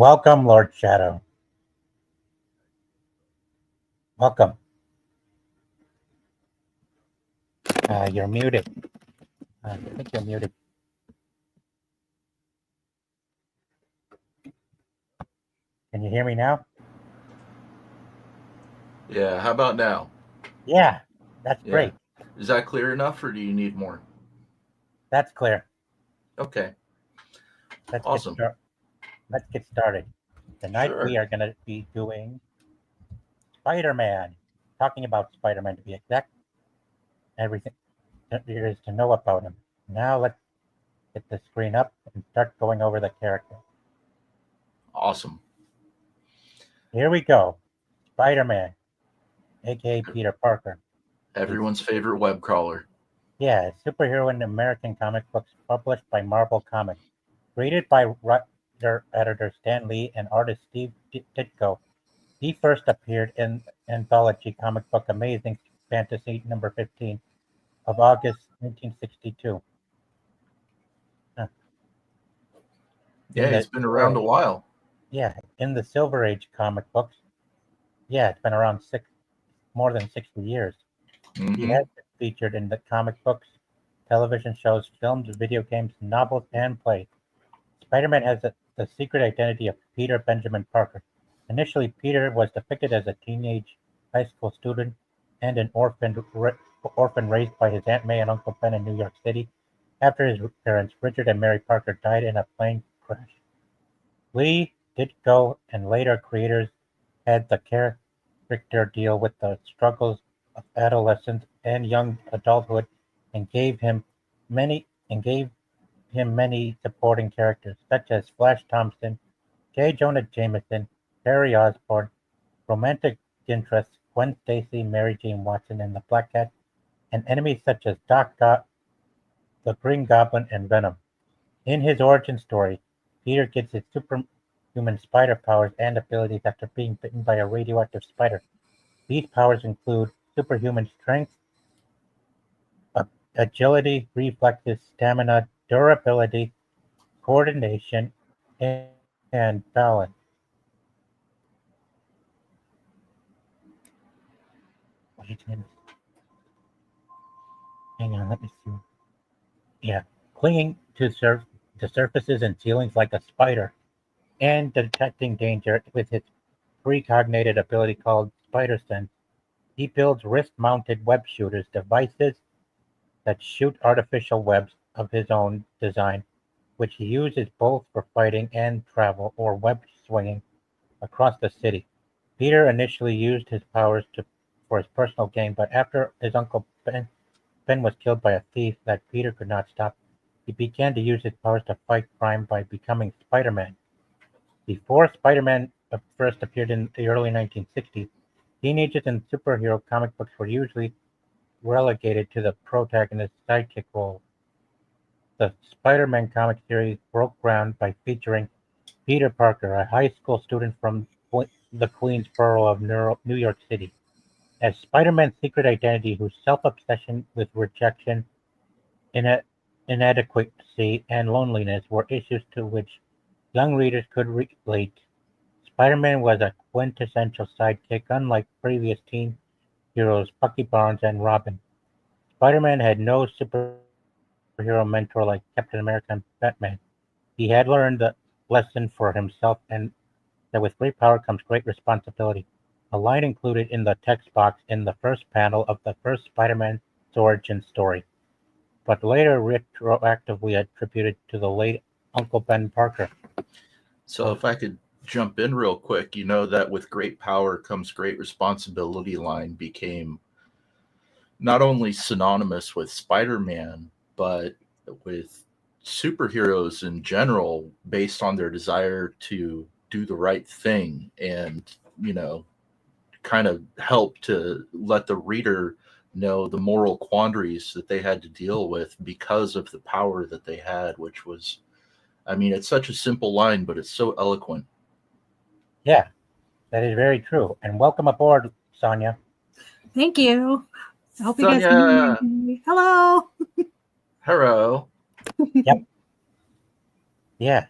Welcome, Lord Shadow. Welcome. You're muted. I think you're muted. Can you hear me now? Yeah, how about now? Yeah, that's Yeah. great. Is that clear enough or do you need more? That's clear. Okay, Let's get awesome. start. Let's get started. Tonight we Sure. are going to be doing Spider-Man. Talking about Spider-Man to be exact. Everything there is to know about him. Now let's get the screen up and start going over the character. Awesome. Here we go. Spider-Man, aka Peter Parker. Is Everyone's favorite web crawler. Yeah, superhero in American comic books published by Marvel Comics. Created by writer-editor Stan Lee and artist Steve Ditko, he first appeared in anthology comic book Amazing Fantasy number 15 of August 1962. Huh. In Yeah, the he's been around a while. in the Silver Age comic books, it's been around more than 60 years. He Mm-hmm. has been featured in the comic books, television shows, films, video games, novels, and plays. Spider-Man has the secret identity of Peter Benjamin Parker. Initially, Peter was depicted as a teenage high school student and an orphan raised by his Aunt May and Uncle Ben in New York City after his parents, Richard and Mary Parker, died in a plane crash. Lee, Ditko, and later creators had the character deal with the struggles of adolescence and young adulthood and gave him many supporting characters, such as Flash Thompson, J. Jonah Jameson, Harry Osborn, romantic interests Gwen Stacy, Mary Jane Watson, and the Black Cat, and enemies such as the Green Goblin, and Venom. In his origin story, Peter gets his superhuman spider powers and abilities after being bitten by a radioactive spider. These powers include superhuman strength, agility, reflexes, stamina, durability, coordination, and balance. Wait a minute. Hang on, let me see. Yeah, clinging to surfaces and ceilings like a spider, and detecting danger with his precognited ability called Spider Sense. He builds wrist-mounted web shooters, devices that shoot artificial webs of his own design, which he uses both for fighting and travel or web swinging across the city. Peter initially used his powers for his personal gain, but after his uncle Ben was killed by a thief that Peter could not stop, he began to use his powers to fight crime by becoming Spider-Man. Before Spider-Man first appeared in the early 1960s, teenagers in superhero comic books were usually relegated to the protagonist's sidekick role. The Spider-Man comic series broke ground by featuring Peter Parker, a high school student from the Queens borough of New York City, as Spider-Man's secret identity, whose self-obsession with rejection, ina- inadequacy, and loneliness were issues to which young readers could relate. Spider-Man was a quintessential sidekick, unlike previous teen heroes Bucky Barnes and Robin. Spider-Man had no superhero mentor like Captain America and Batman. He had learned the lesson for himself and that with great power comes great responsibility, a line included in the text box in the first panel of the first Spider-Man's origin story, but later retroactively attributed to the late Uncle Ben Parker. So if I could jump in real quick, you know that with great power comes great responsibility line became not only synonymous with Spider-Man, but with superheroes in general based on their desire to do the right thing and, you know, kind of help to let the reader know the moral quandaries that they had to deal with because of the power that they had, which was, I mean, it's such a simple line, but it's so eloquent. Yeah, that is very true. And welcome aboard, Sonia. Thank you. I hope you guys can Sonia, hear me. Hello. hello. Yep. Yeah.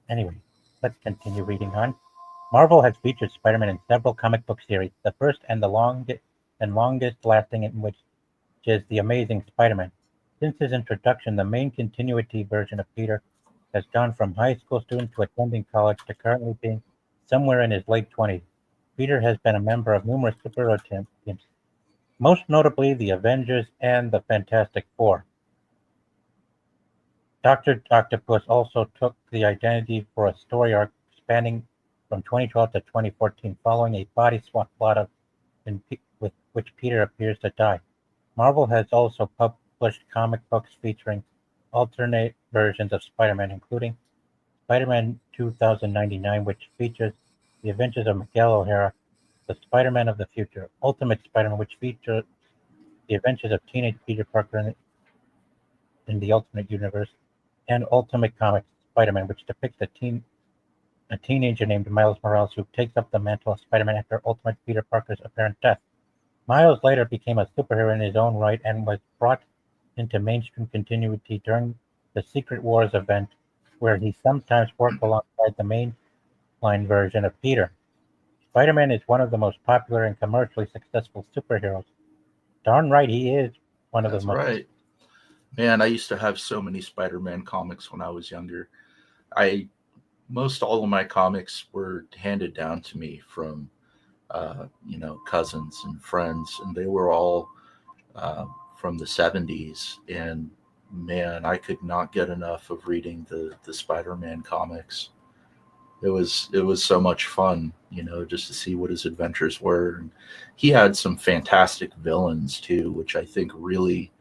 Anyway, let's continue reading on. Marvel has featured Spider-Man in several comic book series. The first and the longest lasting in which is The Amazing Spider-Man. Since his introduction, the main continuity version of Peter has gone from high school student to attending college to currently being somewhere in his late 20s. Peter has been a member of numerous superhero teams, most notably the Avengers and the Fantastic Four. Dr. Octopus also took the identity for a story arc spanning from 2012 to 2014, following a body swap plot with which Peter appears to die. Marvel has also published comic books featuring alternate versions of Spider-Man, including Spider-Man 2099, which features the adventures of Miguel O'Hara, the Spider-Man of the Future, Ultimate Spider-Man, which features the adventures of teenage Peter Parker in the Ultimate Universe, and Ultimate Comics Spider-Man, which depicts a teenager named Miles Morales who takes up the mantle of Spider-Man after Ultimate Peter Parker's apparent death. Miles later became a superhero in his own right and was brought into mainstream continuity during the Secret Wars event, where he sometimes worked alongside the mainline version of Peter. Spider-Man is one of the most popular and commercially successful superheroes. Darn right he is one of That's the most. right. Man, I used to have so many Spider-Man comics when I was younger. Most all of my comics were handed down to me from cousins and friends, and they were all from the 70s. And man, I could not get enough of reading the Spider-Man comics. It was so much fun, just to see what his adventures were. And he had some fantastic villains too, which I think really,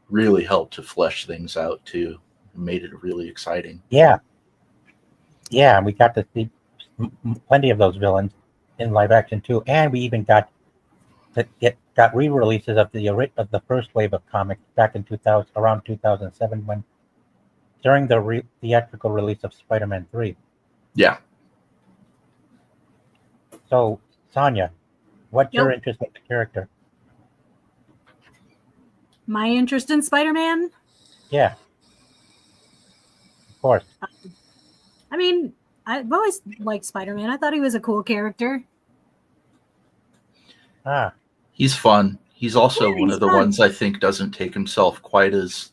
really helped to flesh things out too, and made it really exciting. Yeah, and we got to see plenty of those villains in live action too, and we even got re-releases of the first wave of comics back in 2000, around 2007, during the theatrical release of Spider-Man 3. Yeah. So, Sonia, what's your Yep. interest in the character? My interest in Spider-Man? Yeah, of course. I mean, I've always liked Spider-Man. I thought he was a cool character. He's fun. He's also one he's of the fun. ones I think doesn't take himself quite as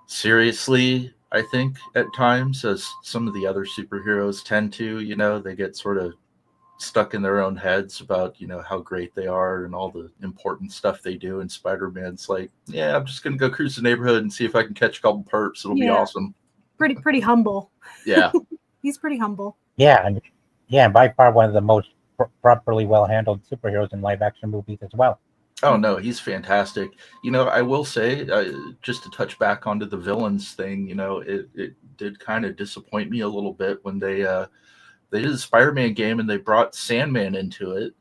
seriously, I think, at times, as some of the other superheroes tend to. They get sort of stuck in their own heads about, how great they are and all the important stuff they do. And Spider-Man's like, yeah, I'm just going to go cruise the neighborhood and see if I can catch a couple perps. It'll be awesome. Pretty humble. Yeah. He's pretty humble. Yeah, and by far one of the most properly well-handled superheroes in live-action movies as well. Oh, no, he's fantastic. I will say, just to touch back onto the villains thing, it did kind of disappoint me a little bit when they did a Spider-Man game and they brought Sandman into it.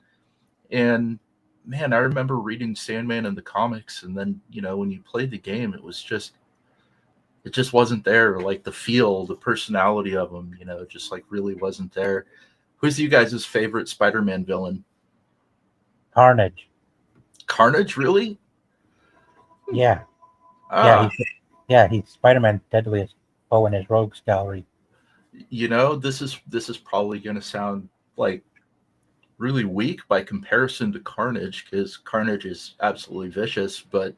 And man, I remember reading Sandman in the comics, and then, when you played the game, it just wasn't there. Like the feel, the personality of him, just really wasn't there. Who's you guys' favorite Spider-Man villain? Carnage. Carnage, really? Yeah. Ah. He's Spider-Man's deadliest foe in his rogues gallery. This is probably going to sound like really weak by comparison to Carnage, because Carnage is absolutely vicious, but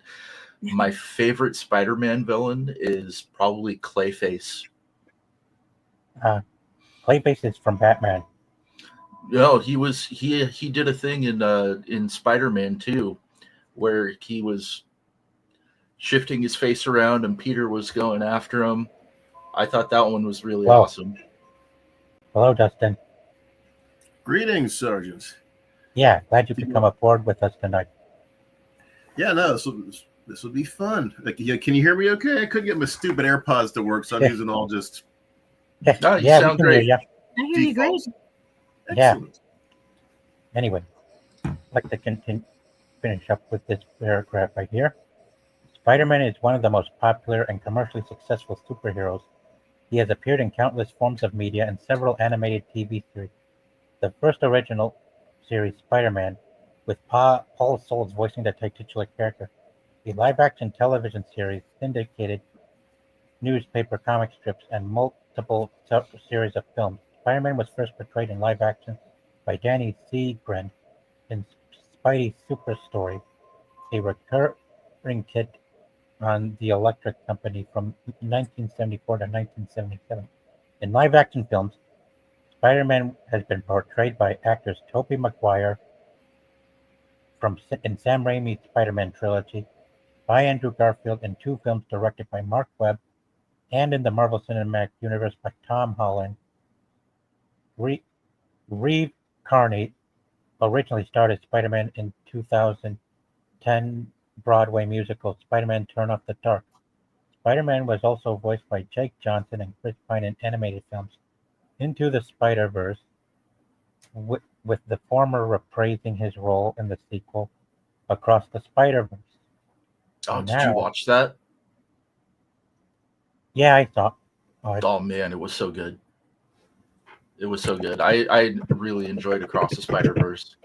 my favorite Spider-Man villain is probably Clayface. Clayface is from Batman. No, he did a thing in Spider-Man 2 where he was shifting his face around and Peter was going after him. I thought that one was really awesome. Hello, Dustin. Greetings, Sergeant. Yeah, glad you could come aboard with us tonight. Yeah, no, this will be fun. Can you hear me okay? I couldn't get my stupid AirPods to work, so I'm using all just No, you sound great. I hear you great. Excellent. Anyway, I'd like to finish up with this paragraph right here. Spider-Man is one of the most popular and commercially successful superheroes. He has appeared in countless forms of media and several animated TV series. The first original series, Spider-Man, with Paul Soles voicing the titular character. The live-action television series, syndicated newspaper comic strips, and multiple multiple series of films. Spider-Man was first portrayed in live action by Danny Seagren in Spidey Super Story, a recurring kit on the Electric Company from 1974 to 1977. In live-action films, Spider-Man has been portrayed by actors Tobey Maguire in Sam Raimi's Spider-Man trilogy, by Andrew Garfield in 2 films directed by Mark Webb, and in the Marvel Cinematic Universe by Tom Holland. Reeve Carney originally starred as Spider-Man in 2010 Broadway musical Spider-Man Turn Off the Dark. Spider-Man was also voiced by Jake Johnson and Chris Pine in animated films Into the Spider-Verse, with the former reprising his role in the sequel Across the Spider-Verse. Oh, did Now- you watch that? Yeah, I saw. Oh man, it was so good. It was so good. I really enjoyed Across the Spider-Verse.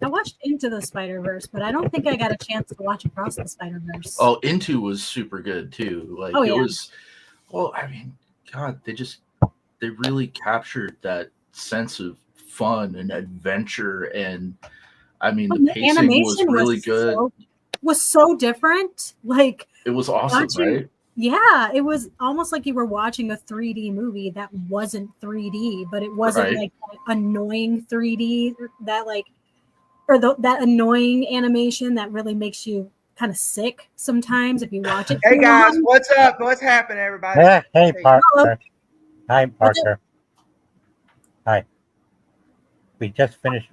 I watched Into the Spider-Verse, but I don't think I got a chance to watch Across the Spider-Verse. Oh, Into was super good too. Like Oh, it yeah. was. Well, I mean, God, they really captured that sense of fun and adventure, and I mean, Oh, the pacing was really good. Was so different. Like, It was awesome, watching- right? yeah, it was almost like you were watching a 3D movie that wasn't 3D, but it wasn't Right. like that annoying 3D that like, or that annoying animation that really makes you kind of sick sometimes if you watch it. Hey too guys, long. what's up? What's happening, everybody? Hey, Hey. Parker. Hi, What's Parker. Hi. We just finished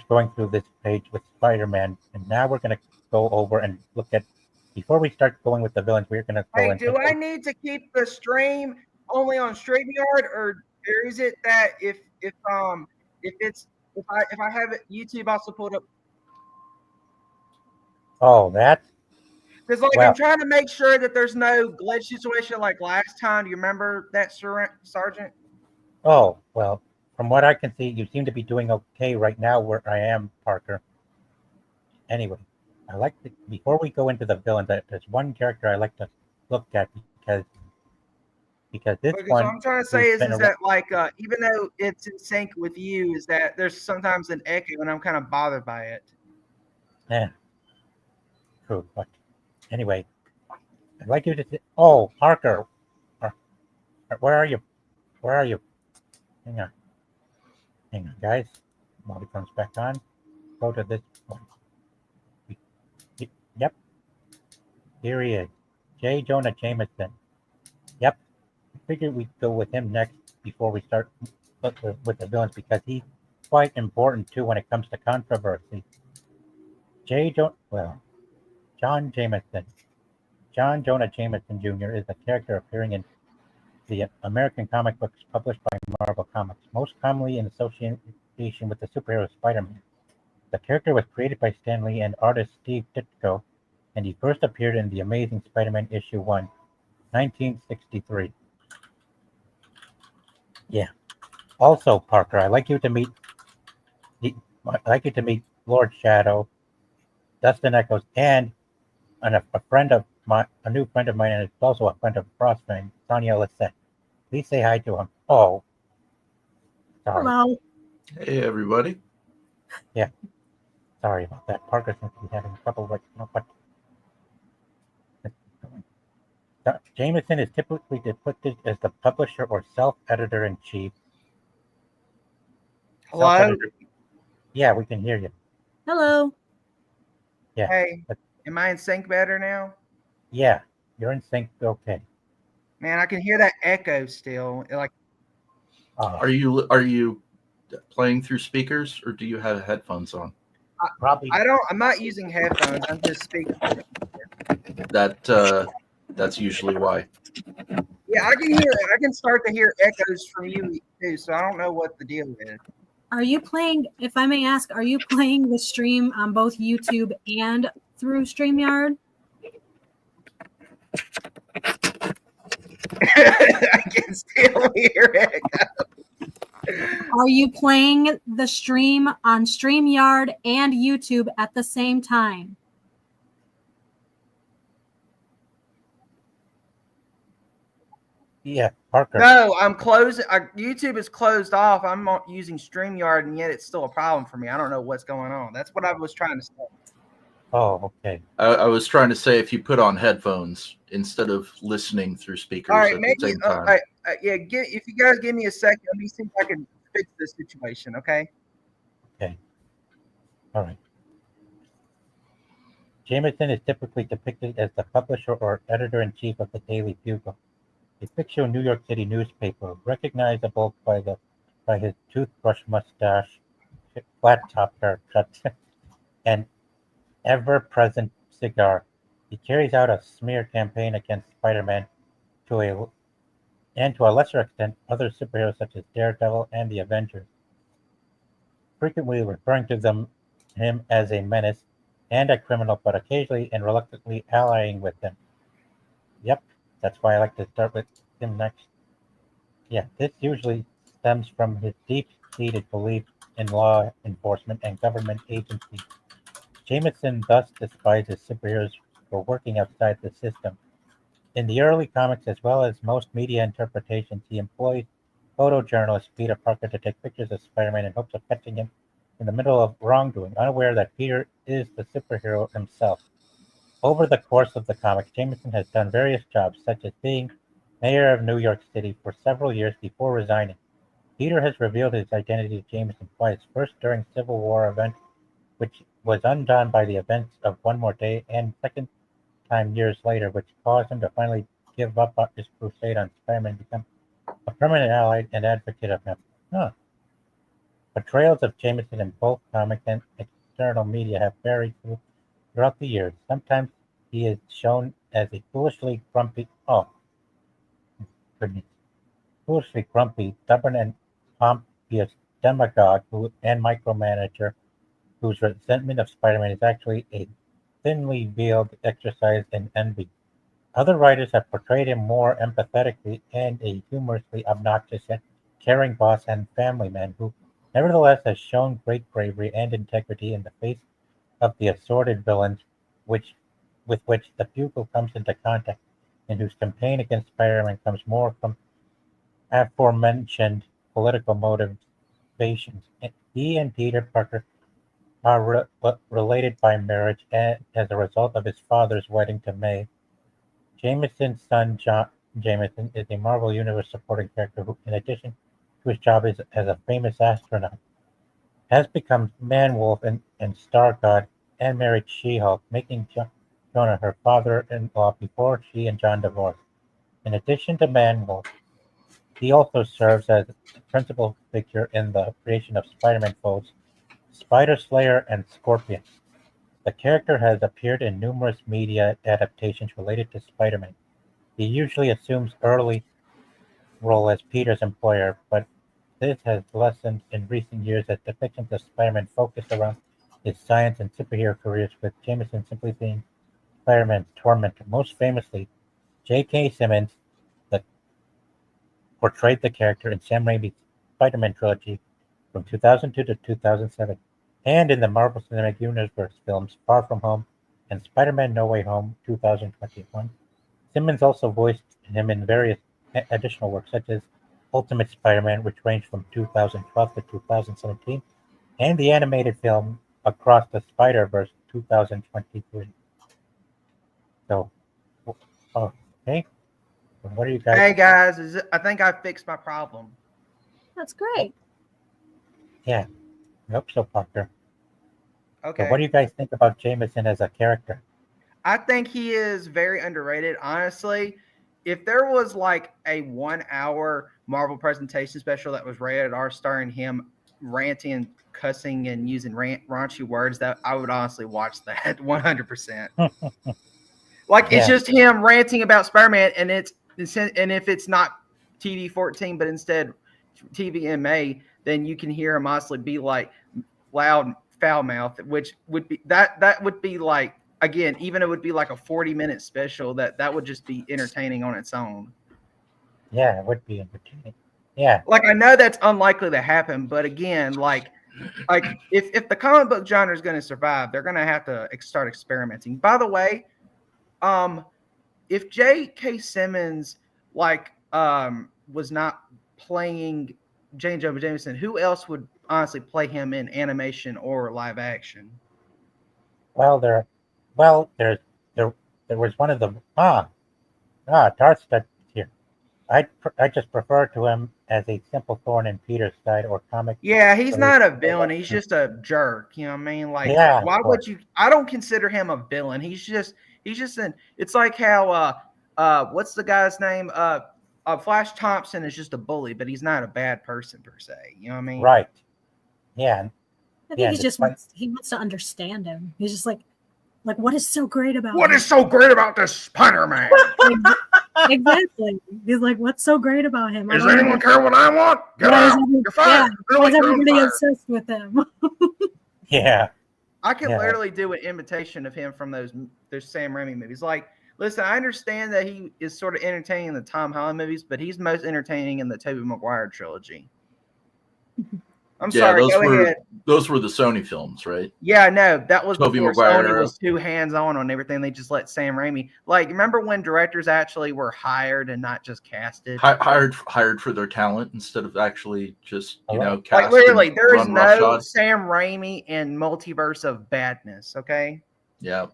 going through this page with Spider-Man, and now we're going to go over and look at. Before we start going with the villains, we're going to go Hey, into. do I need to keep the stream only on StreamYard, or is it that if I have it YouTube also pulled up? Oh, that's Because like Well- I'm trying to make sure that there's no glitch situation like last time. Do you remember that, Sergeant? Oh, well, from what I can see, you seem to be doing okay right now where I am, Parker. Anyway, before we go into the villains, there's one character I like to look at because this Because one. what I'm trying to say has is been that like even though it's in sync with you, is that there's sometimes an echo and I'm kind of bothered by it. Yeah, true. But anyway, I'd like you to. Oh, Parker, where are you? Where are you? Hang on, guys. While he comes back on, go to this one. Yep, here he is, J. Jonah Jameson. Yep, I figured we'd go with him next before we start with the villains because he's quite important too when it comes to controversy. John Jameson. John Jonah Jameson Jr. is a character appearing in the American comic books published by Marvel Comics, most commonly in association with the superhero Spider-Man. The character was created by Stan Lee and artist Steve Ditko, and he first appeared in The Amazing Spider-Man issue 1, 1963. Yeah. Also, Parker, I'd like you to meet Lord Shadow, Dustin Echoes, and a new friend of mine, and it's also a friend of Frostbane, Sonia Lissette. Please say hi to him. Oh, sorry. Hello. Hey, everybody. Sorry about that. Parker seems to be having trouble right now, but Jameson is typically depicted as the publisher or self-editor-in-chief. Hello. Self-editor- Yeah, we can hear you. Hello. Yeah. Hey, but- am I in sync better now? Yeah, you're in sync. Okay. Man, I can hear that echo still. Like, Are you playing through speakers or do you have headphones on? Probably. I'm not using headphones. I'm just speaking. That's usually why. Yeah, I can start to hear echoes from you too. So I don't know what the deal is. Are you playing, if I may ask, are you playing the stream on both YouTube and through StreamYard? I can still hear it. Are you playing the stream on StreamYard and YouTube at the same time? Yeah, Parker. No, I'm closing. YouTube is closed off. I'm not using StreamYard, and yet it's still a problem for me. I don't know what's going on. That's what I was trying to say. Oh, okay. I was trying to say if you put on headphones instead of listening through speakers All right, at maybe. the same time. Yeah. If you guys give me a second, let me see if I can fix this situation. Okay. Okay. All right. Jameson is typically depicted as the publisher or editor-in-chief of the Daily Bugle, a fictional New York City newspaper recognizable by his toothbrush mustache, flat-top haircut, and ever-present cigar. He carries out a smear campaign against Spider-Man to a lesser extent other superheroes such as Daredevil and the Avengers, frequently referring to him as a menace and a criminal, but occasionally and reluctantly allying with him. Yep, that's why I like to start with him next. Yeah, this usually stems from his deep-seated belief in law enforcement and government agencies. Jameson thus despises superheroes for working outside the system. In the early comics, as well as most media interpretations, he employs photojournalist Peter Parker to take pictures of Spider-Man in hopes of catching him in the middle of wrongdoing, unaware that Peter is the superhero himself. Over the course of the comics, Jameson has done various jobs, such as being mayor of New York City for several years before resigning. Peter has revealed his identity to Jameson twice, first during Civil War event, which was undone by the events of One More Day, and second time years later, which caused him to finally give up his crusade on Spider-Man and become a permanent ally and advocate of him. Portrayals of Jameson in both comic and external media have varied throughout the years. Sometimes he is shown as a foolishly grumpy, stubborn and pompous demagogue and micromanager whose resentment of Spider-Man is actually a thinly veiled exercise in envy. Other writers have portrayed him more empathetically and a humorously obnoxious yet caring boss and family man who nevertheless has shown great bravery and integrity in the face of the assorted villains with which the Bugle comes into contact, and whose campaign against Spider-Man comes more from aforementioned political motivations. He and Peter Parker are related by marriage as a result of his father's wedding to May. Jameson's son, John Jameson, is a Marvel Universe supporting character who, in addition to his job as a famous astronaut, has become Man-Wolf and Star God and married She-Hulk, making Jonah her father-in-law before she and John divorced. In addition to Man-Wolf, he also serves as the principal figure in the creation of Spider-Man foes, Spider-Slayer and Scorpion. The character has appeared in numerous media adaptations related to Spider-Man. He usually assumes early role as Peter's employer, but this has lessened in recent years as depictions of Spider-Man focus around his science and superhero careers, with Jameson simply being Spider-Man's tormentor. Most famously, J.K. Simmons portrayed the character in Sam Raimi's Spider-Man trilogy from 2002 to 2007, and in the Marvel Cinematic Universe films Far From Home and Spider-Man No Way Home 2021. Simmons also voiced him in various additional works such as Ultimate Spider-Man, which ranged from 2012 to 2017, and the animated film Across the Spider-Verse 2023. So, okay. What are you guys? Hey guys, I think I fixed my problem. That's great. Yeah, I hope so, Parker. Okay. So what do you guys think about Jameson as a character? I think he is very underrated, honestly. If there was like a 1 hour Marvel presentation special that was rated R starring him ranting and cussing and using raunchy words, that I would honestly watch that 100%. Like it's just him ranting about Spider-Man, and if it's not TV-14, but instead TVMA, then you can hear him honestly be like loud foul mouth, which would be that would be like, again, even it would be like a 40-minute special that would just be entertaining on its own. Yeah, it would be entertaining. Yeah. Like I know that's unlikely to happen, but again, like if the comic book genre is going to survive, they're going to have to start experimenting. By the way, if J.K. Simmons like was not playing J. Jonah Jameson, who else would honestly play him in animation or live action? There was one of the Darth here. I just prefer to him as a simple thorn in Peter's side or comic. Yeah, he's not a villain. He's just a jerk. You know what I mean? Like, Yeah, why of would course. you? I don't consider him a villain. He's just an. It's like how what's the guy's name? Flash Thompson is just a bully, but he's not a bad person per se. You know what I mean? Right. Yeah. I think Yeah, he wants to understand him. He's just like what is so great about What him? is so great about this Spider-Man? Exactly. He's like, what's so great about him? I Does don't anyone know. care what I want? Get Why is out! every- You're fired. Yeah, why is You're everybody fired. obsessed with him? Yeah. I can Yeah. literally do an imitation of him from those Sam Raimi movies. Like, listen, I understand that he is sort of entertaining in the Tom Holland movies, but he's most entertaining in the Tobey Maguire trilogy. I'm sorry, go ahead. Those were the Sony films, right? Yeah, no, that was Tobey before Maguire Sony era. was too hands-on on everything. They just let Sam Raimi. Like, remember when directors actually were hired and not just casted? Hired for their talent instead of actually just Hello? cast. Like, literally, and there is run no roughshod. Sam Raimi in Multiverse of Badness. Okay. Yeah.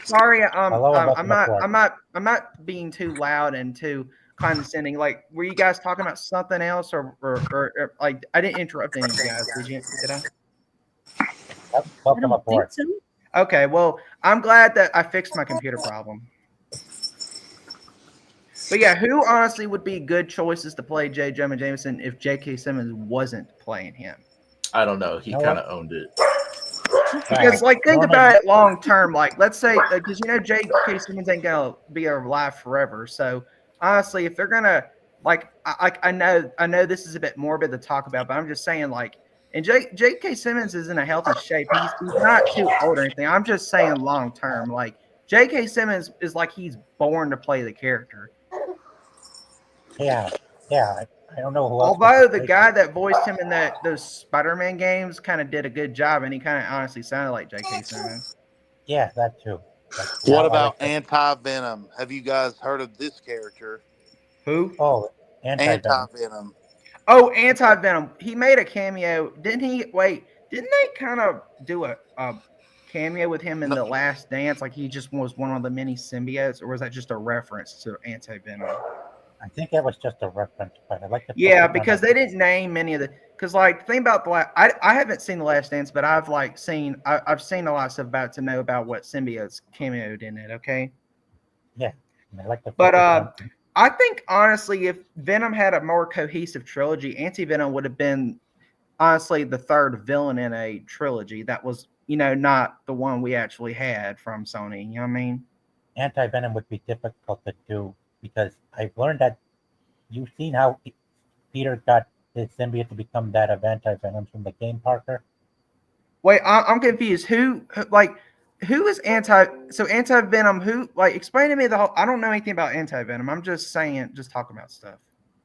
Sorry, Hello, and I'm welcome not aboard. I'm not being too loud and too condescending. Like, were you guys talking about something else, or like I didn't interrupt any of you guys, did you? Did I? Yep, I welcome don't think aboard. so. Okay, well, I'm glad that I fixed my computer problem. But yeah, who honestly would be good choices to play J. Jonah Jameson if J.K. Simmons wasn't playing him? I don't know. He You know kind what? of owned it. Because, like, think Norman- about it long term. Like, let's say, because J.K. Simmons ain't gonna be alive forever. So, honestly, if they're gonna, like, I know this is a bit morbid to talk about, but I'm just saying, like, and J.K. Simmons is in a healthy shape. He's not too old or anything. I'm just saying long term. Like, J.K. Simmons is like he's born to play the character. Yeah. I don't know who else. Although would the play guy him. that voiced him in those Spider-Man games kind of did a good job, and he kind of honestly sounded like J.K. Simmons. Yeah, that too. What about Anti-Venom? Have you guys heard of this character? Who? Oh, Anti-Venom. Anti-Venom. Oh, Anti-Venom. He made a cameo. Didn't he? Wait, didn't they kind of do a cameo with him in The Last Dance? Like he just was one of the many symbiotes, or was that just a reference to Anti-Venom? I think that was just a reference, but I like to. Yeah, because they didn't name many of the. Because like the thing about I haven't seen The Last Dance, but I've seen a lot of stuff about it to know about what symbiotes cameoed in it. Okay. Yeah, I like to. But focus on- I think honestly, if Venom had a more cohesive trilogy, Anti-Venom would have been honestly the third villain in a trilogy. That was, not the one we actually had from Sony. You know what I mean? Anti-Venom would be difficult to do because I've learned that you've seen how Peter got his symbiote to become that of Anti-Venom from the game, Parker. Wait, I'm confused. Who is Anti-Venom? Who, like, explain to me the whole. I don't know anything about Anti-Venom. I'm just talking about stuff.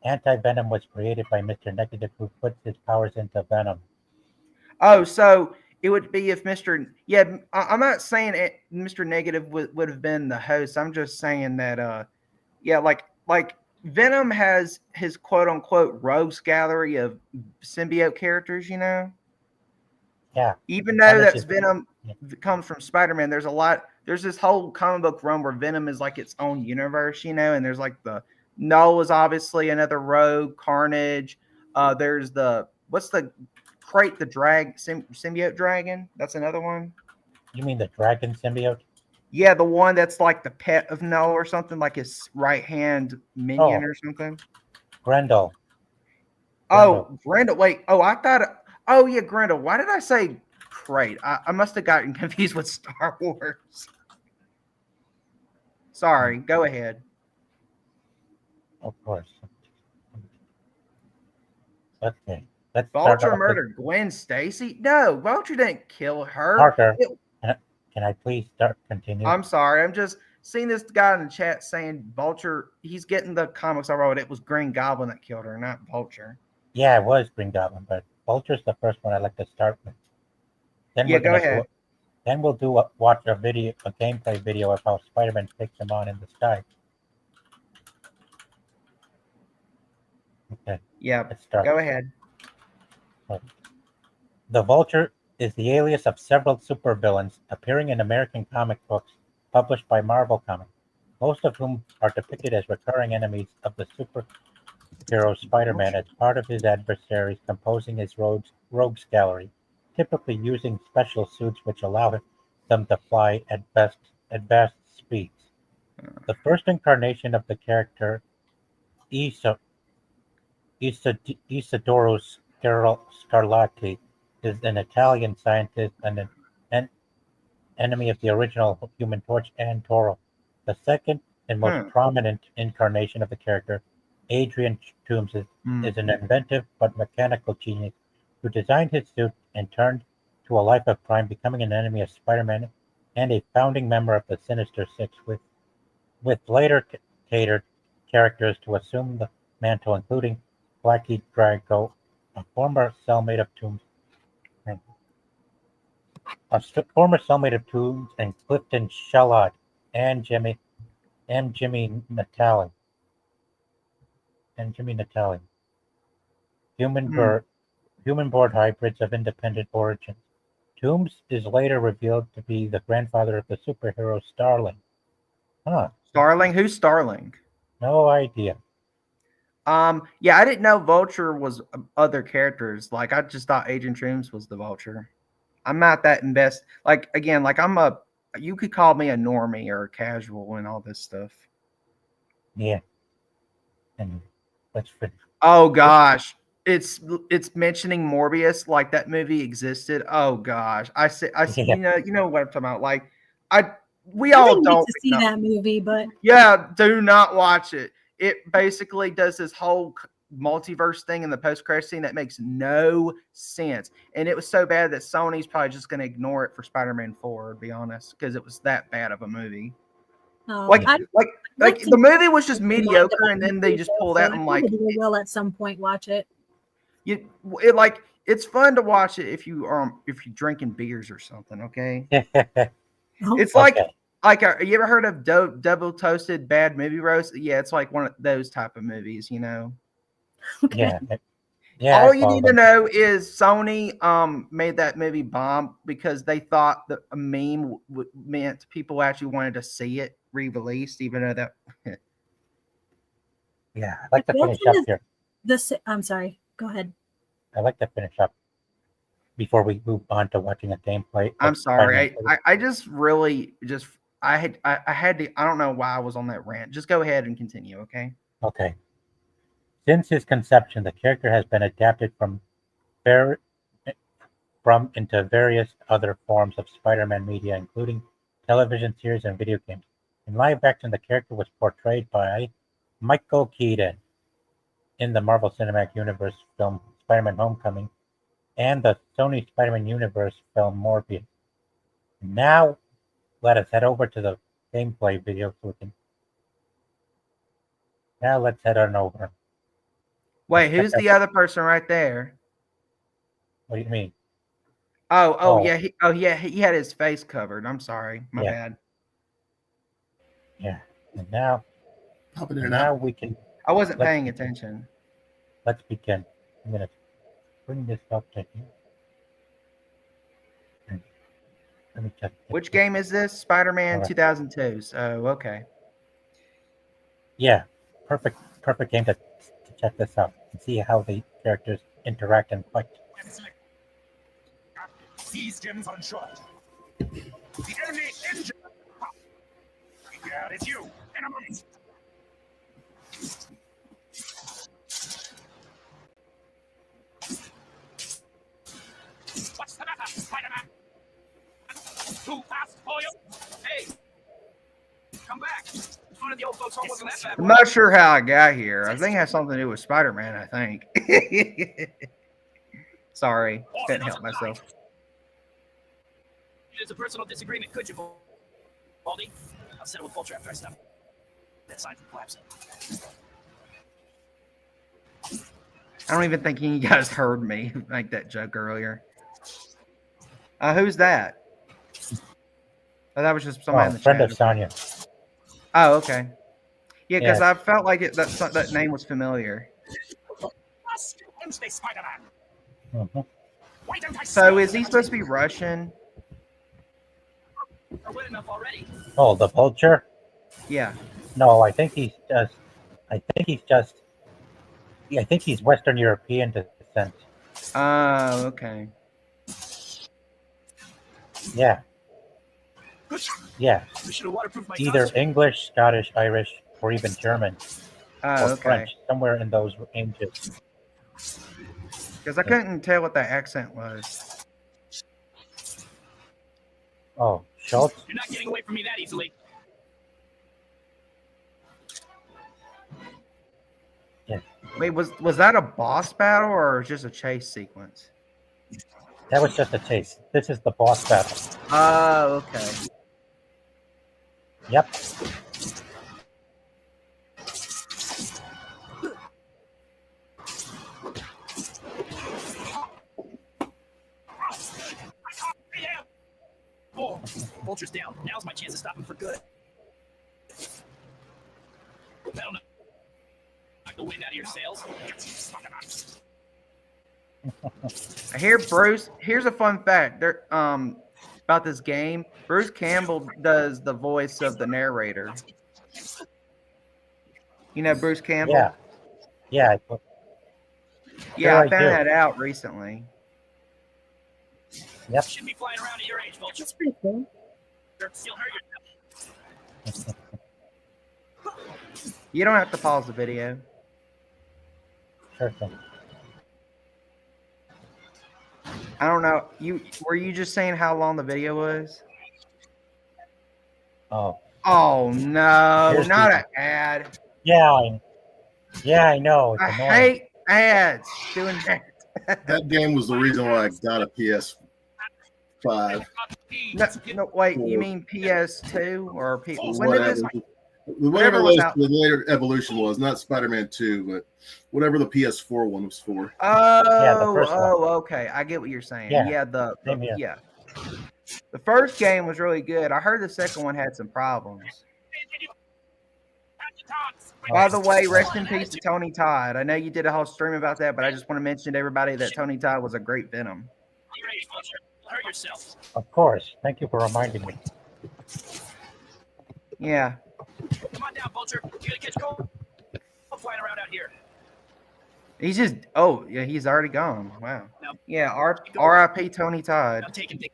Anti-Venom was created by Mr. Negative, who puts his powers into Venom. Oh, so it would be if I'm not saying Mr. Negative would have been the host. I'm just saying that, like Venom has his quote unquote rogues gallery of symbiote characters, Yeah. Even though that's Punishes- Venom Yeah. comes from Spider-Man, there's this whole comic book run where Venom is like its own universe, and there's like Null is obviously another rogue, Carnage. There's what's the Crate the symbiote dragon? That's another one. You mean the dragon symbiote? Yeah, the one that's like the pet of Null or something, like his right hand minion or something. Grendel. Oh, Grendel. Wait. Oh, I thought. Oh, yeah, Grendel. Why did I say Crate? I must have gotten confused with Star Wars. Sorry. Go ahead. Of course. Okay. Let's start Vulture off with murdered Gwen Stacy? No, Vulture didn't kill her. Parker. Can I please continue? I'm sorry. I'm just seeing this guy in the chat saying Vulture. He's getting the comics I wrote. It was Green Goblin that killed her, not Vulture. Yeah, it was Green Goblin, but Vulture's the first one I'd like to start with. Then Yeah, go ahead. Then we'll watch a gameplay video of how Spider-Man takes him on in the sky. Okay, Yeah, let's start. go ahead. The Vulture is the alias of several supervillains appearing in American comic books published by Marvel Comics, most of whom are depicted as recurring enemies of the superhero Spider-Man as part of his adversaries composing his rogues gallery, typically using special suits which allow them to fly at vast speeds. The first incarnation of the character, Isidoro Scarlatti, is an Italian scientist and an enemy of the original Human Torch and Toro. The second and most prominent incarnation of the character, Adrian Toomes, is an inventive but mechanical genius who designed his suit and turned to a life of crime, becoming an enemy of Spider-Man and a founding member of the Sinister Six, with later catered characters to assume the mantle, including Blackie Drago, a former cellmate of Toomes, and Clifton Shallot, and Jimmy Natali. Human board hybrids of independent origins. Toomes is later revealed to be the grandfather of the superhero Starling. Huh, Starling? Who's Starling? no idea. Yeah, I didn't know Vulture was other characters. Like, I just thought Agent Toomes was the Vulture. I'm not that invest. Like, again, like you could call me a normie or a casual and all this stuff. Yeah. And let's finish. Oh gosh, it's mentioning Morbius like that movie existed. Oh gosh, I see. Yeah. You know what I'm talking about. Like, we I all didn't need don't to see know. that movie, but Yeah, do not watch it. It basically does this whole multiverse thing in the post-credit scene that makes no sense. And it was so bad that Sony's probably just going to ignore it for Spider-Man 4, to be honest, because it was that bad of a movie. Like the movie was just mediocre, and then they just pulled out and like we will at some point watch it. It's fun to watch it if you're drinking beers or something. Okay, it's like you ever heard of double toasted bad movie roast? Yeah, it's like one of those type of movies, you know. Okay. Yeah. All you need to know is Sony made that movie bomb because they thought that a meme meant people actually wanted to see it re-released, even though that. Yeah, I'd like to finish up here. I'm sorry. Go ahead. I'd like to finish up before we move on to watching a gameplay. I'm sorry. I just really I had to. I don't know why I was on that rant. Just go ahead and continue, okay? Okay. Since his conception, the character has been adapted into various other forms of Spider-Man media, including television series and video games. In live action, the character was portrayed by Michael Keaton in the Marvel Cinematic Universe film Spider-Man Homecoming and the Sony Spider-Man Universe film Morbius. Now, let us head over to the gameplay video so we can. Now let's head on over. Wait, who's the other person right there? What do you mean? Oh yeah, he had his face covered. I'm sorry, my bad. Yeah, and now we can. I wasn't paying attention. Let's begin. I'm gonna bring this up to here. Let me check. Which game is this? Spider-Man 2002. So okay. Yeah, perfect game to check this out and see how the characters interact and fight. These gems on short. The enemy engine. Yeah, it's you. Enemies. What's the matter, Spider-Man? Too fast for you? Hey, come back. One of the old folks wasn't that bad. I'm not sure how I got here. I think it has something to do with Spider-Man, I think. Sorry, couldn't help myself. It's a personal disagreement, could you, Baldy? I'll settle with Vulture after I stop that sign from collapsing. I don't even think you guys heard me make that joke earlier. Who's that? Oh, that was just somebody in the friend chat. of Sonya. Oh, okay. Yeah, because Yeah. I felt like that name was familiar. Just Wednesday, Spider-Man. Mhm. Why don't I So is he supposed to be Russian? Are wet enough already? Oh, the vulture? Yeah. No, I think he's just. I think he's just. Yeah, I think he's Western European descent. Oh, okay. I Yeah, yeah. should have waterproofed my Either costume. English, Scottish, Irish, or even German Oh, or okay. French, somewhere in those ranges. Because I couldn't tell what that accent was. Oh, Schultz? You're not getting away from me that easily. Wait, was that a boss battle or just a chase sequence? That was just a taste. This is the boss battle. Oh, okay. Yep. Yeah. Oh, Vulture's down. Now's my chance to stop him for good. That'll knock the wind out of your sails. I hear Bruce. Here's a fun fact. There, about this game. Bruce Campbell does the voice of the narrator. You know Bruce Campbell? Yeah. Yeah. Yeah, Sure, I I found do. that out recently. Yep. Shouldn't be flying around at your age, Vulture. That's pretty cool. You'll hurt yourself. You don't have to pause the video. Sure thing. I don't know. Were you just saying how long the video was? Oh. Oh no, Here's not the- an ad. Yeah. I know. It's I annoying. hate ads doing that. That game was the reason why I got a PS5. No, wait. You mean PS2 or P? When did Whatever. this? Whatever was those, out. the later evolution was, not Spider-Man 2, but whatever the PS4 one was for. Oh, first one. okay. I get what you're saying. Yeah, Yeah, same here. yeah. The first game was really good. I heard the second one had some problems. By the way, rest in peace to Tony Todd. I know you did a whole stream about that, but I just want to mention to everybody that Tony Todd was a great Venom. You're ready, Vulture. You'll hurt yourself. Of course. Thank you for reminding me. Yeah. Come on down, Vulture. You're gonna catch cold. I'm flying around out here. He's just yeah, he's already gone. Wow. No. Yeah, R.I.P. Tony Todd. I'm taking things.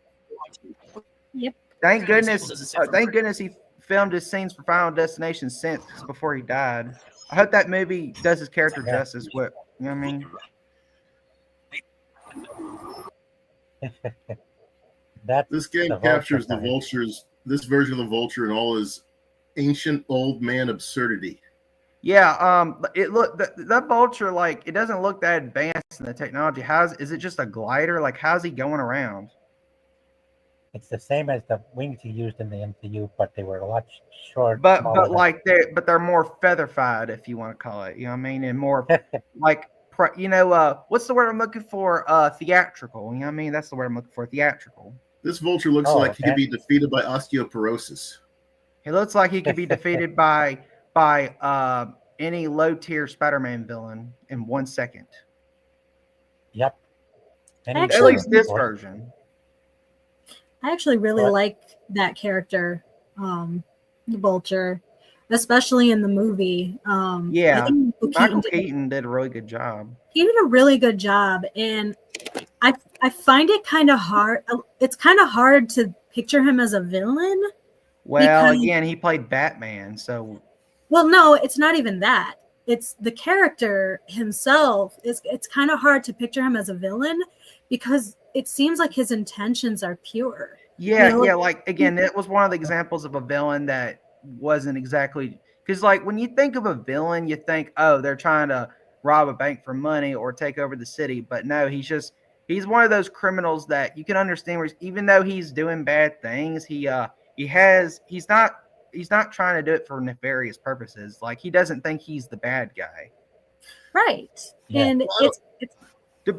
Thank goodness he filmed his scenes for Final Destination since before he died. I hope that movie does his character justice. What you know what I mean? That's This game the captures the Vulture. Vulture's, this version of the Vulture and all his ancient old man absurdity. Yeah, that Vulture, like, it doesn't look that advanced in the technology. Is it just a glider? Like, how's he going around? It's the same as the wings he used in the MCU, but they were a lot short. But smaller than- like they're more featherfied, if you want to call it. You know what I mean? And more like what's the word I'm looking for? Theatrical. You know what I mean? That's the word I'm looking for. Theatrical. This Vulture looks Oh, like he could okay. be defeated by osteoporosis. He looks like he could be defeated by any low tier Spider-Man villain in 1 second. Yep. And he's At Actually- least this of course. version. I actually really What? like that character, the Vulture, especially in the movie. Yeah, I think Michael Keaton did a really good job. he did a really good job, and I find it kind of hard. It's kind of hard to picture him as a villain. Well, Because- again, he played Batman, so Well, no, it's not even that. It's the character himself. It's kind of hard to picture him as a villain because it seems like his intentions are pure. yeah, You know, yeah. Like again, that was one of the examples of a villain that wasn't exactly because, like, when you think of a villain, you think, oh, they're trying to rob a bank for money or take over the city. But no, he's one of those criminals that you can understand. Where even though he's doing bad things, he's not trying to do it for nefarious purposes. Like he doesn't think he's the bad guy. Right. Yeah. And it's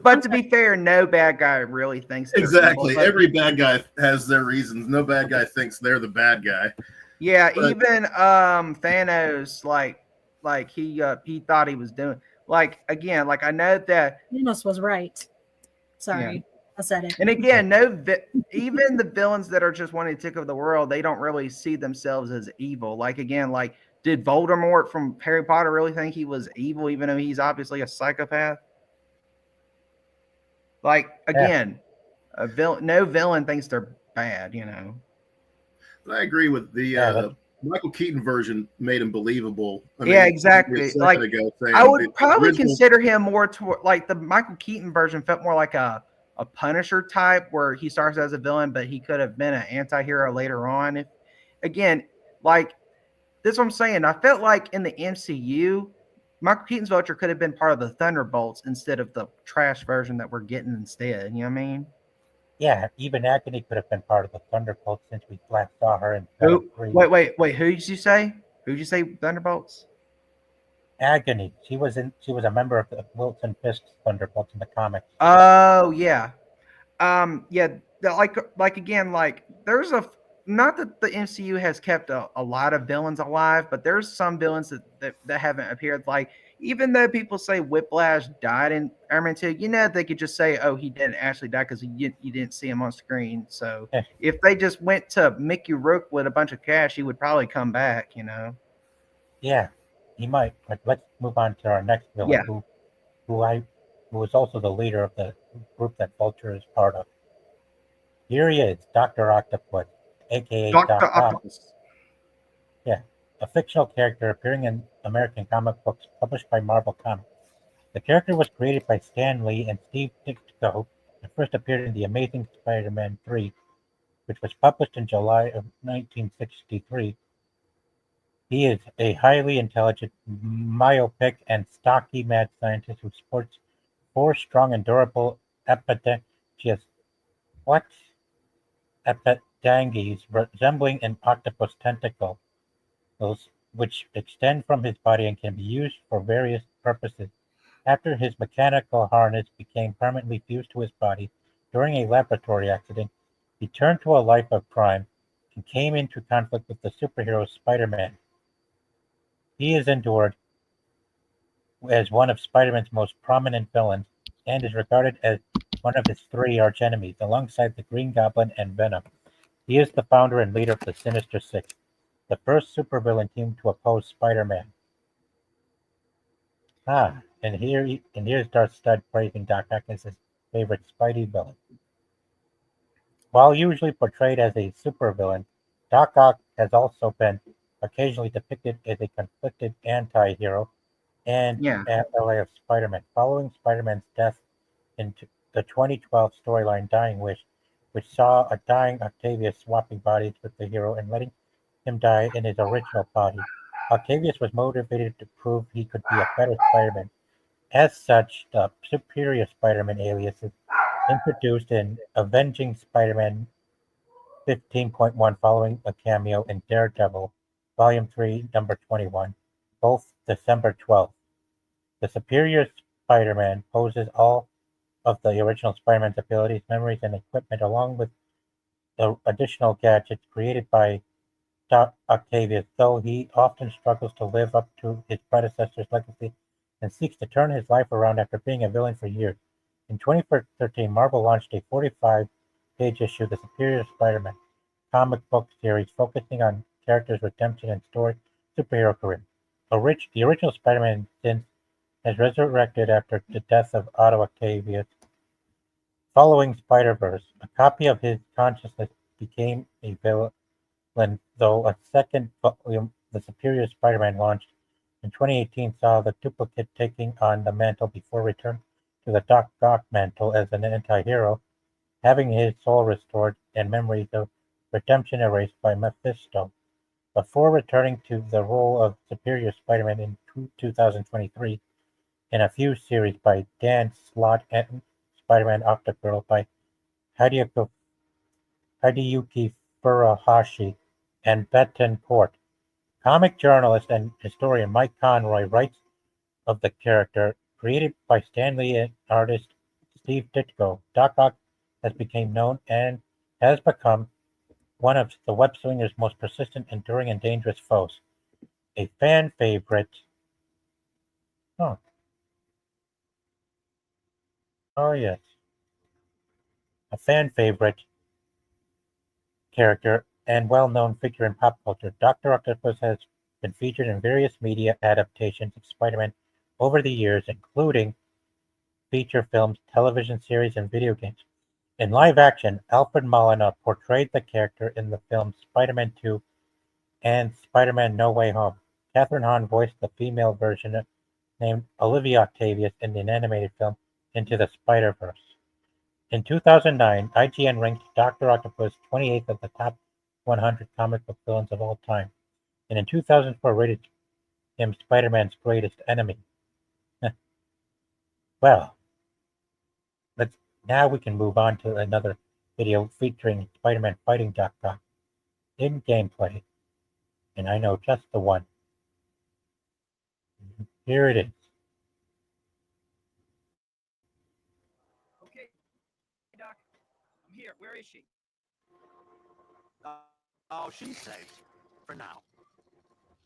But to be fair, no bad guy really thinks they're Exactly. evil, but- Every bad guy has their reasons. No bad guy thinks they're the bad guy. Yeah, But- even Thanos, like he thought he was doing like again, like I know that, Thanos was right. Sorry, I said it. and again, even the villains that are just wanting to take over the world, they don't really see themselves as evil. Like again, like did Voldemort from Harry Potter really think he was evil, even though he's obviously a psychopath? Like again, no villain thinks they're bad, you know. I agree with the Yeah, Michael Keaton version made him believable. I Yeah, mean, exactly. a second Like, ago saying I the would probably original- consider him more toward like the Michael Keaton version felt more like a Punisher type where he starts as a villain, but he could have been an anti-hero later on. If again, like this is what I'm saying. I felt like in the MCU, Michael Keaton's Vulture could have been part of the Thunderbolts instead of the trash version that we're getting instead. You know what I mean? Yeah, even Agony could have been part of the Thunderbolts since we last saw her in Who? Venom 3. Wait. Who did you say? Who did you say? Thunderbolts? Agony. She was a member of the Wilson Fisk's Thunderbolts in the comics. Oh yeah. Yeah, like again, like there's not that the MCU has kept a lot of villains alive, but there's some villains that haven't appeared. Like even though people say Whiplash died in Iron Man 2, you know, they could just say, oh, he didn't actually die because you didn't see him on screen. So Yeah. if they just went to Mickey Rourke with a bunch of cash, he would probably come back, you know. Yeah, he might. But let's move on to our next villain, Yeah. who is also the leader of the group that Vulture is part of. Here he is, Dr. Octopus, aka Dr. Doc Ock, Octopus. a fictional character appearing in American comic books published by Marvel Comics. The character was created by Stan Lee and Steve Ditko and first appeared in The Amazing Spider-Man 3, which was published in July of 1963. He is a highly intelligent, myopic, and stocky mad scientist who sports 4 strong and durable epidangius resembling an octopus tentacle, those which extend from his body and can be used for various purposes. After his mechanical harness became permanently fused to his body during a laboratory accident, he turned to a life of crime and came into conflict with the superhero Spider-Man. He is endured as one of Spider-Man's most prominent villains and is regarded as one of his 3 archenemies, alongside the Green Goblin and Venom. He is the founder and leader of the Sinister Six, the first supervillain team to oppose Spider-Man. And here's Darth Stud praising Doc Ock as his favorite Spidey villain. While usually portrayed as a supervillain, Doc Ock has also been occasionally depicted as a conflicted anti-hero and ally of Spider-Man. Following Spider-Man's death in the 2012 storyline Dying Wish, which saw a dying Octavius swapping bodies with the hero and letting him die in his original body, Octavius was motivated to prove he could be a better Spider-Man. As such, the Superior Spider-Man alias is introduced in Avenging Spider-Man 15.1 following a cameo in Daredevil, Volume 3, Number 21, both December 12th. The Superior Spider-Man poses all of the original Spider-Man's abilities, memories, and equipment, along with the additional gadgets created by Octavius, though he often struggles to live up to his predecessor's legacy and seeks to turn his life around after being a villain for years. In 2013, Marvel launched a 45-page issue, The Superior Spider-Man comic book series, focusing on characters' redemption and story superhero career. The original Spider-Man since has resurrected after the death of Otto Octavius. Following Spider-Verse, a copy of his consciousness became a villain, though a second volume, The Superior Spider-Man, launched in 2018, saw the duplicate taking on the mantle before return to the Doc Ock mantle as an anti-hero, having his soul restored and memories of redemption erased by Mephisto, before returning to the role of Superior Spider-Man in 2023 in a few series by Dan Slott and Spider-Man Octogirl by Hideyuki Furuhashi and Betancourt. Comic journalist and historian Mike Conroy writes of the character, created by Stan Lee and artist Steve Ditko. Doc Ock has become known and has become one of the web swinger's most persistent, enduring, and dangerous foes. A fan favorite. Oh, yes. A fan favorite character and well-known figure in pop culture, Dr. Octopus has been featured in various media adaptations of Spider-Man over the years, including feature films, television series, and video games. In live action, Alfred Molina portrayed the character in the films Spider-Man 2 and Spider-Man No Way Home. Catherine Hahn voiced the female version named Olivia Octavius in the animated film Into the Spider-Verse. In 2009, IGN ranked Dr. Octopus 28th of the top 100 comic book villains of all time, and in 2004 rated him Spider-Man's greatest enemy. Well, now we can move on to another video featuring Spider-Man fighting Doc Ock in gameplay, and I know just the one. Here it is. Okay, Doc. I'm here. Where is she? Oh, she's safe. For now.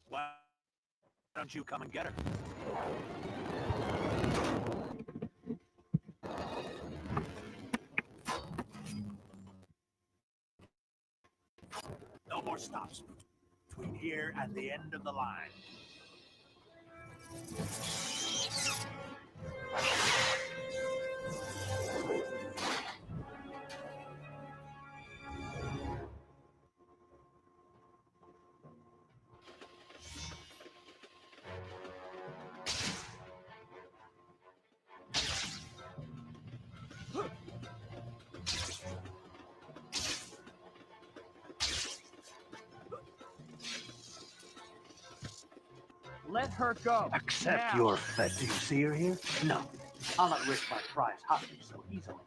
Why don't you come and get her? No more stops between here and the end of the line. Let her go. Accept now. your fate. Do you see her here? No. I'll not risk my prize hostage so easily.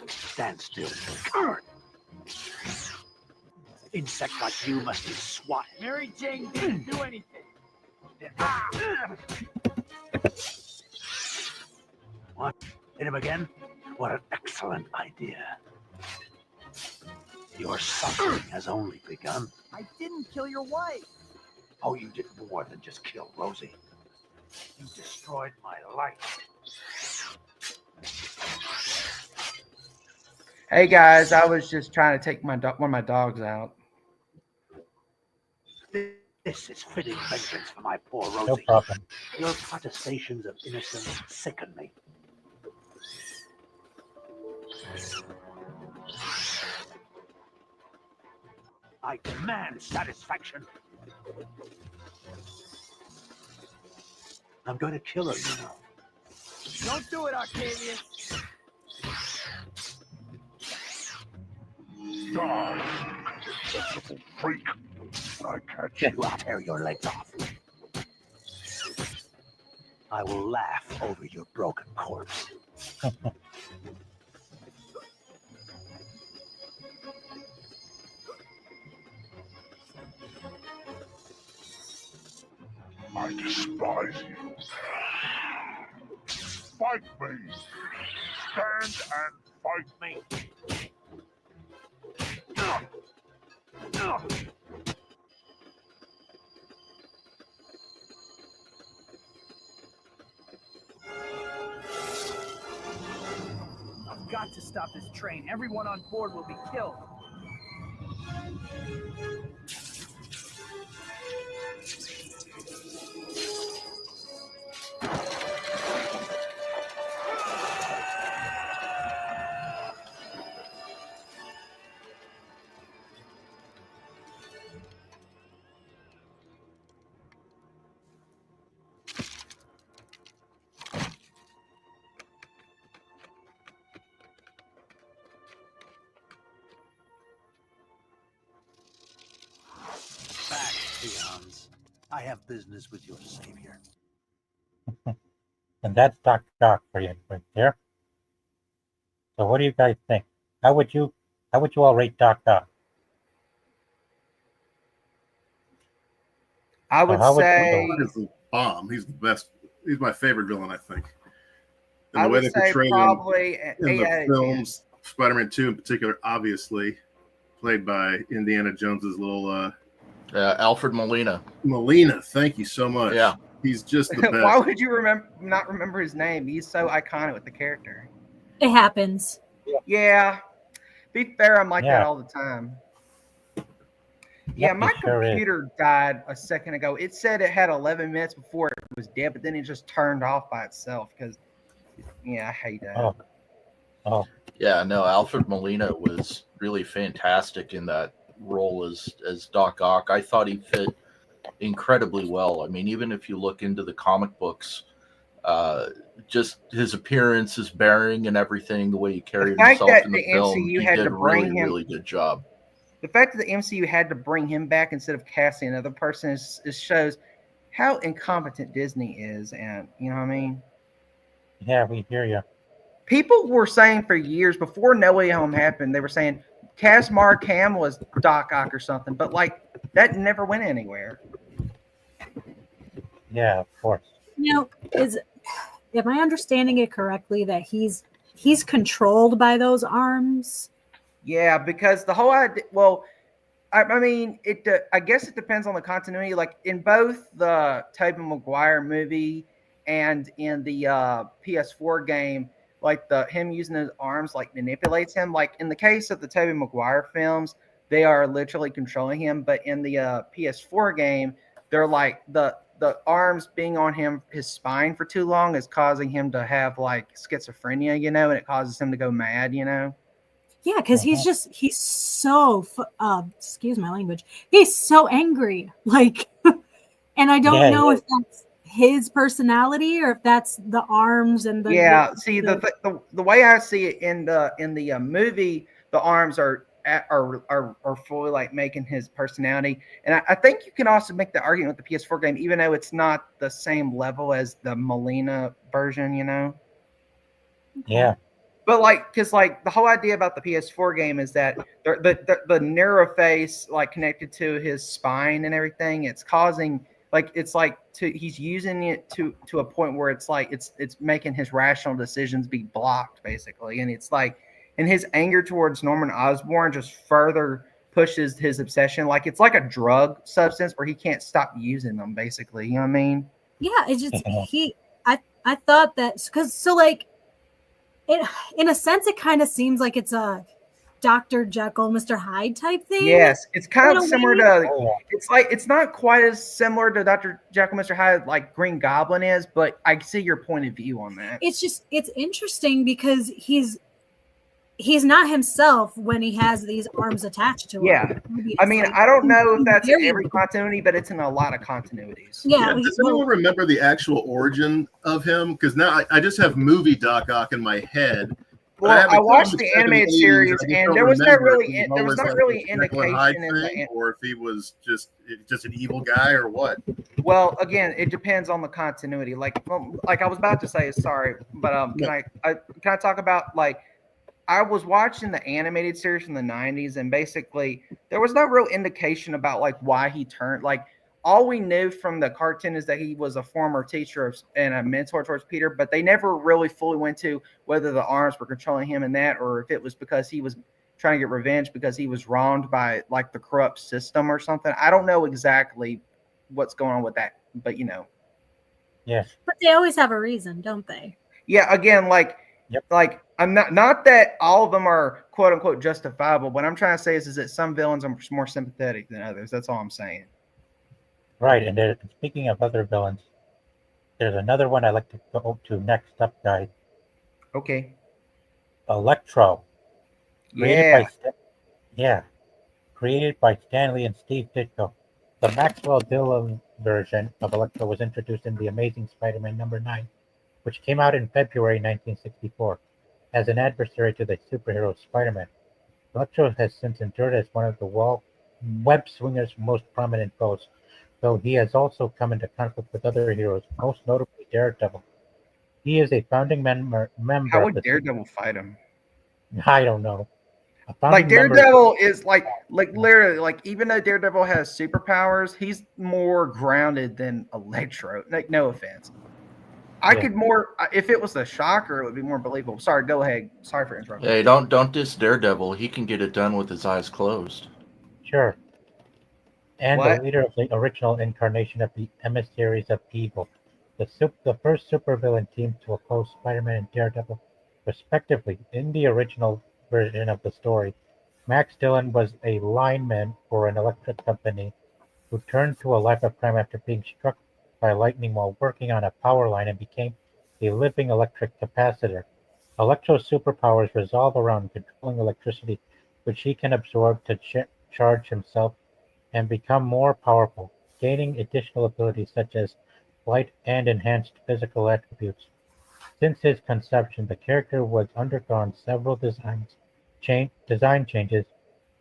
Stand still, coward. Insect like you must be swatted. Mary Jane didn't do anything. What? Hit him again? What an excellent idea. Your suffering has only begun. I didn't kill your wife. Oh, you did more than just kill Rosie. You destroyed my life. Hey guys, I was just trying to take one of my dogs out. This is fitting vengeance for my poor No Rosie. problem. Your protestations of innocence sicken me. I demand satisfaction. I'm going to kill her, you know. Don't do it, Octavius. Freak. I catch you, I'll tear your legs off. I will laugh over your broken corpse. I despise you. Fight me. Stand and fight me. I've got to stop this train. Everyone on board will be killed. Back, peons. I have business with your savior. And that's Dr. Ock for you right there. So what do you guys think? How would you all rate Doc Ock? I would how would say you- That is the bomb. He's the best. He's my favorite villain, I think. And I the way would they say portrayed him probably an in 8 the out of 10. films, Spider-Man 2 in particular, obviously, played by Indiana Jones's little Alfred Molina. Molina, thank you so much. Yeah. He's just the best. Why would you not remember his name? He's so iconic with the character. It happens. Yeah. Be fair, I'm like that Yeah. all the time. Yeah, Yeah, my it sure is. computer died a second ago. It said it had 11 minutes before it was dead, but then it just turned off by itself because, yeah, I hate that. Oh. Oh, Yeah, no, Alfred Molina was really fantastic in that role as Doc Ock. I thought he fit incredibly well. I mean, even if you look into the comic books, just his appearance, his bearing, and everything, the way he carried fact himself that in the the film, MCU he had did to a bring really, him- really good job. The fact that the MCU had to bring him back instead of casting another person is shows how incompetent Disney is, and you know what I mean. yeah, we hear you. People were saying for years before No Way Home happened, they were saying cast Mark Hamill as Doc Ock or something, but like that never went anywhere. Yeah, of course. Now, am I understanding it correctly that he's controlled by those arms? Yeah, because the whole idea. Well, I mean, I guess it depends on the continuity. Like in both the Tobey Maguire movie and in the PS4 game, like him using his arms like manipulates him. Like in the case of the Tobey Maguire films, they are literally controlling him. But in the PS4 game, they're like the arms being on his spine for too long is causing him to have like schizophrenia, you know, and it causes him to go mad, you know. Yeah, because he's so excuse my language. He's so angry, like, and I don't know if that's his personality or if that's the arms and the the way I see it in the movie, the arms are fully like making his personality, and I think you can also make the argument with the PS4 game, even though it's not the same level as the Molina version, you know. Yeah. But like, because like the whole idea about the PS4 game is that the neuroface like connected to his spine and everything, it's causing like he's using it to a point where it's like it's making his rational decisions be blocked basically, and it's like, and his anger towards Norman Osborn just further pushes his obsession. Like it's like a drug substance where he can't stop using them basically. You know what I mean? Yeah, it's just I thought that because so like. It, in a sense, it kind of seems like it's a Dr. Jekyll, Mr. Hyde type thing. Yes, it's kind of similar to. Oh, It's like it's not quite as similar to Dr. Jekyll, Mr. Hyde like Green Goblin is, but I see your point of view on that. It's interesting because he's not himself when he has these arms attached to him. Yeah, I mean, I don't know if that's in every continuity, but it's in a lot of continuities. Yeah. Does anyone remember the actual origin of him? Because now I just have movie Doc Ock in my head. Well, I watched the animated series, and there was not really indication in the. Or if he was just an evil guy, or what? Well, again, it depends on the continuity. Like I was about to say, sorry, but can I talk about like. I was watching the animated series from the 90s, and basically there was no real indication about like why he turned. Like all we knew from the cartoon is that he was a former teacher and a mentor towards Peter, but they never really fully went to whether the arms were controlling him in that, or if it was because he was trying to get revenge because he was wronged by like the corrupt system or something. I don't know exactly what's going on with that, but you know. Yes. But they always have a reason, don't they? Yeah, again, like. Yep. Like I'm not that all of them are quote unquote justifiable. What I'm trying to say is that some villains are more sympathetic than others. That's all I'm saying. Right, and speaking of other villains, there's another one I'd like to go to next up, guys. Okay. Electro. Yeah. Created by Stan Lee and Steve Ditko. The Maxwell Dillon version of Electro was introduced in The Amazing Spider-Man #9, which came out in February 1964, as an adversary to the superhero Spider-Man. Electro has since endured as one of the web swinger's most prominent foes, though he has also come into conflict with other heroes, most notably Daredevil. He is a founding member. How would Daredevil fight him? I don't know. Like Daredevil is like literally like, even though Daredevil has superpowers, he's more grounded than Electro. Like, no offense. I could more, if it was the Shocker, it would be more believable. Sorry, go ahead. Sorry for interrupting. Hey, don't diss Daredevil. He can get it done with his eyes closed. Sure. and What? the leader of the original incarnation of the Emissaries of Evil, the first supervillain team to oppose Spider-Man and Daredevil, respectively. In the original version of the story, Max Dillon was a lineman for an electric company who turned to a life of crime after being struck by lightning while working on a power line and became a living electric capacitor. Electro's superpowers revolve around controlling electricity, which he can absorb to charge himself and become more powerful, gaining additional abilities such as flight and enhanced physical attributes. Since his conception, the character has undergone several design changes,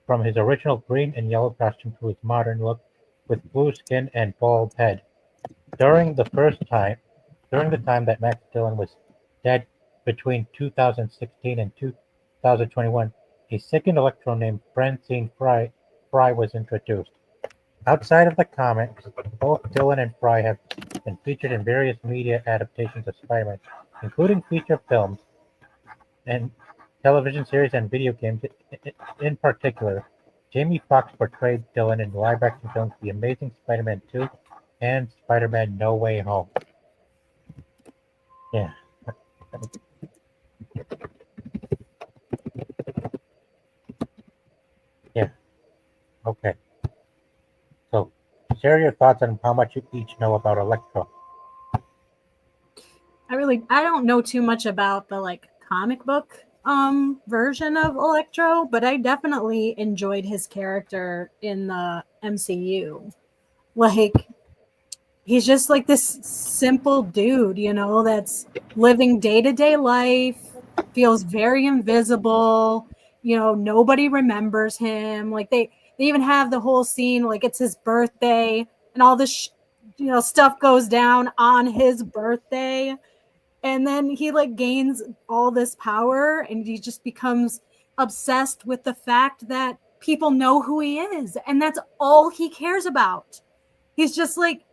from his original green and yellow costume to his modern look with blue skin and bald head. During the time that Max Dillon was dead between 2016 and 2021, a second Electro named Francine Fry was introduced. Outside of the comics, both Dillon and Fry have been featured in various media adaptations of Spider-Man, including feature films and television series and video games. In particular, Jamie Foxx portrayed Dillon in live-action films The Amazing Spider-Man 2 and Spider-Man No Way Home. Yeah. Yeah. Okay. So, share your thoughts on how much you each know about Electro. I don't know too much about the like comic book version of Electro, but I definitely enjoyed his character in the MCU. Like, he's just like this simple dude, you know, that's living day-to-day life, feels very invisible, you know, nobody remembers him. Like they even have the whole scene like it's his birthday and all this stuff goes down on his birthday. And then he like gains all this power and he just becomes obsessed with the fact that people know who he is. And that's all he cares about. He's just like,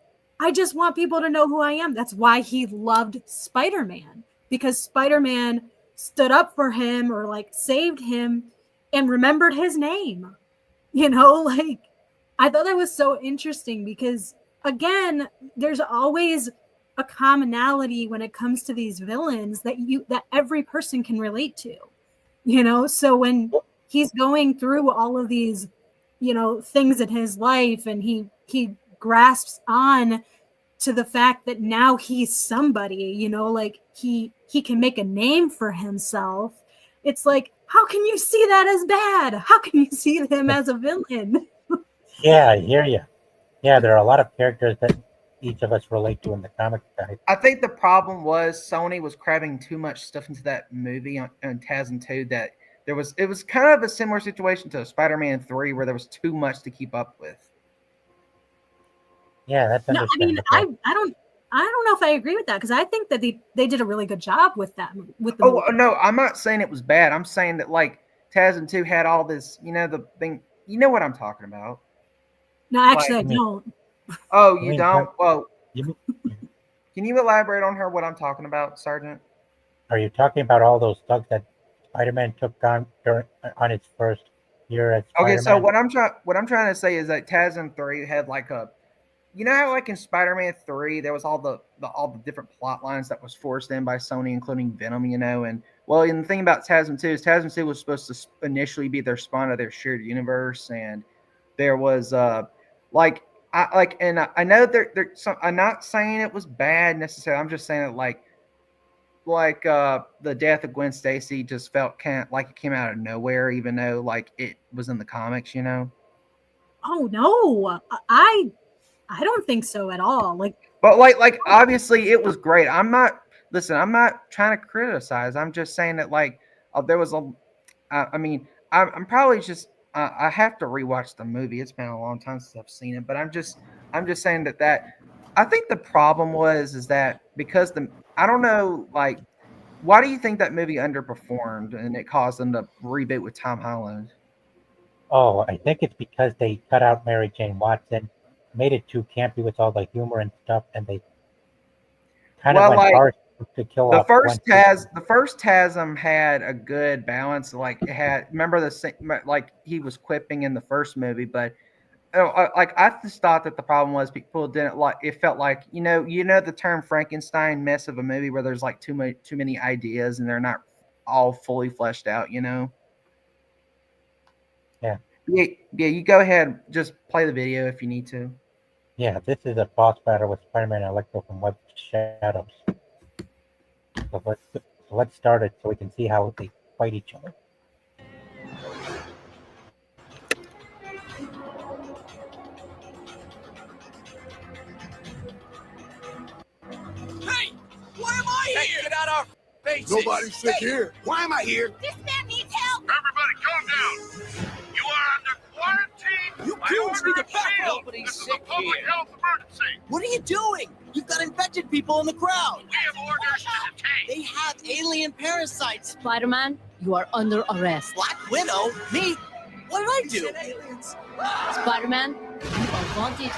I just want people to know who I am. That's why he loved Spider-Man, because Spider-Man stood up for him or like saved him and remembered his name. You know, like I thought that was so interesting because again, there's always a commonality when it comes to these villains that every person can relate to, you know? So when he's going through all of these, things in his life and he grasps on to the fact that now he's somebody, like he can make a name for himself. It's like, how can you see that as bad? How can you see him as a villain? Yeah, I hear you. Yeah, there are a lot of characters that each of us relate to in the comic side. I think the problem was Sony was cramming too much stuff into that movie on TASM 2 that it was kind of a similar situation to Spider-Man 3 where there was too much to keep up with. Yeah, that's understandable. No, I mean, I don't know if I agree with that because I think that they did a really good job with that. With the movie. No, I'm not saying it was bad. I'm saying that like TASM 2 had all this, the thing. You know what I'm talking about? No, actually, I don't. Oh, you don't? Well, can you elaborate on what I'm talking about, Sergeant? Are you talking about all those thugs that Spider-Man took on its first year as Spider-Man? Okay, so what I'm trying to say is that TASM 3 had like a, how like in Spider-Man 3 there was all the different plot lines that was forced in by Sony, including Venom, and the thing about TASM 2 is TASM 2 was supposed to initially be their spawn of their shared universe, and there was I know I'm not saying it was bad necessarily. I'm just saying that the death of Gwen Stacy just felt kind of like it came out of nowhere, even though like it was in the comics, Oh no, I don't think so at all. But obviously it was great. I'm not trying to criticize. I'm just saying that there was I'm probably just. I have to rewatch the movie. It's been a long time since I've seen it, but I'm just saying that I think the problem is that because I don't know, why do you think that movie underperformed and it caused them to reboot with Tom Holland? Oh, I think it's because they cut out Mary Jane Watson, made it too campy with all the humor and stuff, and they kind of went harsh to kill off the first TASM had a good balance. Like it had, remember he was quipping in the first movie, but like I just thought that the problem was people didn't like. It felt like the term Frankenstein mess of a movie where there's like too many ideas and they're not all fully fleshed out. Yeah. Yeah. You go ahead, just play the video if you need to. Yeah, this is a boss battle with Spider-Man and Electro from Web Shadows. So let's start it so we can see how they fight each other. Hey! Why am I here? Get out our faces! Nobody sit here. Why am I here? This man needs help. Everybody, calm down. You are under quarantine. You by killed me order the of back. S.H.I.E.L.D.. Nobody's This is sick a public here. health emergency. What are you doing? You've got infected people in the crowd. We have orders to detain. They have alien parasites. Spider-Man, you are under arrest. Black Widow? Me? What did I do? Spider-Man, you are wanted.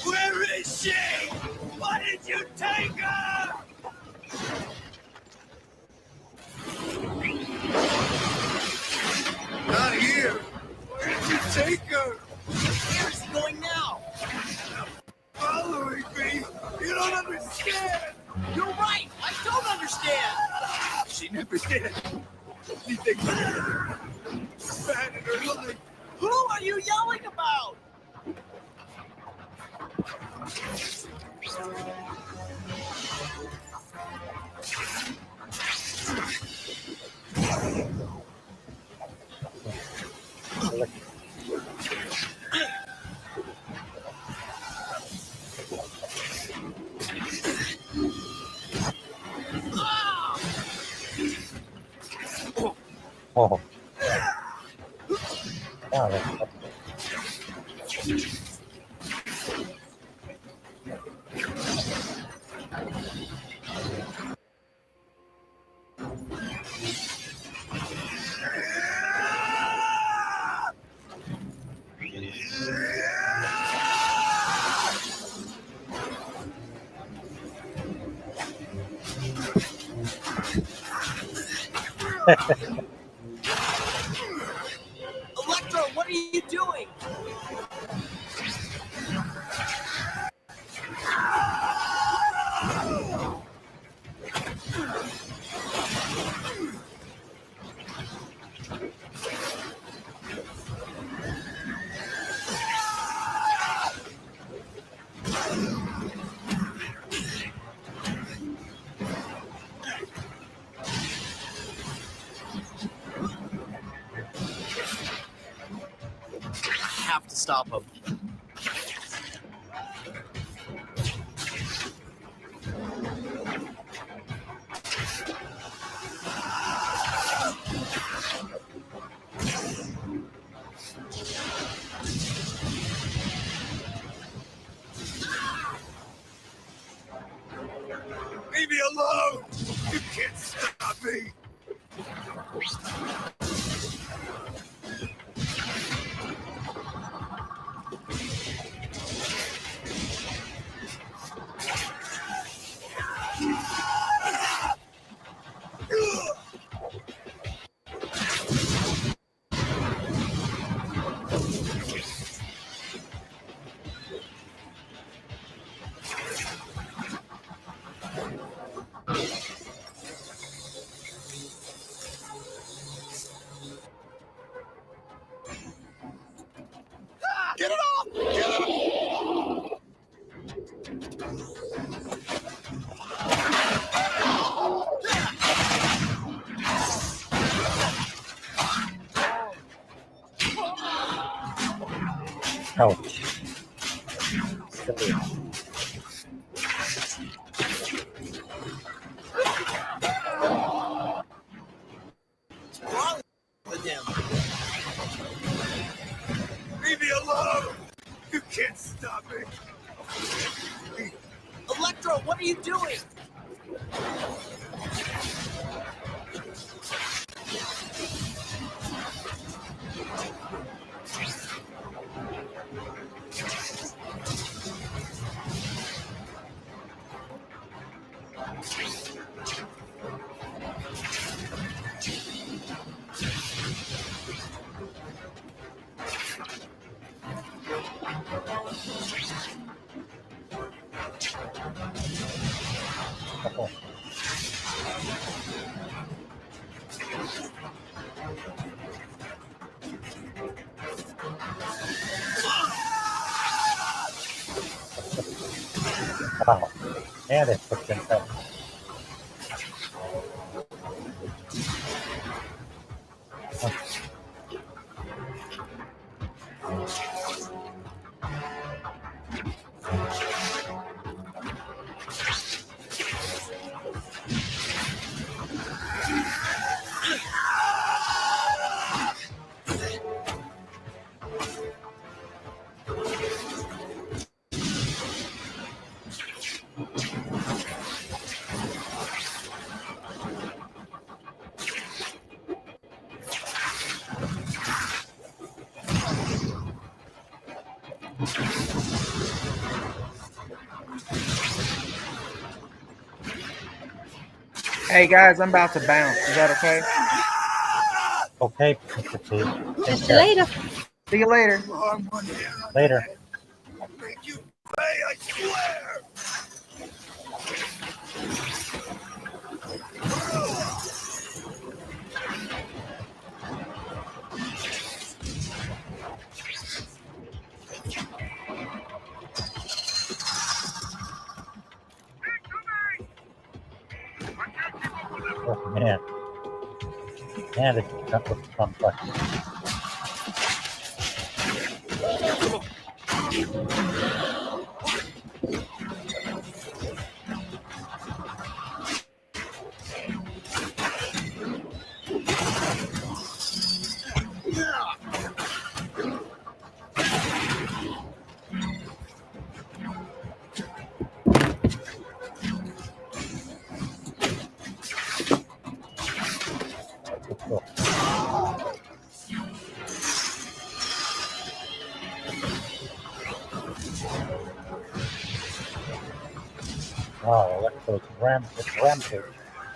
Where is she? Why did you take her? Not here. Where did you take her? Where is he going now? Following me. You don't understand. You're right. I don't understand. She never did. She thinks bad in her life. Who are you yelling about? Oh. Oh, that's Electro, what are you doing? I have to stop him. Leave me alone! You can't stop me! Get it off! Get it off! ouch. What's wrong with him? Leave me alone! You can't stop me! Electro, what are you doing? Oh, wow. And it puts himself. Hey guys, I'm about to bounce. Is that okay? Okay, Mr. T. Take Catch you care. later. See you later. Harm one hair on Later. your head. I'll make you pay, I swear. Oh, man. Man, this is complex. Wow, Electro's rampage.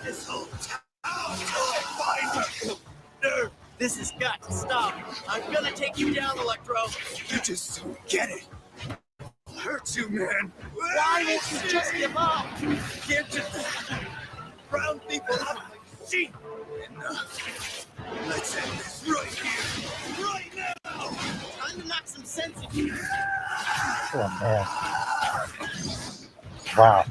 This whole town till I find her. Nerve, this has got to stop. I'm gonna take you down, Electro. You just don't get it. I'll hurt you, man. Why won't you just give up? Can't just round people up like sheep. And, let's end this right here, right now. Time to knock some sense into you. Oh, man. Wow.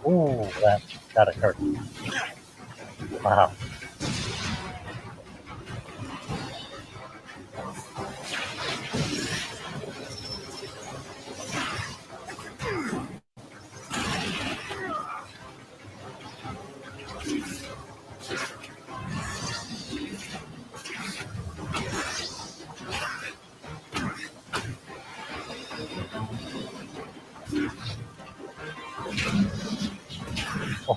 Ooh, that gotta hurt. Wow.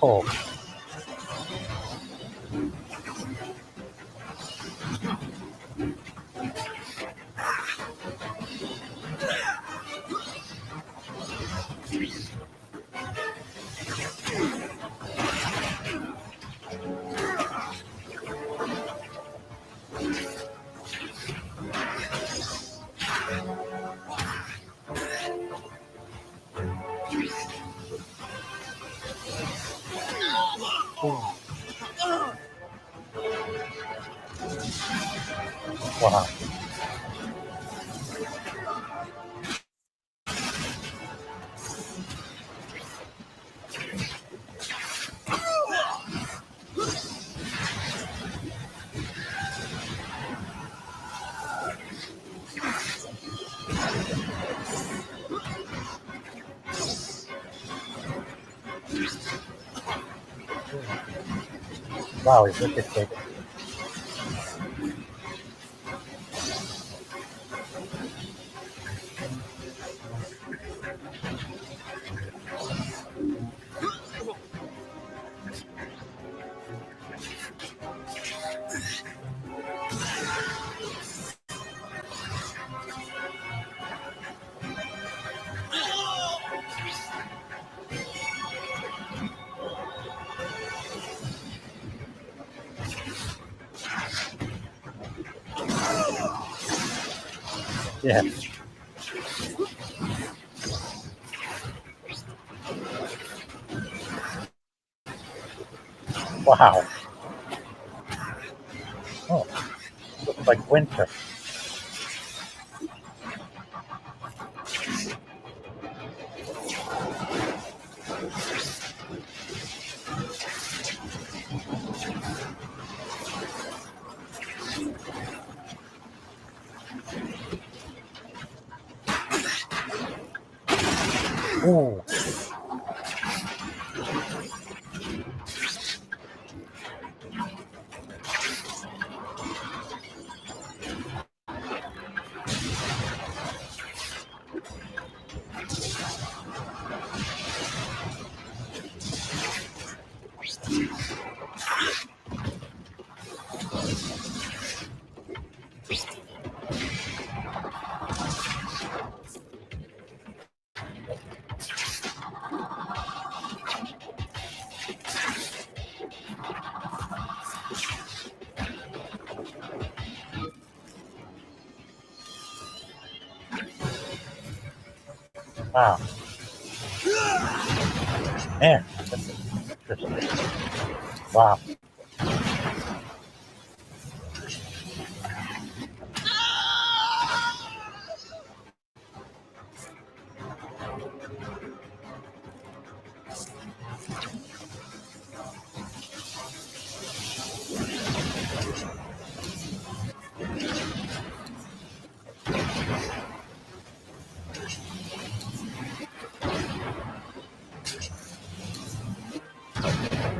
Oh. Wow. Wow, he's wicked big. Yeah. Wow. Oh, looks like winter. Ooh. Wow. Man, that's interesting. Wow.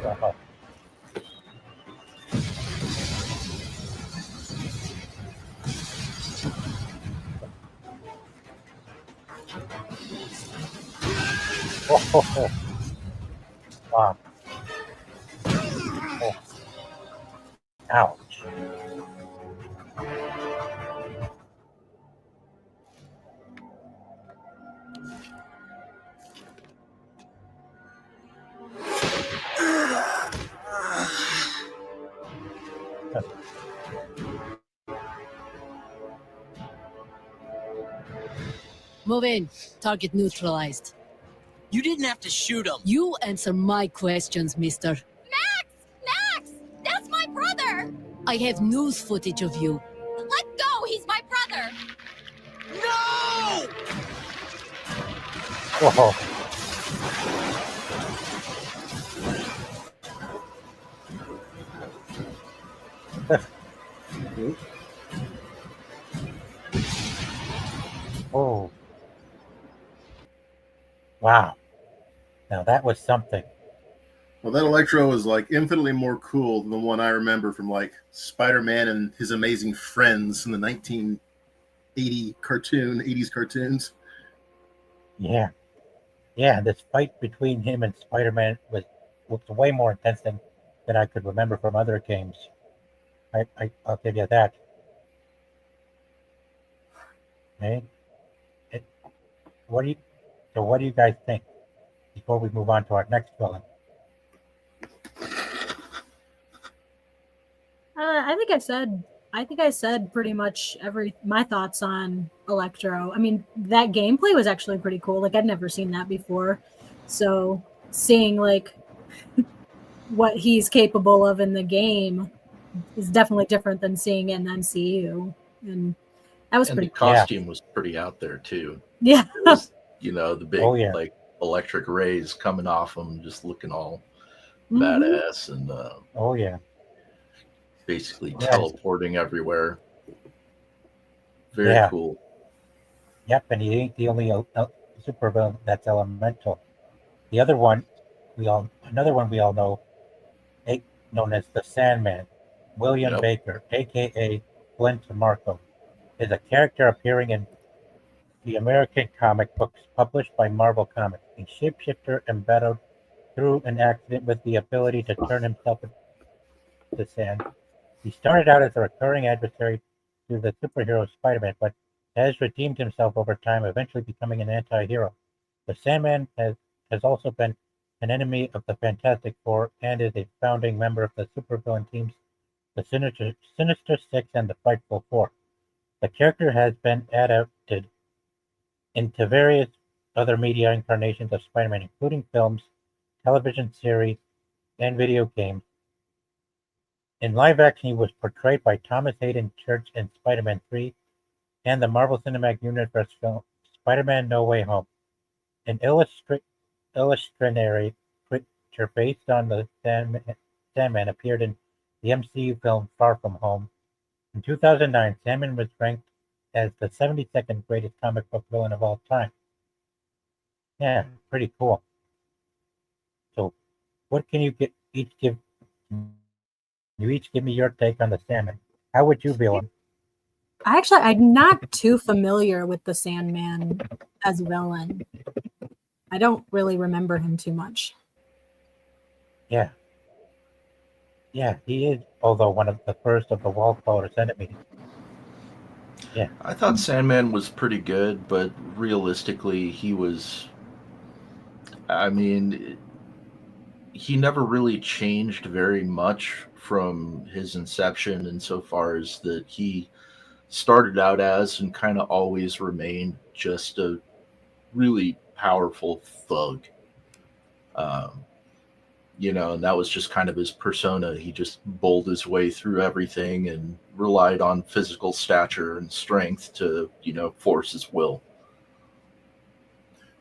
Wow. Oh, wow. Oh. Ouch. Move in. Target neutralized. You didn't have to shoot him. You answer my questions, mister. Max! Max! That's my brother! I have news footage of you. Let go! He's my brother! No! Whoa. Oh. Wow. Now that was something. Well, that Electro was like infinitely more cool than the one I remember from like Spider-Man and His Amazing Friends in the 80s cartoons. Yeah. Yeah, this fight between him and Spider-Man was way more intense than I could remember from other games. I'll give you that. Okay. What do you guys think before we move on to our next villain? I think I said pretty much my thoughts on Electro. I mean, that gameplay was actually pretty cool. Like, I'd never seen that before. So seeing like what he's capable of in the game is definitely different than seeing it in the MCU. And that was And pretty the cool. costume was pretty out there too. Yeah. It was, the big yeah. like electric rays coming off him, just looking all Mhm. badass and Oh yeah. basically Yeah. teleporting everywhere. Very Yeah. cool. Yep, and he ain't the only supervillain that's elemental. The other one, another one we all know, known as the Sandman, William Yep. Baker, aka Glenn DeMarco, is a character appearing in the American comic books published by Marvel Comics. A shapeshifter embedded through an accident with the ability to turn himself into sand. He started out as a recurring adversary to the superhero Spider-Man, but has redeemed himself over time, eventually becoming an anti-hero. The Sandman has also been an enemy of the Fantastic Four and is a founding member of the supervillain teams, the Sinister Six and the Frightful Four. The character has been adapted into various other media incarnations of Spider-Man, including films, television series, and video games. In live action, he was portrayed by Thomas Hayden Church in Spider-Man 3 and the Marvel Cinematic Universe film Spider-Man No Way Home. An illustrationary creature based on the Sandman appeared in the MCU film Far From Home. In 2009, Sandman was ranked as the 72nd greatest comic book villain of all time. Yeah, pretty cool. So, what can you each give me your take on the Sandman? How would you view him? I'm not too familiar with the Sandman as a villain. I don't really remember him too much. Yeah. Yeah, he is, although one of the first of the Wallflowers enemies. Yeah. I thought Sandman was pretty good, but realistically, he was. I mean, he never really changed very much from his inception, insofar as that he started out as and kind of always remained just a really powerful thug. And that was just kind of his persona. He just bowled his way through everything and relied on physical stature and strength to, force his will.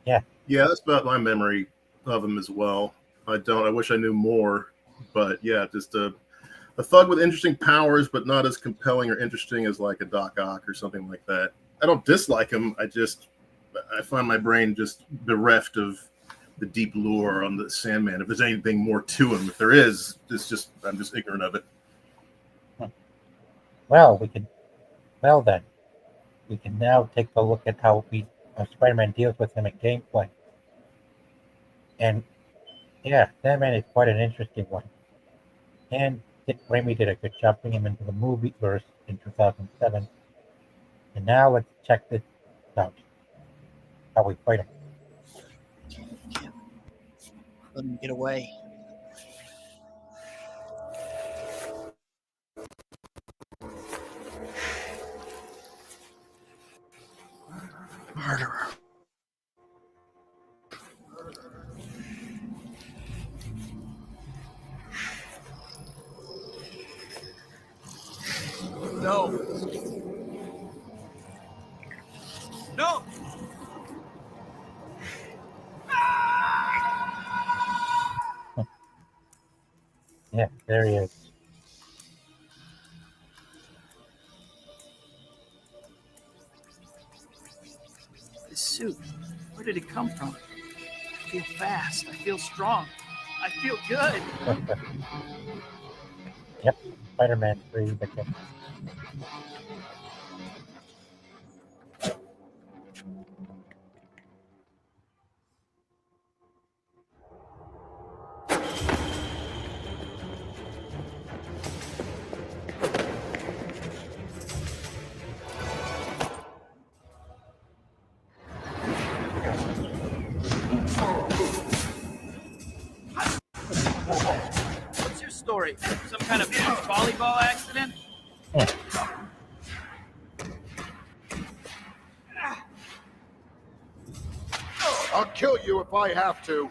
Yeah. Yeah, that's about my memory of him as well. I wish I knew more, but yeah, just a thug with interesting powers, but not as compelling or interesting as like a Doc Ock or something like that. I don't dislike him. I find my brain just bereft of the deep lore on the Sandman. If there's anything more to him, if there is, I'm just ignorant of it. Well, we can now take a look at how Spider-Man deals with him in gameplay. And yeah, Sandman is quite an interesting one. And Dick Raimi did a good job bringing him into the movieverse in 2007. And now let's check this out. How we fight him. Let him get away. Murderer. No. No. Yeah, there he is. This suit, where did it come from? I feel fast. I feel strong. I feel good. Yep, Spider-Man 3 became. What's your story? Some kind of volleyball accident? I'll kill you if I have to.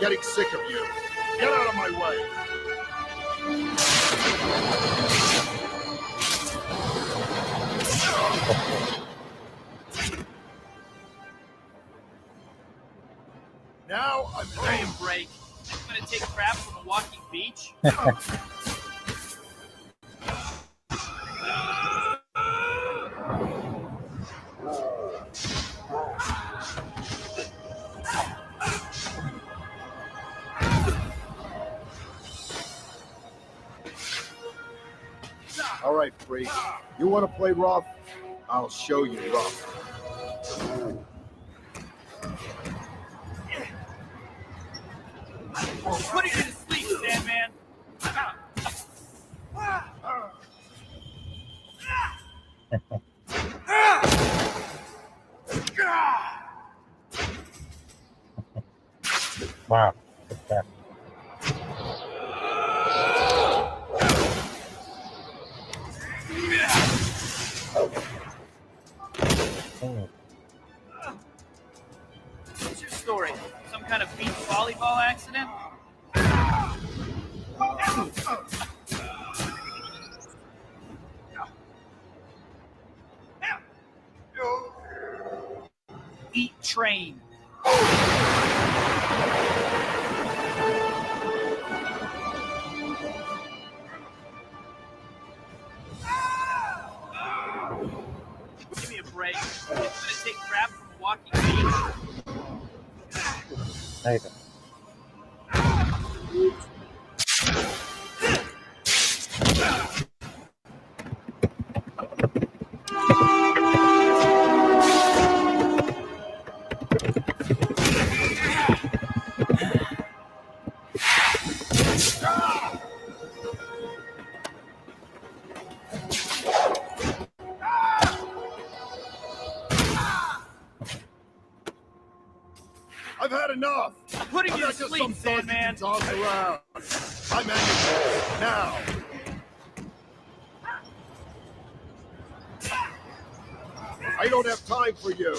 Getting sick of you. Get out of my way. Now I'm Frame break. I'm gonna take crap from a walking beach. All right, freak. You want to play rough? I'll show you rough. Putting you to sleep, Sandman. Wow. Good stuff. Oh, What's your story? Some kind of beach volleyball accident? Eat train. Give me a break. It's gonna take crap from walking beach. neither. I've had enough. I'm putting I'm you to not just sleep, some thug you Sandman. can toss around. I'm angry now. I don't have time for you.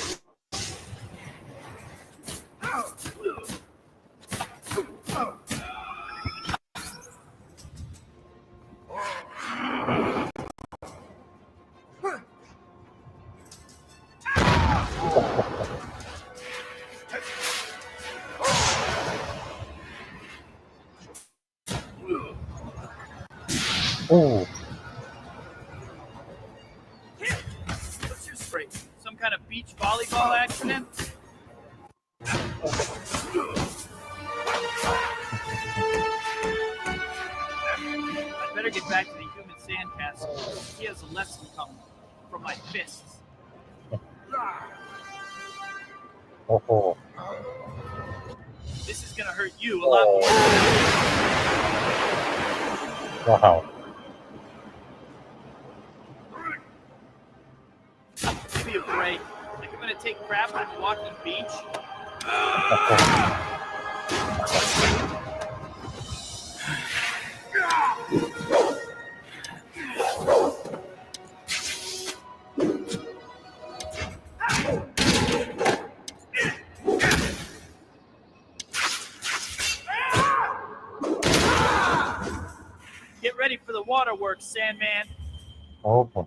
Oh, What's your story? Some kind of beach volleyball accident? I'd better get back to the human sandcastle. He has a lesson coming from my fists. oh. This is gonna hurt you a lot more. Wow. Give me a break. Like I'm gonna take crap on walking beach. Get ready for the waterworks, Sandman. Oh boy.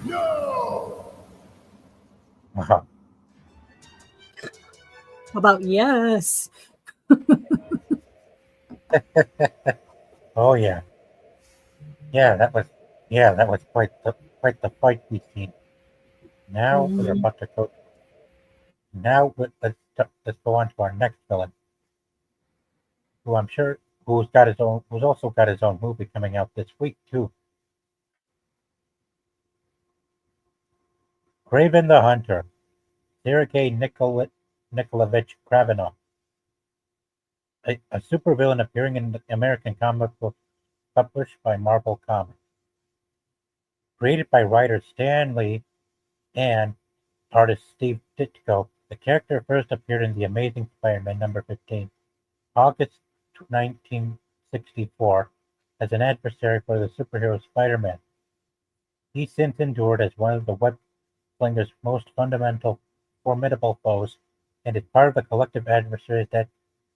No. Wow. How about yes? Oh yeah. That was quite the fight we've seen. Now we're about to go. Now let's go on to our next villain, who I'm sure who's also got his own movie coming out this week too. Craven the Hunter, Sergei Nikolaevich Kravinov, a supervillain appearing in the American comic book published by Marvel Comics. Created by writer Stan Lee and artist Steve Ditko, the character first appeared in The Amazing Spider-Man number 15, August 1964, as an adversary for the superhero Spider-Man. He's since endured as one of the web slinger's most formidable foes, and is part of the collective adversaries that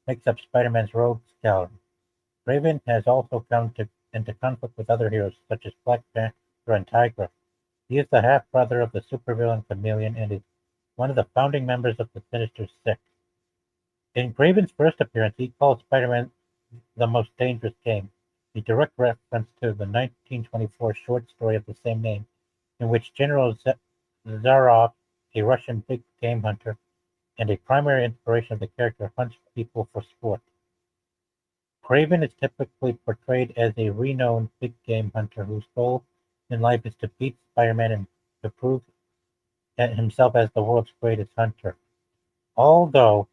makes up Spider-Man's rogues gallery. Raven has also come into conflict with other heroes such as Black Panther and Tigra. He is the half-brother of the supervillain Chameleon and is one of the founding members of the Sinister Six. In Raven's first appearance, he called Spider-Man the most dangerous game, a direct reference to the 1924 short story of the same name, in which General Zarov, a Russian big game hunter, and a primary inspiration of the character, hunts people for sport. Kraven is typically portrayed as a renowned big game hunter whose goal in life is to beat Spider-Man and to prove himself as the world's greatest hunter. Although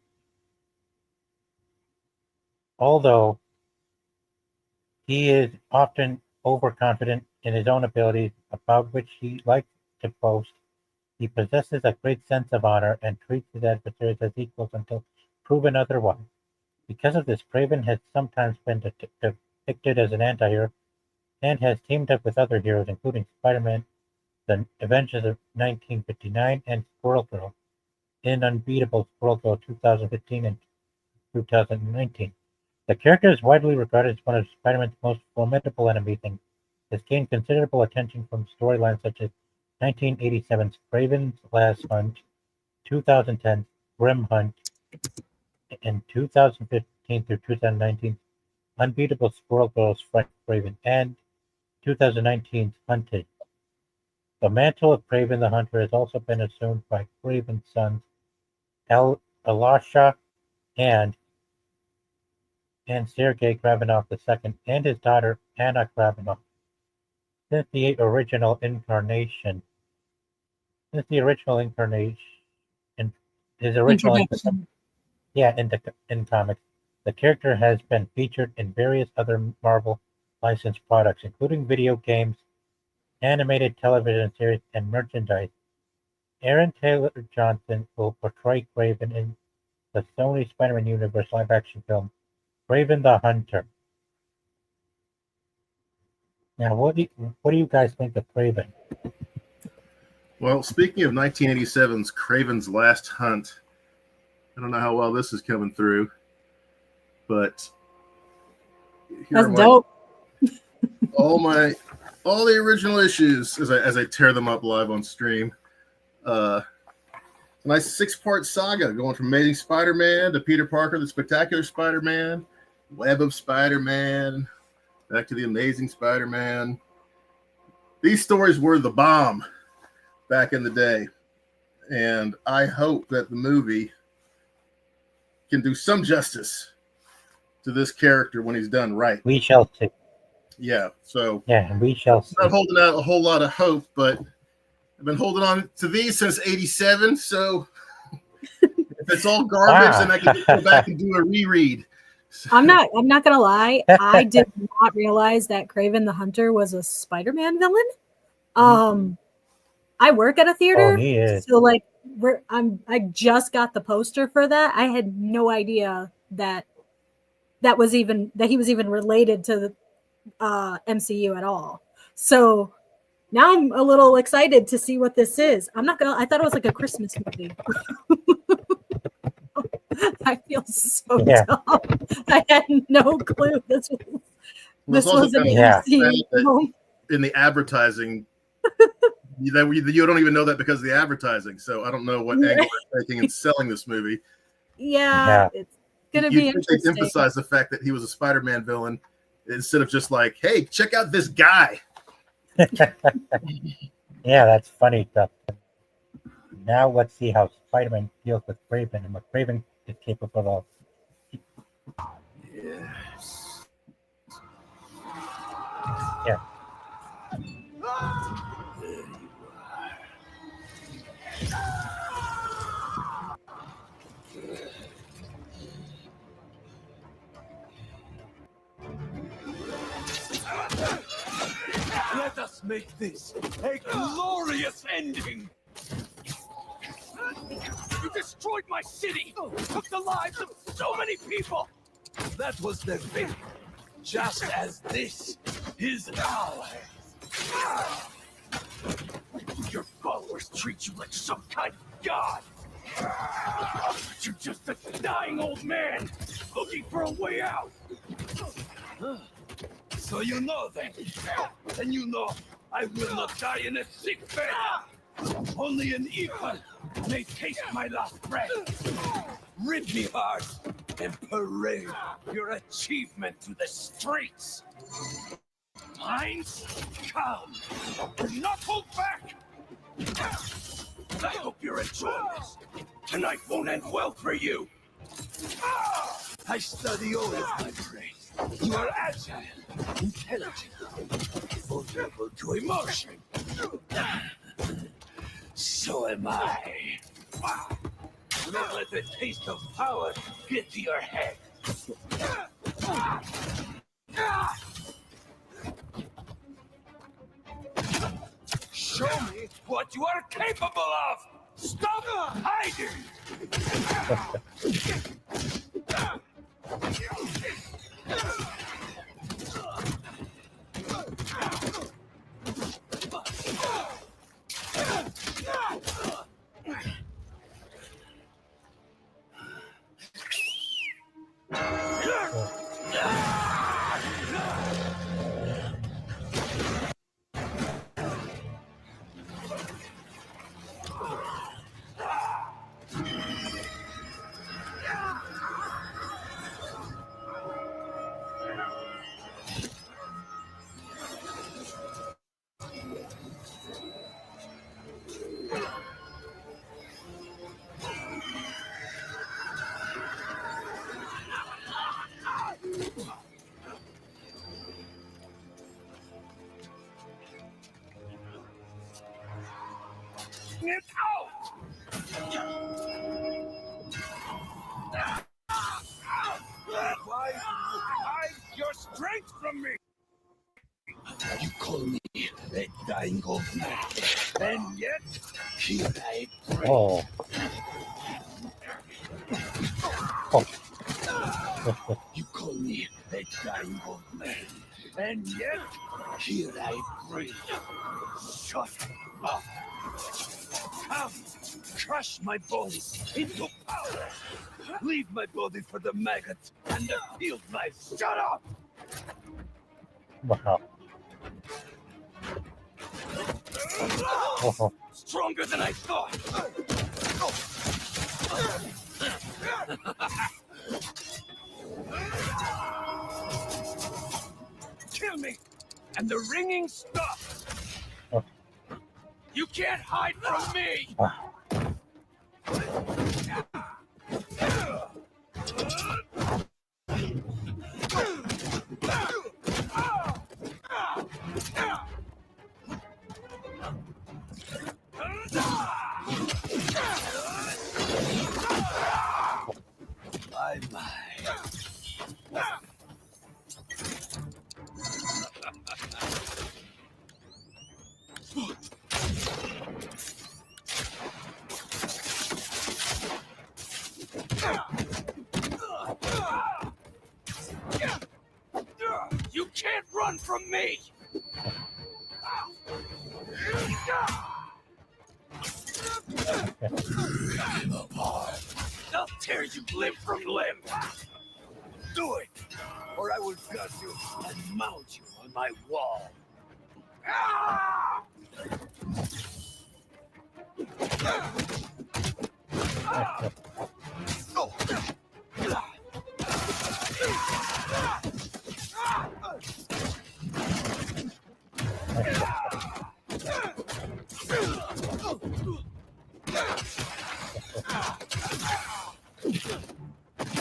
he is often overconfident in his own abilities, about which he likes to boast, he possesses a great sense of honor and treats his adversaries as equals until proven otherwise. Because of this, Kraven has sometimes been depicted as an anti-hero and has teamed up with other heroes, including Spider-Man, the Avengers of 1959, and Squirrel Girl in Unbeatable Squirrel Girl 2015 and 2019. The character is widely regarded as one of Spider-Man's most formidable enemies and has gained considerable attention from storylines such as 1987's Kraven's Last Hunt, 2010's Grim Hunt, and 2015 through 2019's Unbeatable Squirrel Girl's Frank Kraven, and 2019's Hunted. The mantle of Kraven the Hunter has also been assumed by Kraven's sons Elisha and Sergei Kravenov II and his daughter Anna Kravenov. Since the original incarnation, in comics, the character has been featured in various other Marvel licensed products, including video games, animated television series, and merchandise. Aaron Taylor Johnson will portray Kraven in the Sony Spider-Man Universe live-action film Kraven the Hunter. Now, what do you guys think of Kraven? Well, speaking of 1987's Kraven's Last Hunt, I don't know how well this is coming through, but that's dope. all the original issues as I tear them up live on stream. A nice 6-part saga going from Amazing Spider-Man to Peter Parker, the Spectacular Spider-Man, Web of Spider-Man, back to the Amazing Spider-Man. These stories were the bomb back in the day, and I hope that the movie can do some justice to this character when he's done right. We shall see. Yeah, so we shall see. Not holding out a whole lot of hope, but I've been holding on to these since '87. So if it's all garbage, then I can go back and do a reread. I'm not gonna lie. I did not realize that Kraven the Hunter was a Spider-Man villain. I work at a theater, he is. so like I just got the poster for that. I had no idea that he was even related to the MCU at all. So now I'm a little excited to see what this is. I thought it was like a Christmas movie. I feel so dumb. I had no clue this was an MCU. In the advertising, you don't even know that because of the advertising. So I don't know what angle they're taking in selling this movie. Yeah. It's gonna be interesting. They emphasize the fact that he was a Spider-Man villain instead of just like, hey, check out this guy. Yeah, that's funny stuff. Now let's see how Spider-Man deals with Kraven and what Kraven is capable of. Yes. Yeah. There you are. Let us make this a glorious ending. You destroyed my city, took the lives of so many people. That was their fate, just as this is ours. Your followers treat you like some kind of god. But you're just a dying old man looking for a way out. So you know then. And you know I will not die in a sick bed. Only an evil may taste my last breath. Rip me hard and parade your achievement to the streets. Minds, come. Do not hold back. I hope you're enjoying this. Tonight won't end well for you. I study all of my brains. You are agile, intelligent, vulnerable to emotion. So am I. Don't let the taste of power get to your head. Show me what you are capable of! Stop hiding! It out! Why do you hide your strength from me? You call me a dying old man, and yet here I pray. Oh. You call me a dying old man, and yet here I pray. Shut up. Come, crush my body into powder. Leave my body for the maggots and the field mice. Shut up! Wow. Oh. Stronger than I thought. Kill me, and the ringing stops. Oh. You can't hide from me. Wow. You can't run from me! I'll tear you limb from limb! Do it, or I will gut you and mount you on my wall.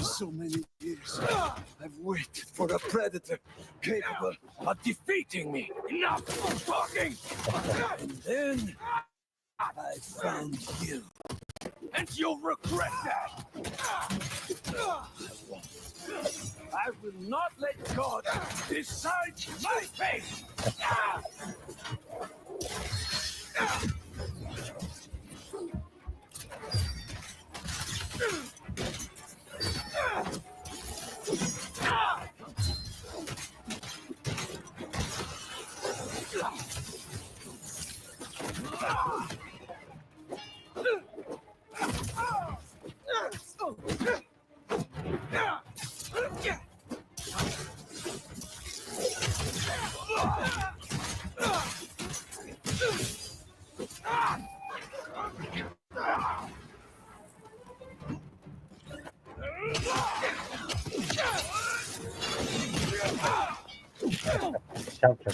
So many years I've waited for a predator capable of defeating me. Enough talking! And then I found you. And you'll regret that! I will not let God decide my fate! Shelter.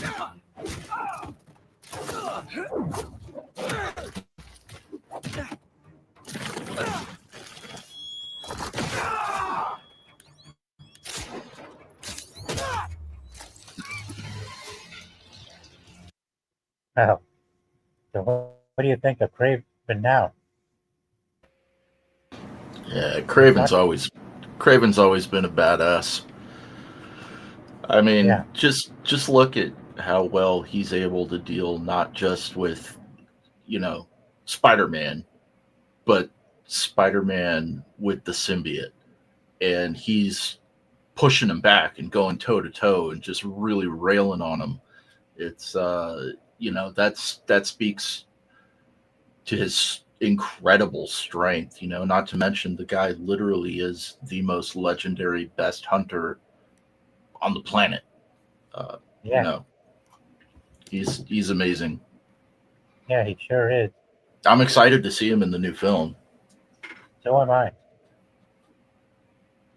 Well, so what do you think of Craven now? Yeah, Craven's always been a badass. I mean, Yeah. just look at how well he's able to deal not just with, Spider-Man, but Spider-Man with the symbiote. And he's pushing him back and going toe to toe and just really railing on him. It's that speaks to his incredible strength, not to mention the guy literally is the most legendary best hunter on the planet. Yeah. He's amazing. Yeah, he sure is. I'm excited to see him in the new film. So am I.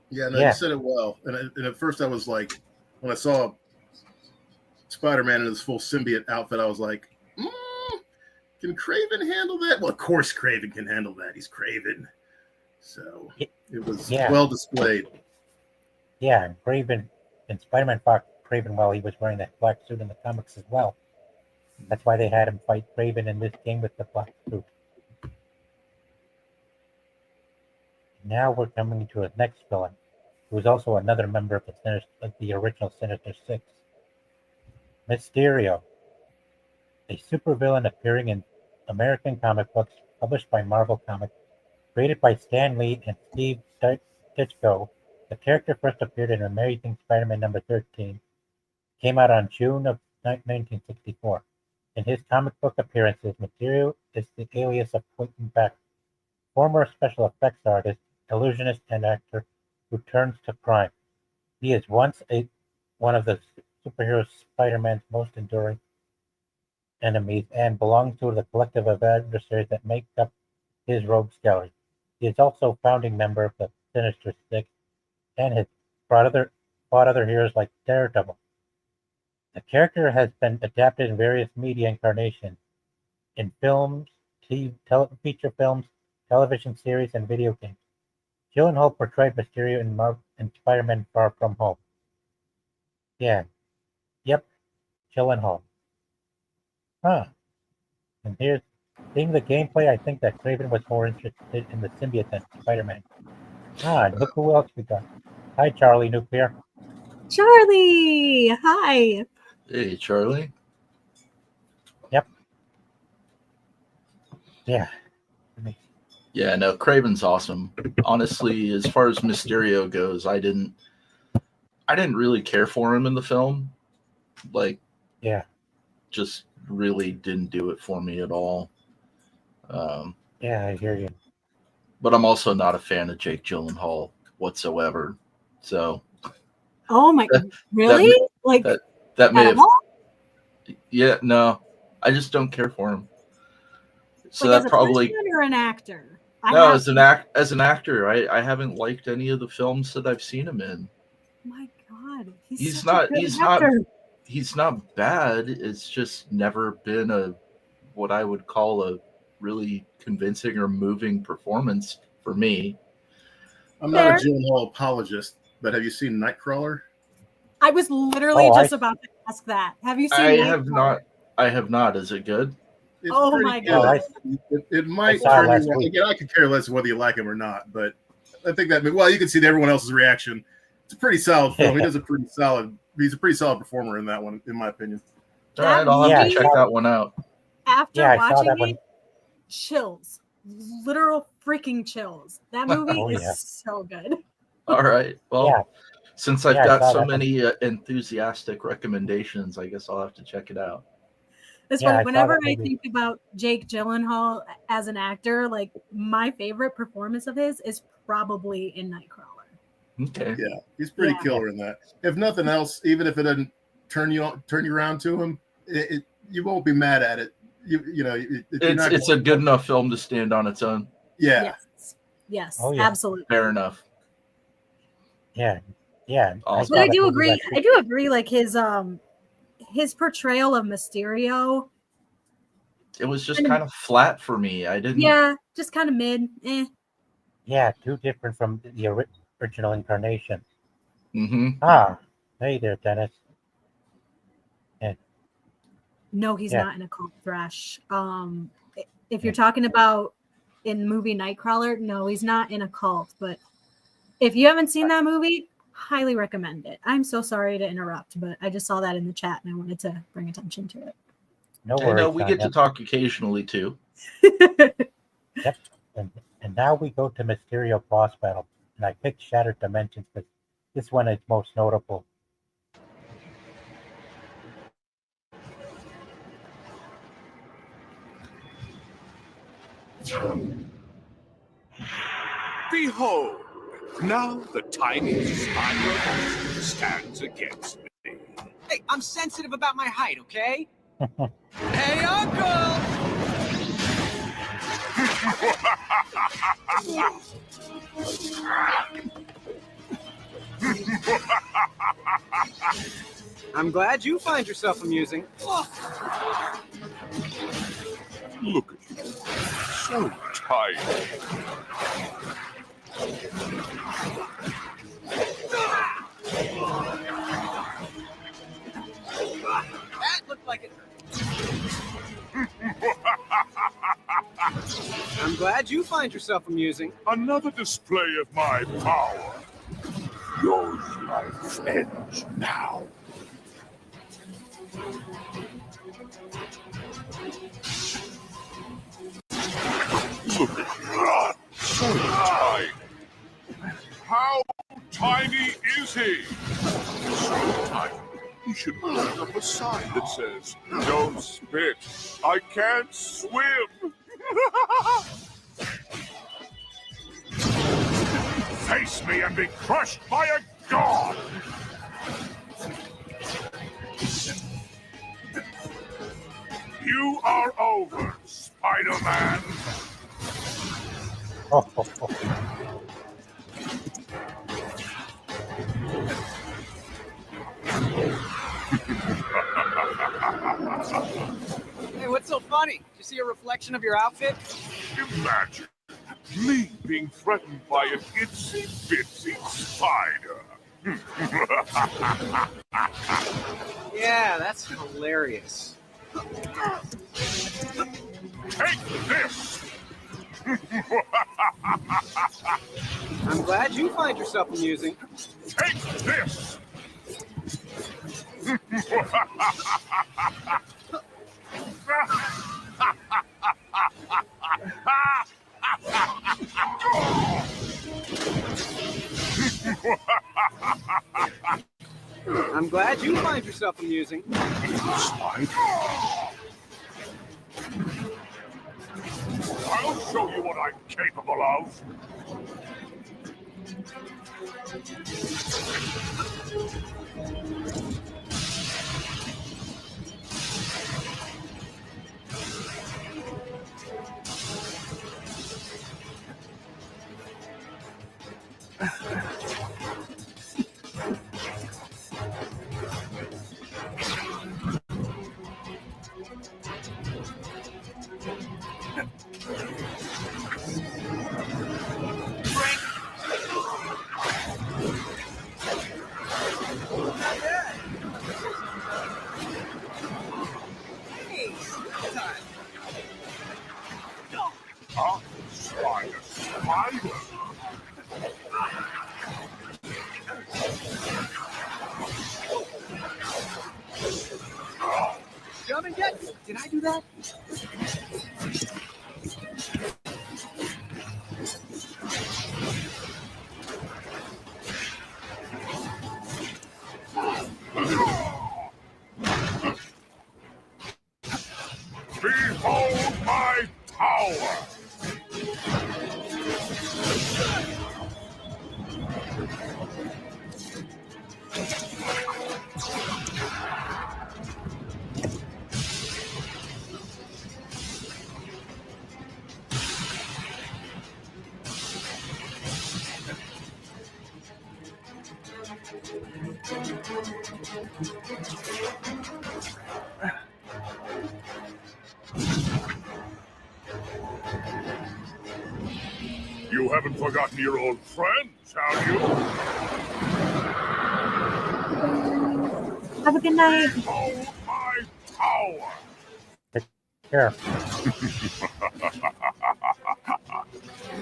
Yeah, no, Yeah. you said it well. And at first, I was like, when I saw Spider-Man in his full symbiote outfit, I was like, can Craven handle that? Well, of course, Craven can handle that. He's Craven. So it was well displayed. Yeah, and Craven and Spider-Man fought Craven while he was wearing that black suit in the comics as well. That's why they had him fight Craven in this game with the black suit. Now we're coming to his next villain, who is also another member of the original Sinister Six. Mysterio, a supervillain appearing in American comic books published by Marvel Comics, created by Stan Lee and Steve Ditko. The character first appeared in Amazing Spider-Man number 13, came out on June of 1964. In his comic book appearances, Mysterio is the alias of Quentin Beck, former special effects artist, illusionist, and actor who turns to crime. He is once one of the superhero Spider-Man's most enduring enemies and belongs to the collective of adversaries that make up his rogues gallery. He is also a founding member of the Sinister Six and has fought other heroes like Daredevil. The character has been adapted in various media incarnations, in films, feature films, television series, and video games. Gyllenhaal portrayed Mysterio in Spider-Man Far From Home. Yeah. Yep. Gyllenhaal. Huh. And here's seeing the gameplay, I think that Craven was more interested in the symbiote than Spider-Man. And look who else we got. Hi, Charlie Nuclear. Charlie, hi. Hey, Charlie. Yep. Yeah. Yeah, no, Craven's awesome. Honestly, as far as Mysterio goes, I didn't really care for him in the film. Like, yeah, just really didn't do it for me at all. Yeah, I hear you. But I'm also not a fan of Jake Gyllenhaal whatsoever. So, Oh my, really? that may at have. all? Yeah, no, I just don't care for him. So Like that as a probably. person or an actor? No, as an actor, I haven't liked any of the films that I've seen him in. My God, He's such a good actor. not bad. It's just never been what I would call a really convincing or moving performance for me. I'm not a Gyllenhaal apologist, but have you seen Nightcrawler? I was literally just about to ask that. Have you seen? I Nightcrawler? have not. Is it good? It's Oh pretty my good. God. It might saw it turn last you on. week. Again, I could care less whether you like him or not, but I think that, well, you can see everyone else's reaction. It's a pretty solid film. He's a pretty solid performer in that one, in my opinion. All right, I'll have to check that one out. After Yeah, I saw that watching one. it, chills, literal freaking chills. That movie Oh, is yeah. so good. All right. Well, Yeah. since I've Yeah, I got saw so that one. many enthusiastic recommendations, I guess I'll have to check it out. It's Yeah, I funny. saw Whenever that I movie. think about Jake Gyllenhaal as an actor, like my favorite performance of his is probably in Nightcrawler. Okay. Yeah, he's pretty Yeah. killer in that. If nothing else, even if it doesn't turn you around to him, you won't be mad at it. It's a good enough film to stand on its own. Yeah. Yes, Oh, yeah. absolutely. Fair enough. Yeah. Yeah. Awesome. But I saw do that movie agree. last I week. do agree. Like his portrayal of Mysterio, It was just kind of flat for me. I didn't. yeah, just kind of mid. Yeah, too different from the original incarnation. Mm-hmm. Ah, hey there, Dennis. No, he's Yeah. not in a cult, Thresh. If you're talking about in the movie Nightcrawler, no, he's not in a cult. But if you haven't seen that movie, highly recommend it. I'm so sorry to interrupt, but I just saw that in the chat and I wanted to bring attention to it. No I worries. know we get to Sonia. talk occasionally too. Yep. And now we go to Mysterio boss battle. And I picked Shattered Dimensions because this one is most notable. Behold, now the tiny spider stands against me. Hey, I'm sensitive about my height, okay? Hey, Uncle! I'm glad you find yourself amusing. Look at you, so tiny. That looked like it. I'm glad you find yourself amusing. Another display of my power. Yours life ends now. Look at that, so tiny. How tiny is he? So tiny. He should hold up a sign that says, "Don't spit. I can't swim." Face me and be crushed by a god. You are over, Spider-Man. Hey, what's so funny? Did you see a reflection of your outfit? Imagine me being threatened by an itsy-bitsy spider. Yeah, that's hilarious. Take this! I'm glad you find yourself amusing. Take this! I'm glad you find yourself amusing. Slide. I'll show you what I'm capable of. Huh? Spider, spider. Jump and get. Did I do that? Behold my power! You haven't forgotten your old friends, have you? Have a good night. Behold my power! Here.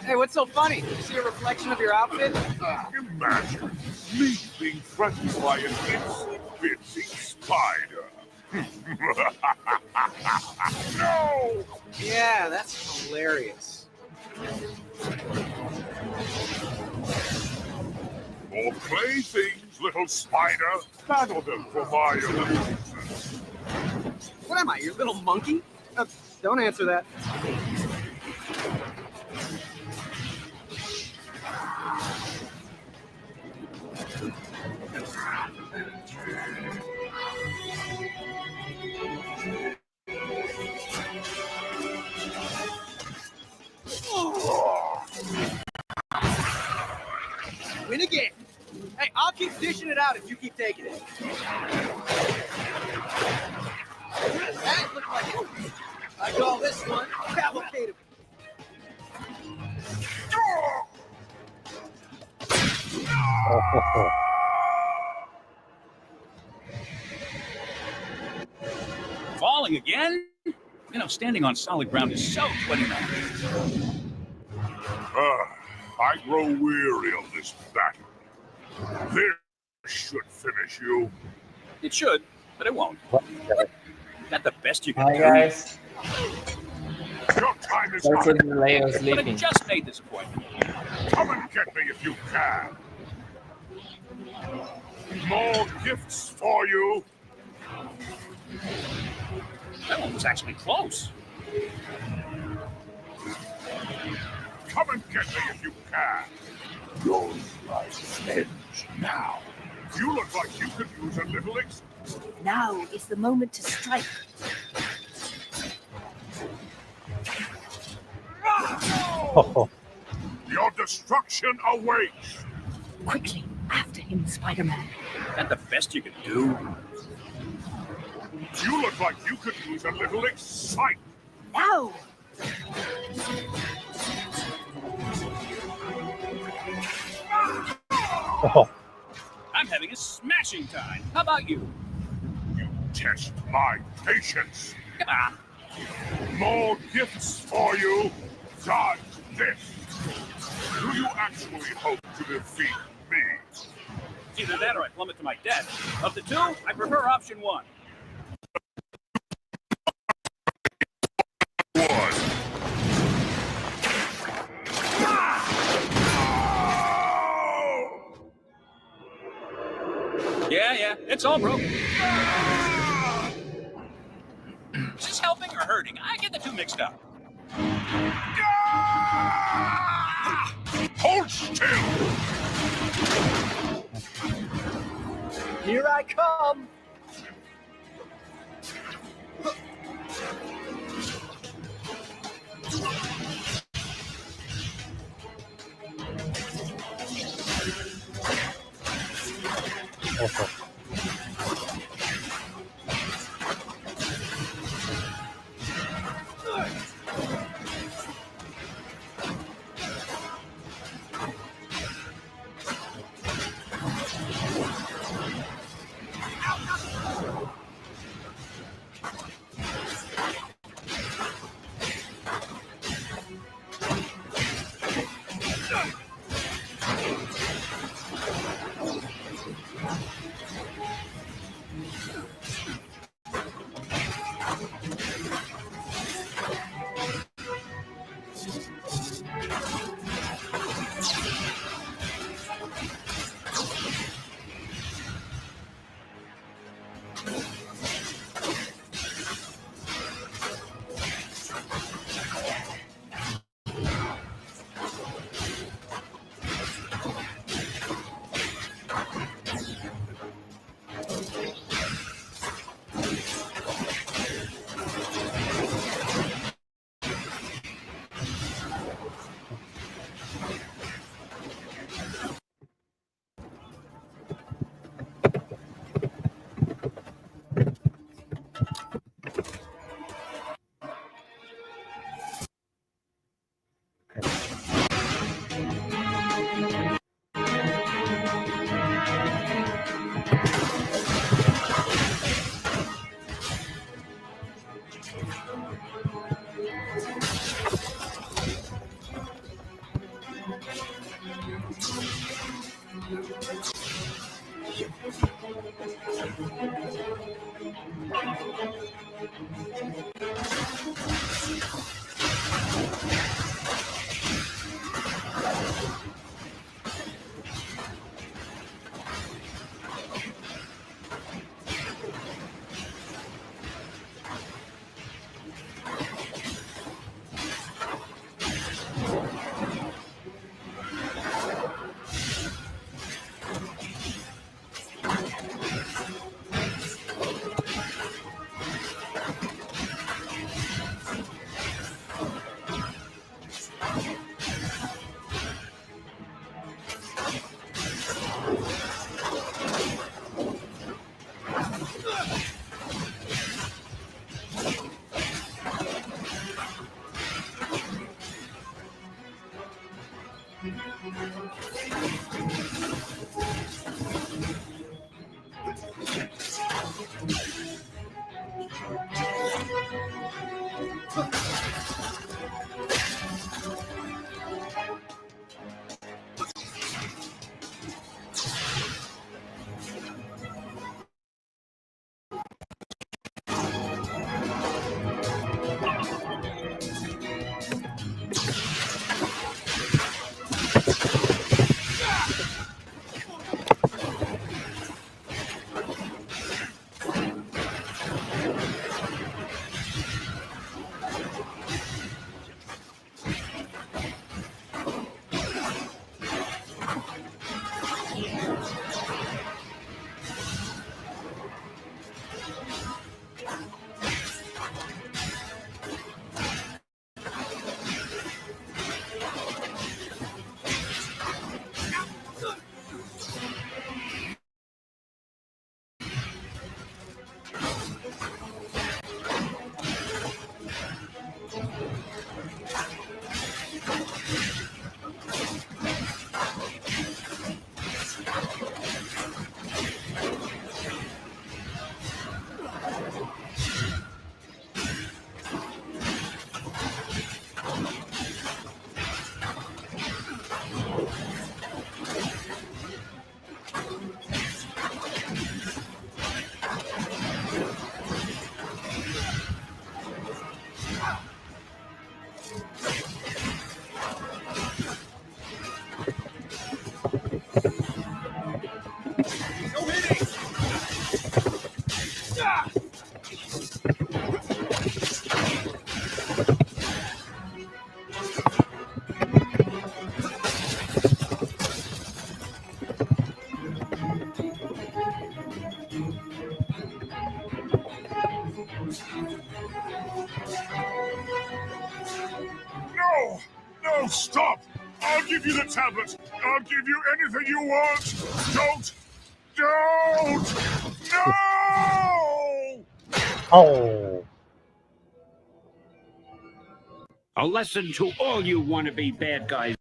Hey, what's so funny? You see a reflection of your outfit? Imagine me being threatened by an insect-bitsy spider. No! Yeah, that's hilarious. More playthings, little spider. Battle them for my allegiance. What am I, your little monkey? Don't answer that. Win again. Hey, I'll keep dishing it out if you keep taking it. That looked like it. I call this one cavalcade. Falling again? You know, standing on solid ground is so putting on. I grow weary of this battle. This should finish you. It should, but it won't. That the best you can Hi do? guys. Your time is Sorry for up. the delay, I was But I sleeping. just made this appointment. Come and get me if you can. More gifts for you. That one was actually close. Come and get me if you can. Yours lies revenge now. You look like you could use a little Now is the moment to strike. Oh, Your destruction awaits. Quickly, after him, Spider-Man. That the best you can do? You look like you could use a little excitement. Now! oh. I'm having a smashing time. How about you? You test my patience. Come on. More gifts for you. Dodge this. Do you actually hope to defeat me? It's either that or I plummet to my death. Of the two, I prefer option one. Yeah, it's all broken. Is this helping or hurting? I get the two mixed up. Hold still! Here I come. Okay. No! No, stop! I'll give you the tablet. I'll give you anything you want. Don't! No! Oh. A lesson to all you wannabe bad guys.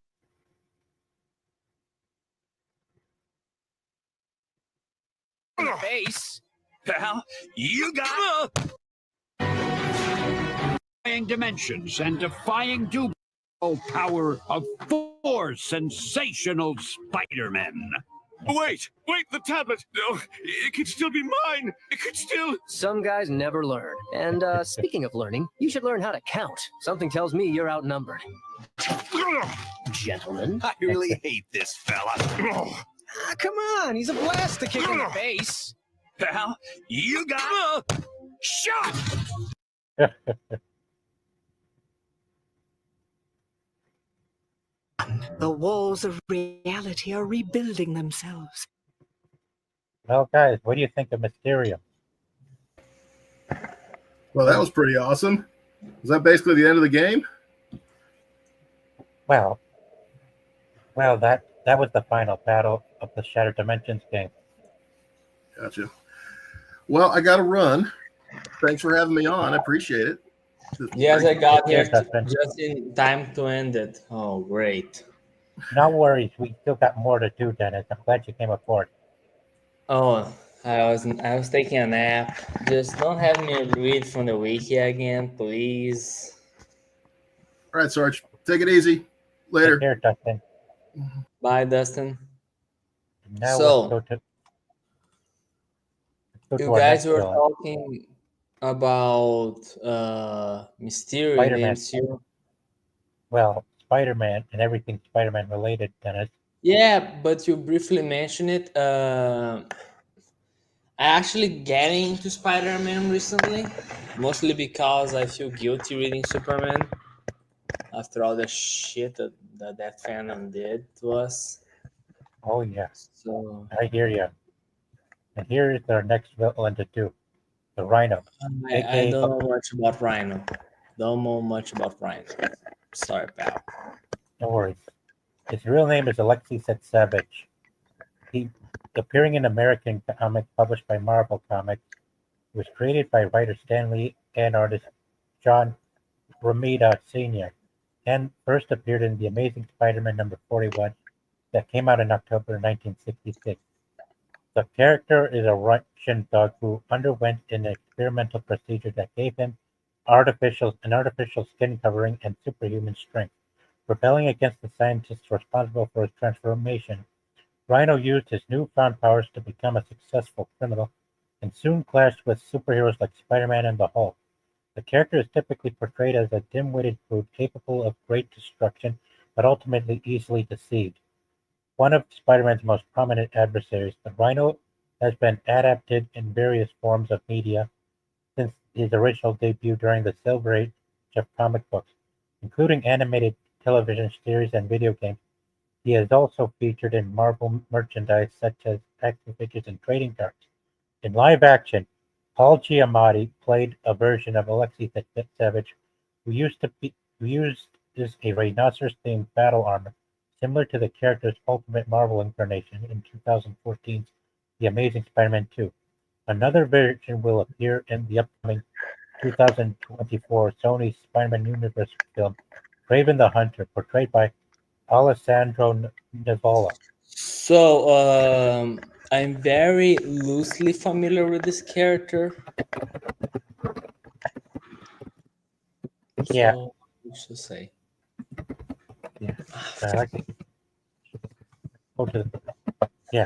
Face, pal, you got defying dimensions and defying doom. Power of 4 sensational Spider-Men. Wait, the tablet. No, it could still be mine. It could still. Some guys never learn. And speaking of learning, you should learn how to count. Something tells me you're outnumbered. Gentlemen. I really hate this fella. Come on, he's a blast to kick in the face. Pal, you got shot. The walls of reality are rebuilding themselves. Well, guys, what do you think of Mysterium? Well, that was pretty awesome. Is that basically the end of the game? Well, that was the final battle of the Shattered Dimensions game. Gotcha. Well, I got to run. Thanks for having me on. I appreciate it. Yes, I got here just in time to end it. Oh, great. No worries. We still got more to do, Dennis. I'm glad you came aboard. Oh, I was taking a nap. Just don't have me read from the wiki again, please. All right, Sarge. Take it easy. Later. Take care, Dustin. Bye, Dustin. Now So, let's go to you our guys next were villain, talking about Mysterio in the Spider-Man. MCU. Well, Spider-Man and everything Spider-Man related, Dennis. Yeah, but you briefly mentioned it. I actually getting into Spider-Man recently, mostly because I feel guilty reading Superman after all the shit that fandom did to us. Oh yeah, So I hear you. And here is our next villain to do, the Rhino, I aka don't know much about Rhino. Don't know much about Rhino. Sorry, pal. no worries. His real name is Alexei Savage. He appearing in American comic published by Marvel Comics. It was created by writer Stan Lee and artist John Romita Sr. and first appeared in The Amazing Spider-Man number 41 that came out in October 1966. The character is a Russian thug who underwent an experimental procedure that gave him an artificial skin covering and superhuman strength. Rebelling against the scientists responsible for his transformation, Rhino used his newfound powers to become a successful criminal and soon clashed with superheroes like Spider-Man and the Hulk. The character is typically portrayed as a dim-witted brute capable of great destruction but ultimately easily deceived. One of Spider-Man's most prominent adversaries, the Rhino has been adapted in various forms of media since his original debut during the Silver Age of comic books, including animated television series and video games. He has also featured in Marvel merchandise such as action figures and trading cards. In live action, Paul Giamatti played a version of Alexei Savage, who used a rhinoceros-themed battle armor, similar to the character's Ultimate Marvel incarnation in 2014's The Amazing Spider-Man 2. Another version will appear in the upcoming 2024 Sony Spider-Man Universe film, Kraven the Hunter, portrayed by Alessandro Nivola. So I'm very loosely familiar with this character. Yeah. So, what's to say? Yeah.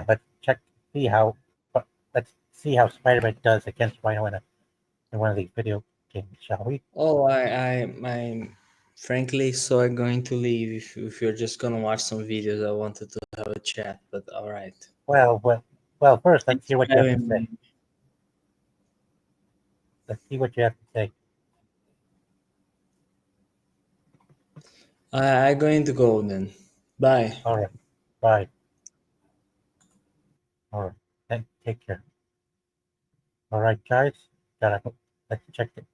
Let's see how Spider-Man does against Rhino in one of these video games, shall we? Oh, I'm frankly so I'm going to leave if you're just gonna watch some videos. I wanted to have a chat, but all right. Well, first let's hear what you have to say. Let's see what you have to say. I'm going to go then. Bye. All right. Bye. All right. Take care. All right, guys. Let's check it.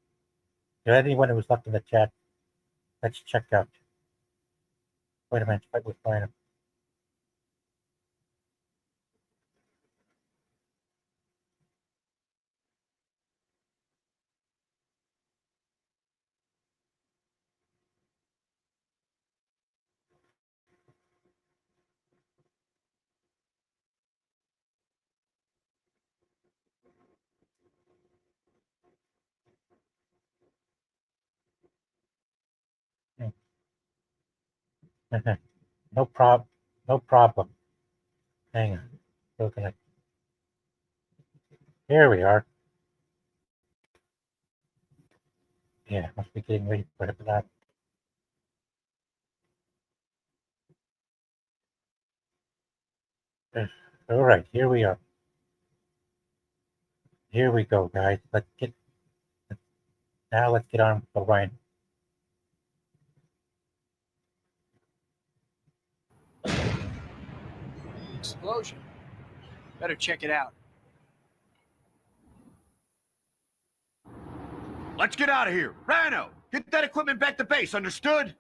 To anyone who's left in the chat, let's check out Spider-Man's fight with Rhino. No problem. Hang on. Still gonna. Here we are. Yeah, must be getting ready for that. All right, here we are. Here we go, guys. Let's get on with the Rhino. Explosion. Better check it out. Let's get out of here. Rhino, get that equipment back to base, understood?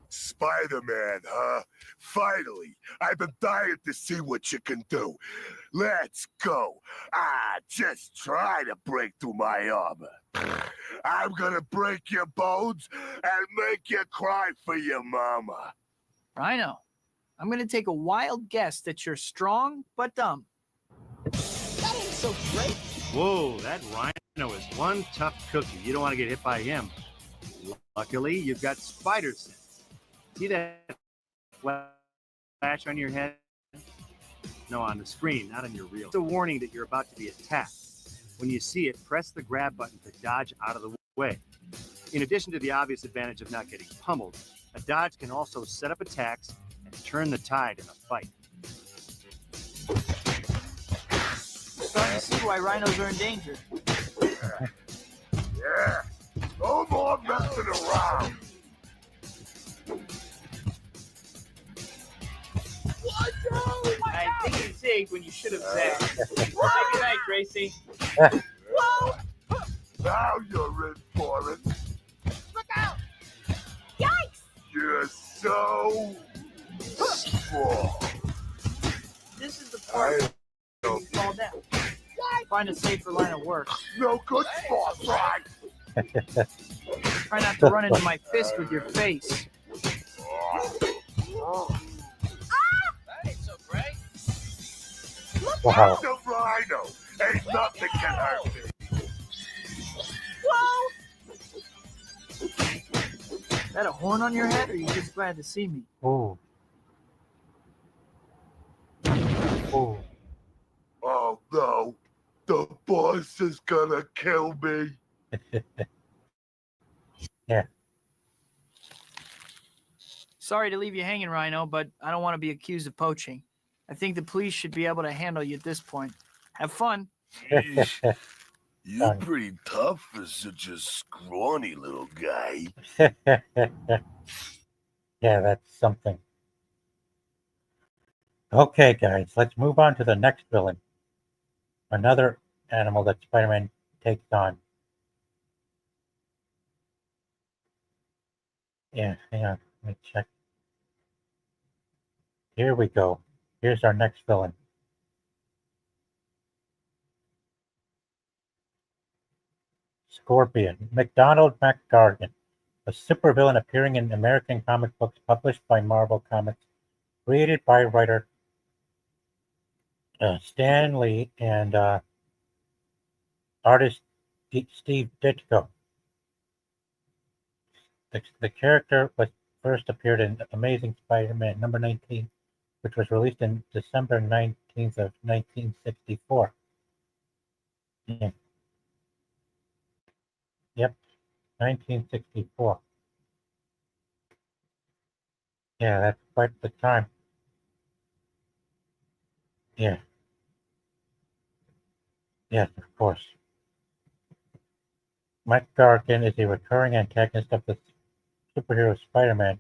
Spider-Man, huh? Finally, I've been dying to see what you can do. Let's go. Just try to break through my armor. I'm gonna break your bones and make you cry for your mama. Rhino, I'm going to take a wild guess that you're strong but dumb. That ain't so great. Whoa, that Rhino is one tough cookie. You don't want to get hit by him. Luckily, you've got spider sense. See that flash on your head? No, on the screen, not on your reel. It's a warning that you're about to be attacked. When you see it, press the grab button to dodge out of the way. In addition to the obvious advantage of not getting pummeled, a dodge can also set up attacks and turn the tide in a fight. Starting to see why rhinos are in danger. Yeah, no more messing around. I think you zigged when you should have zagged. Good night, Gracie. Now you're in for it. Look out! Yikes! You're so strong. This is the part where you fall down. Find a safer line of work. No good sport, right? Try not to run into my fist with your face. That ain't so great. Wow. The rhino. Ain't nothing can hurt me. Whoa! Is that a horn on your head, or are you just glad to see me? Ooh. Ooh. Oh no, the boss is gonna kill me. Yeah. Sorry to leave you hanging, Rhino, but I don't want to be accused of poaching. I think the police should be able to handle you at this point. Have fun. Yeesh. You're pretty tough for such a scrawny little guy. Yeah, that's something. Okay, guys, let's move on to the next villain. Another animal that Spider-Man takes on. Yeah, hang on. Let me check. Here we go. Here's our next villain. Scorpion. McDonald McGargan, a supervillain appearing in American comic books published by Marvel Comics, created by writer Stan Lee and artist Steve Ditko. The character was first appeared in Amazing Spider-Man number 19, which was released in December 19th of 1964. Yeah. Yep, 1964. Yeah, that's quite the time. Yeah. Yes, of course. Mike Gargan is a recurring antagonist of the superhero Spider-Man.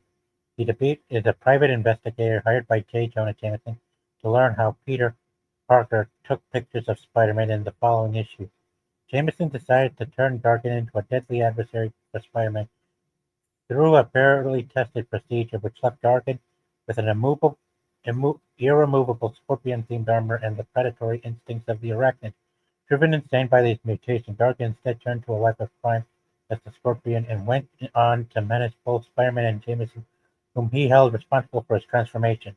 The Debate is a private investigator hired by J. Jonah Jameson to learn how Peter Parker took pictures of Spider-Man in the following issue. Jameson decided to turn Gargan into a deadly adversary for Spider-Man through a barely tested procedure which left Gargan with an irremovable scorpion-themed armor and the predatory instincts of the arachnid. Driven insane by these mutations, Gargan instead turned to a life of crime as the Scorpion and went on to menace both Spider-Man and Jameson, whom he held responsible for his transformation.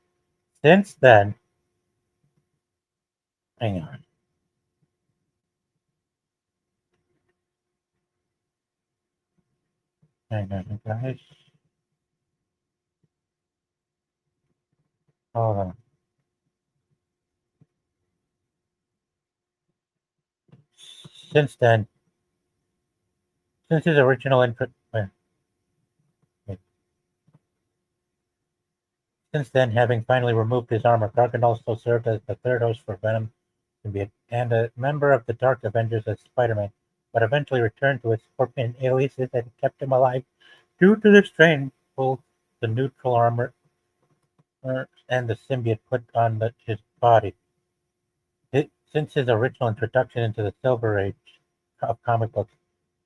Since then, hang on. Hang on, guys. Hold on. Since then, since his original Since then, having finally removed his armor, Gargan also served as the third host for Venom symbiote and a member of the Dark Avengers as Spider-Man, but eventually returned to his Scorpion aliases that kept him alive due to the strain both the neutral armor and the symbiote put on his body. Since his original introduction into the Silver Age of comic books,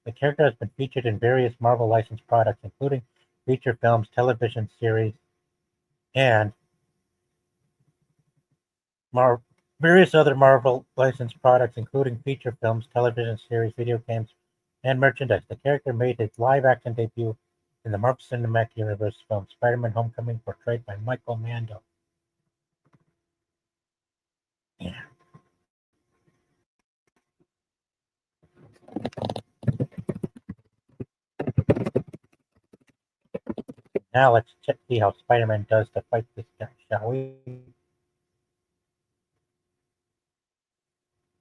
the character has been featured in various Marvel licensed products, including feature films, television series, and various other Marvel licensed products, including feature films, television series, video games, and merchandise. The character made his live-action debut in the Marvel Cinematic Universe film Spider-Man: Homecoming, portrayed by Michael Mando. Yeah. Now let's see how Spider-Man does to fight this guy, shall we?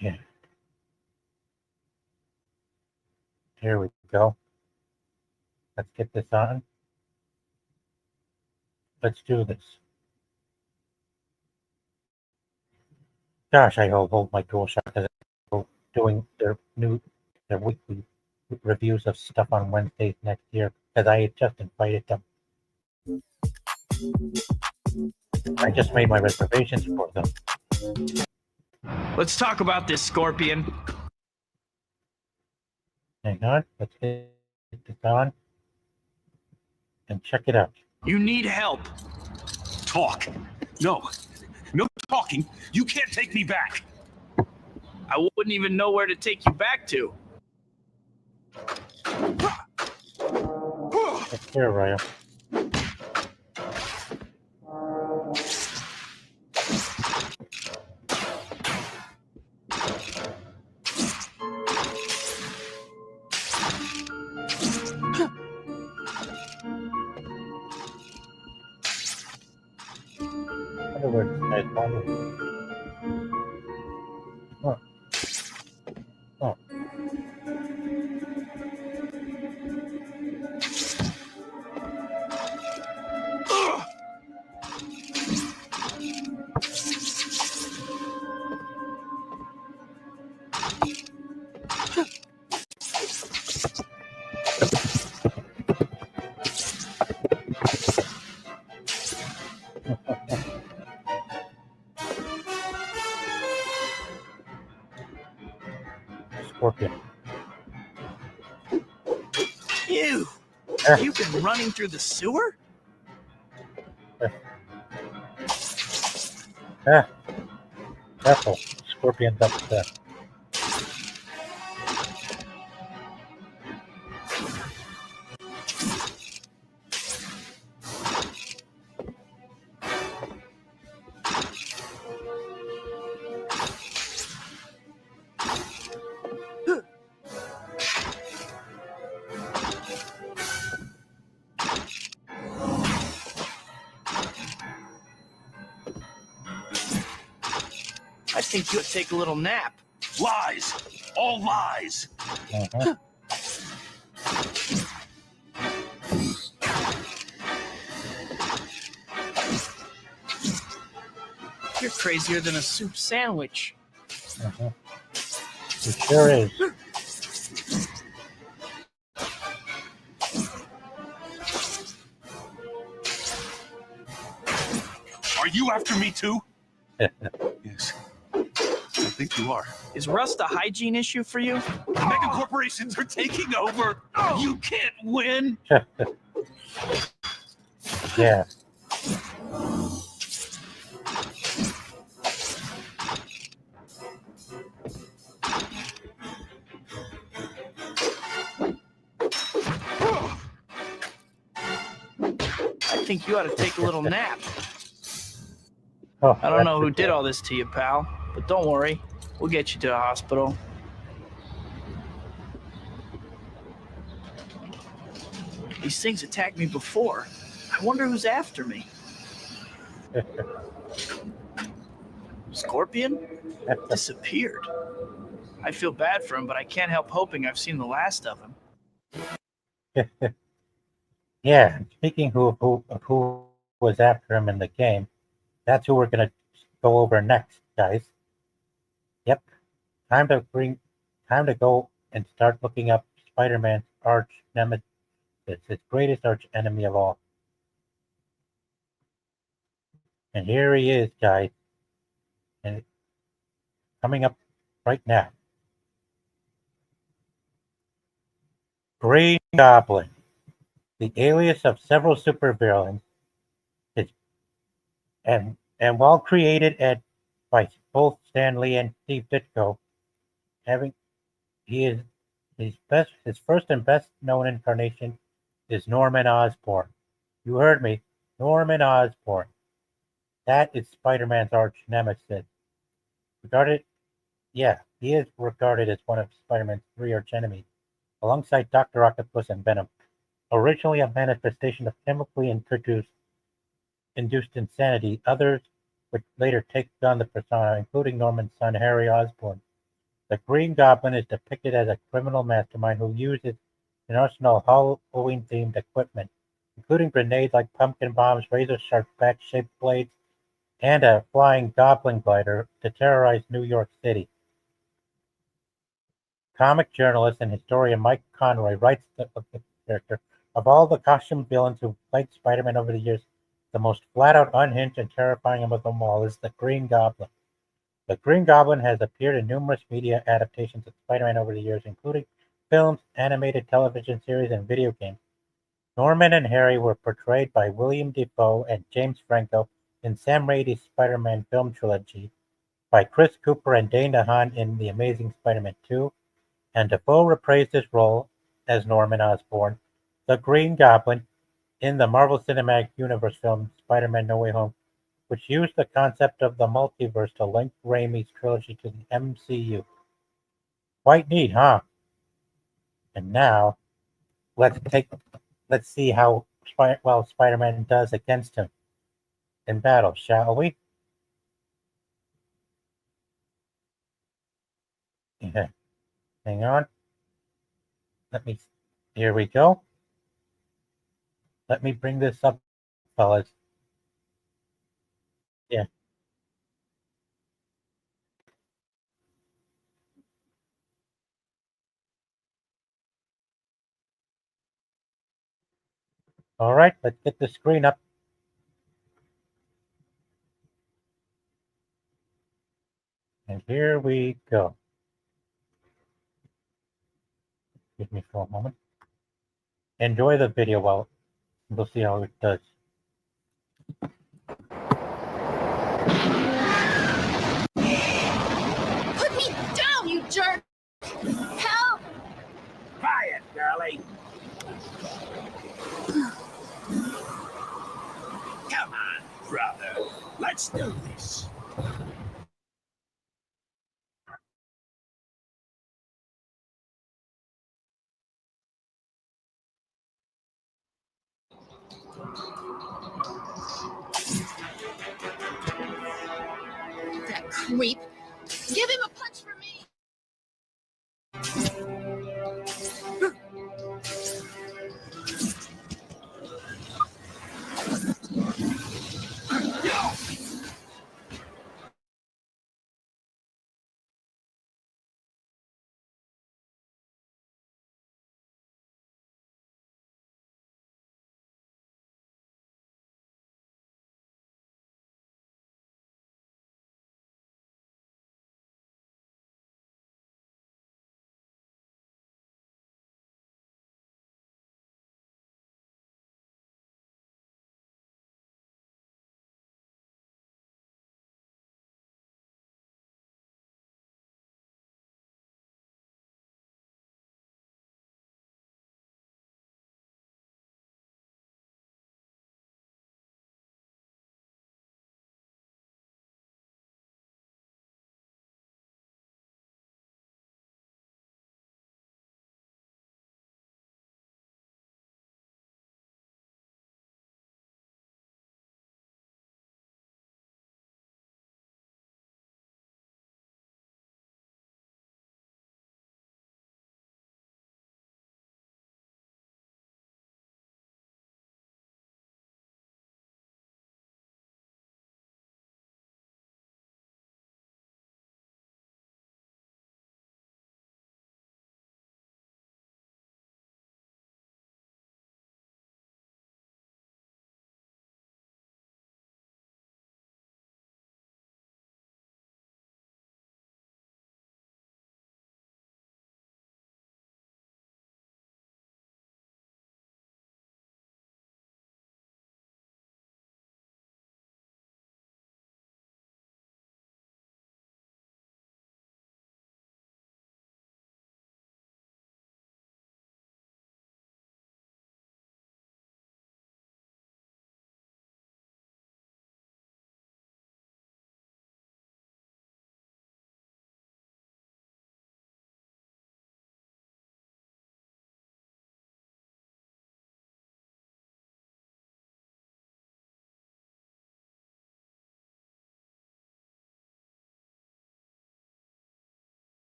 Yeah. Here we go. Let's get this on. Let's do this. Gosh, I hold my DualShock because they're doing their weekly reviews of stuff on Wednesdays next year because I had just invited them. I just made my reservations for them. Let's talk about this, Scorpion. Hang on, let's get this on and check it out. You need help. Talk. No talking. You can't take me back. I wouldn't even know where to take you back to. It's here, Ryo. Oh. Scorpion. Ew. You've been running through the sewer? Careful. Scorpion's up there. I think you would take a little nap. Lies. All lies. You're crazier than a soup sandwich. It sure is. Are you after me too? Yes. I think you are. Is rust a hygiene issue for you? Mega corporations are taking over. You can't win. Yeah. I think you ought to take a little nap. Oh, I don't know who did all this to you, pal, but don't worry. We'll get you to a hospital. These things attacked me before. I wonder who's after me. Scorpion? Disappeared. I feel bad for him, but I can't help hoping I've seen the last of him. Yeah, speaking of who was after him in the game, that's who we're going to go over next, guys. Yep. Time to go and start looking up Spider-Man's arch nemesis, his greatest arch enemy of all. And here he is, guys. And it's coming up right now. Green Goblin, the alias of several supervillains, and while created by both Stan Lee and Steve Ditko, his first and best known incarnation is Norman Osborn. You heard me, Norman Osborn. That is Spider-Man's arch nemesis. He is regarded as one of Spider-Man's three arch enemies, alongside Dr. Octopus and Venom. Originally a manifestation of chemically induced insanity, others would later take on the persona, including Norman's son Harry Osborn, The Green Goblin is depicted as a criminal mastermind who uses an arsenal of Halloween-themed equipment, including grenades like pumpkin bombs, razor-sharp bat-shaped blades, and a flying goblin glider to terrorize New York City. Comic journalist and historian Mike Conroy writes of the character, of all the costume villains who played Spider-Man over the years, the most flat-out unhinged and terrifying of them all is the Green Goblin. The Green Goblin has appeared in numerous media adaptations of Spider-Man over the years, including films, animated television series, and video games. Norman and Harry were portrayed by William Dafoe and James Franco in Sam Raimi's Spider-Man film trilogy, by Chris Cooper and Dane DeHaan in The Amazing Spider-Man 2, and Dafoe reprised his role as Norman Osborn, the Green Goblin, in the Marvel Cinematic Universe film Spider-Man No Way Home, which used the concept of the multiverse to link Raimi's trilogy to the MCU. Quite neat, huh? And now, let's see how well Spider-Man does against him in battle, shall we? Yeah. Hang on. Here we go. Let me bring this up, fellas. Yeah. All right, let's get the screen up. And here we go. Excuse me for a moment. Enjoy the video while we'll see how it does. Put me down, you jerk! Help! Quiet, girlie. Come on, brother. Let's do this. That creep! Give him a punch for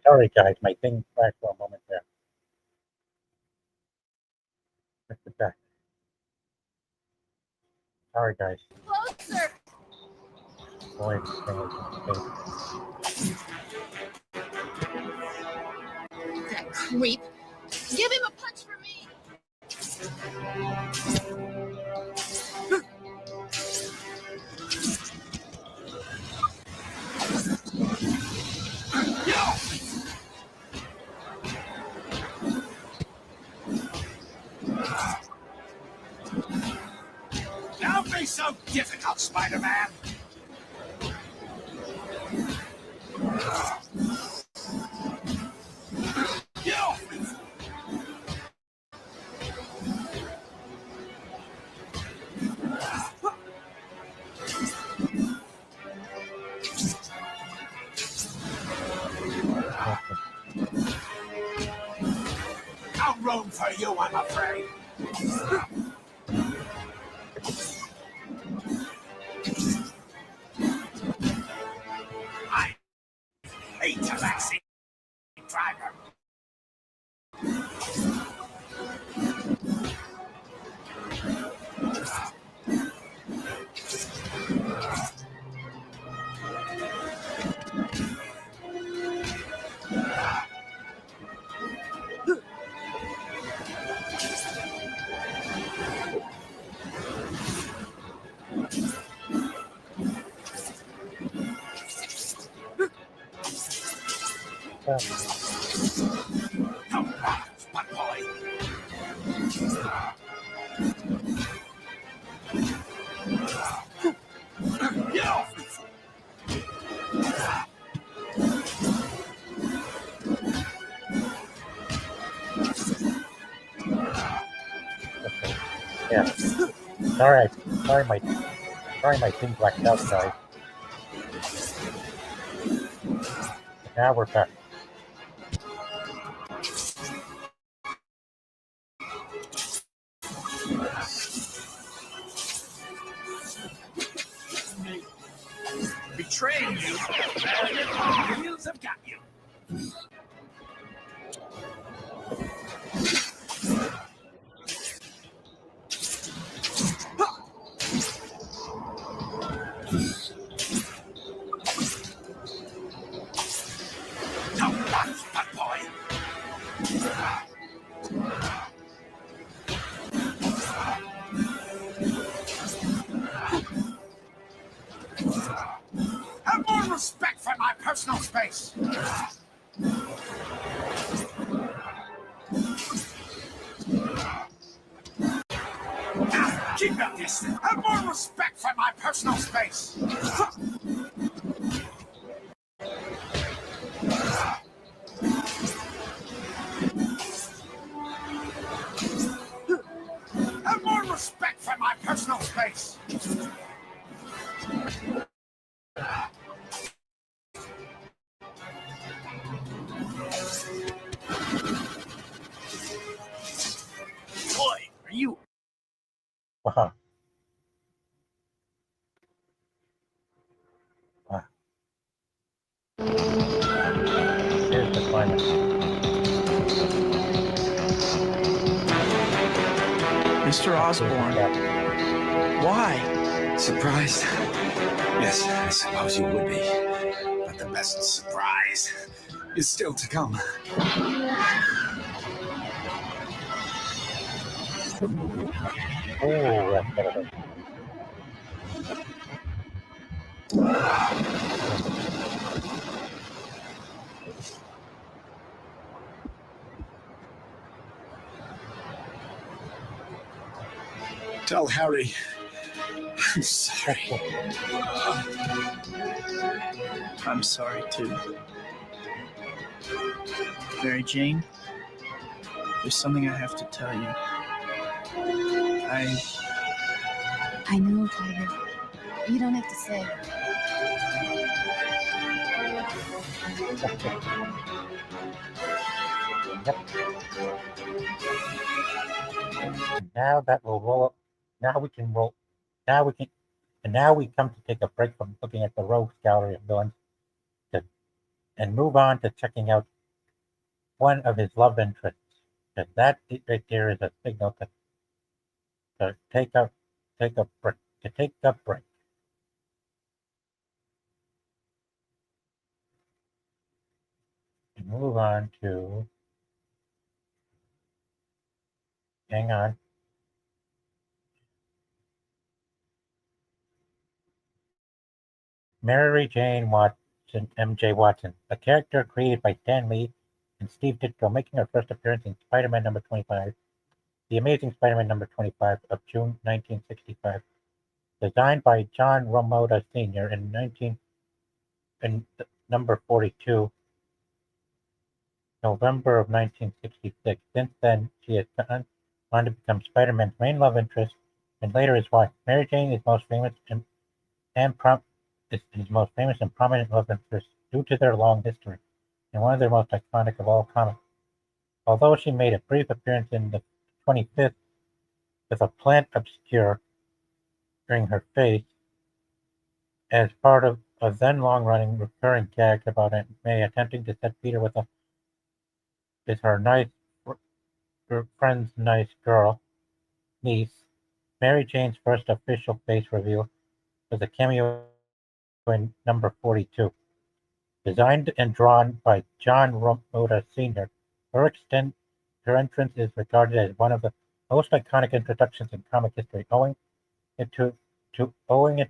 Sorry, guys, my thing crashed for a moment there. That's the back. Sorry, guys. Closer. Boy, That creep. Give him a punch for me. Don't be so difficult, Spider-Man. No room for you, I'm afraid. I hate a vaccine driver. Come on, Spot Boy. Yeah. Sorry, my thing blacked out, guys. Now we're back. Betraying you, the wheels have got you. Come on, Spot Boy. Have more respect for my personal space. Now, keep your distance. Have more respect for my personal space. Have more respect for my personal space. Boy, are you? Wow. Here's the climate. Mr. Osborn. Why? Surprised? Yes, I suppose you would be. But the best surprise is still to come. Oh, that's better. Tell Harry I'm sorry. I'm sorry too. Mary Jane, there's something I have to tell you. I know, Tiger. You don't have to say. Now that will roll up. Now we can roll. Now we can. And now we come to take a break from looking at the rogues gallery of villains and move on to checking out one of his love interests. Because that right there is a signal to take a break. To take a break. And move on to. Hang on. Mary Jane Watson, M.J. Watson, a character created by Stan Lee and Steve Ditko, making her first appearance in Spider-Man number 25, The Amazing Spider-Man number 25 of June 1965. Designed by John Romita Sr. in number 42, November of 1966. Since then, she has gone on to become Spider-Man's main love interest and later his wife. Mary Jane is most famous is his most famous and prominent love interest due to their long history, and one of their most iconic of all comics. Although she made a brief appearance in the 25th with a plant obscure during her face as part of a then long-running recurring gag about Aunt May attempting to set Peter with her friend's nice girl niece. Mary Jane's first official face reveal was a cameo in number 42. Designed and drawn by John Romita Sr., her entrance is regarded as one of the most iconic introductions in comic history, owing it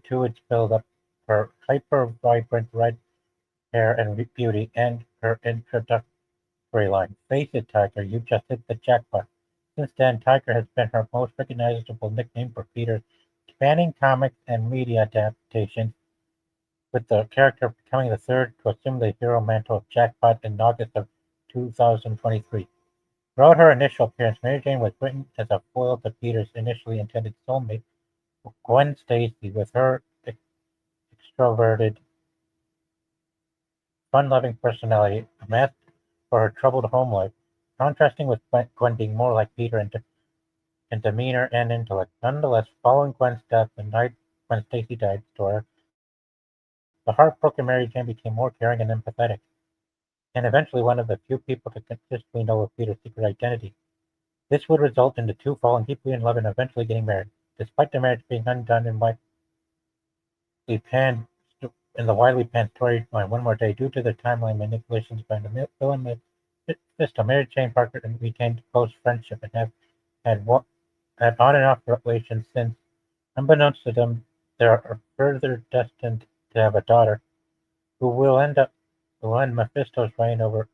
to its build-up, her hyper-vibrant red hair and beauty, and her introductory line, "Face it, Tiger, you just hit the jackpot." Since then, Tiger has been her most recognizable nickname for Peter, spanning comics and media adaptations, with the character becoming the third to assume the hero mantle of Jackpot in August of 2023. Throughout her initial appearance, Mary Jane was written as a foil to Peter's initially intended soulmate, Gwen Stacy, with her extroverted, fun-loving personality, amassed for her troubled home life, contrasting with Gwen being more like Peter in demeanor and intellect. Nonetheless, following Gwen's death the night when Stacy died, the heartbroken Mary Jane became more caring and empathetic, and eventually one of the few people to consistently know of Peter's secret identity. This would result in the two falling deeply in love and eventually getting married. Despite their marriage being undone in the widely panned storyline One More Day due to the timeline manipulations by the villain Mephisto, Mary Jane Parker retained close friendship and have had on and off relations since. Unbeknownst to them, they are further destined to have a daughter who will end Mephisto's reign over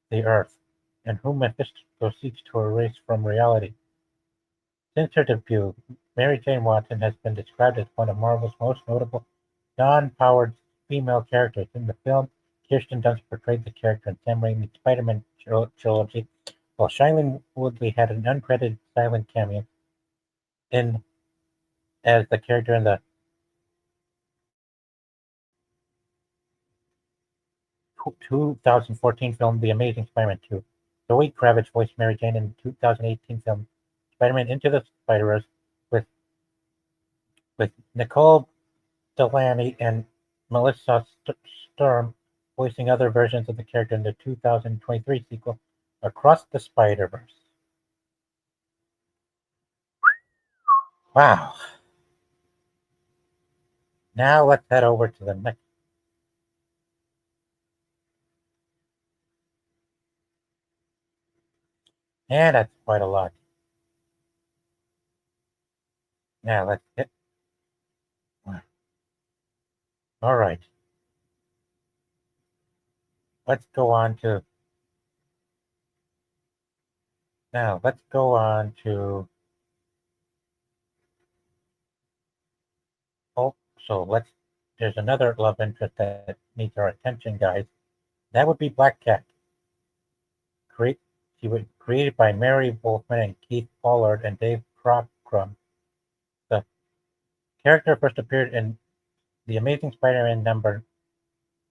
the Earth, and whom Mephisto seeks to erase from reality. Since her debut, Mary Jane Watson has been described as one of Marvel's most notable non-powered female characters. In the film, Kirsten Dunst portrayed the character in Sam Raimi's Spider-Man trilogy, while Shailene Woodley had an uncredited silent cameo as the character in the 2014 film The Amazing Spider-Man 2. Zoe Kravitz voiced Mary Jane in the 2018 film Spider-Man Into the Spider-Verse with Nicole Delaney and Melissa Sturm voicing other versions of the character in the 2023 sequel Across the Spider-Verse. Wow. Now let's head over to the next. And that's quite a lot. Now let's get. All right. Let's go on to. Now let's go on to. Oh, so let's. There's another love interest that needs our attention, guys. That would be Black Cat. She was created by Mary Wolfman and Keith Pollard and Dave Cockrum. The character first appeared in The Amazing Spider-Man number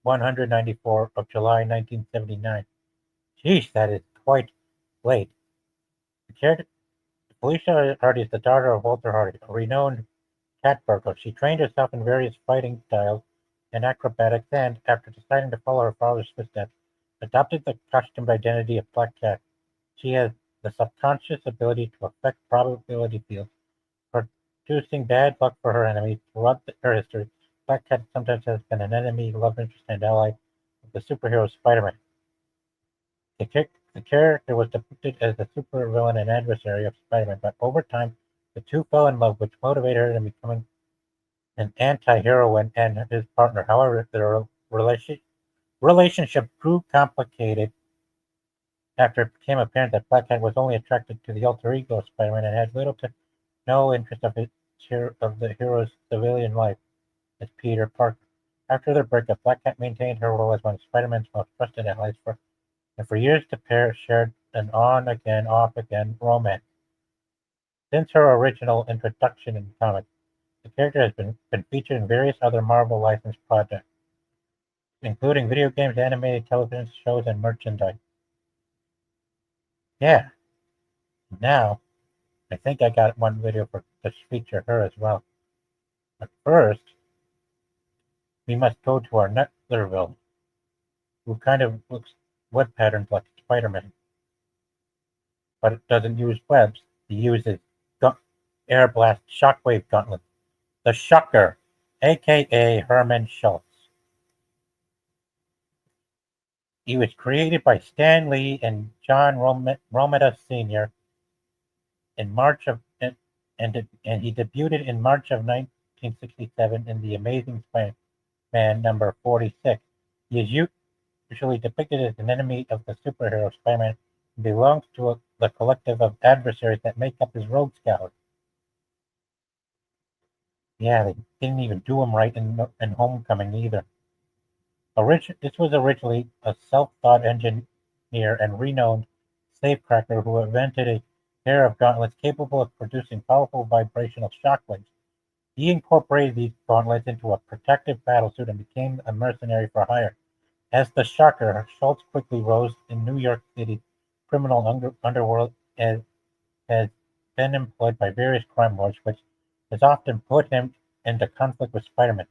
194 of July 1979. Jeez, that is quite late. The character, Felicia Hardy, is the daughter of Walter Hardy, a renowned cat burglar. She trained herself in various fighting styles and acrobatics, and after deciding to follow her father's footsteps, adopted the costumed identity of Black Cat. She has the subconscious ability to affect probability fields, producing bad luck for her enemies. Throughout her history, Black Cat sometimes has been an enemy, love interest, and ally of the superhero Spider-Man. The character was depicted as a supervillain and adversary of Spider-Man, but over time, the two fell in love, which motivated her in becoming an anti-heroine and his partner. However, their relationship grew complicated after it became apparent that Black Cat was only attracted to the alter ego of Spider-Man and had little to no interest of the hero's civilian life as Peter Parker. After their breakup, Black Cat maintained her role as one of Spider-Man's most trusted allies, and for years the pair shared an on-again, off-again romance. Since her original introduction in the comics, the character has been featured in various other Marvel licensed projects, including video games, animated television shows, and merchandise. Yeah. Now, I think I got one video to feature her as well. But first, we must go to our next villain, who kind of looks web patterns like Spider-Man. But it doesn't use webs. He uses air blast shockwave gauntlets. The Shocker, aka Herman Schultz. He was created by Stan Lee and John Romita Sr. in March of and he debuted in March of 1967 in The Amazing Spider-Man number 46. He is usually depicted as an enemy of the superhero Spider-Man and belongs to the collective of adversaries that make up his Rogue Scout. Yeah, they didn't even do him right in Homecoming either. This was originally a self-taught engineer and renowned safecracker who invented a pair of gauntlets capable of producing powerful vibrational shockwaves. He incorporated these gauntlets into a protective battlesuit and became a mercenary for hire. As the Shocker, Schultz quickly rose in New York City's criminal underworld and has been employed by various crime lords, which has often put him into conflict with Spider-Man.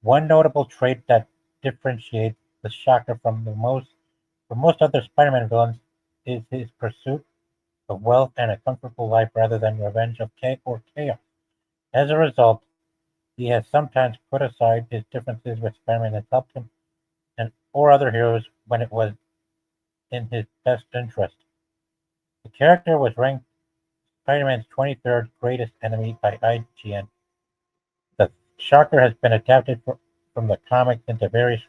One notable trait that differentiates the Shocker from most other Spider-Man villains is his pursuit of wealth and a comfortable life rather than revenge or chaos. As a result, he has sometimes put aside his differences with Spider-Man and helped him or other heroes when it was in his best interest. The character was ranked Spider-Man's 23rd greatest enemy by IGN. The Shocker has been adapted from the comics into various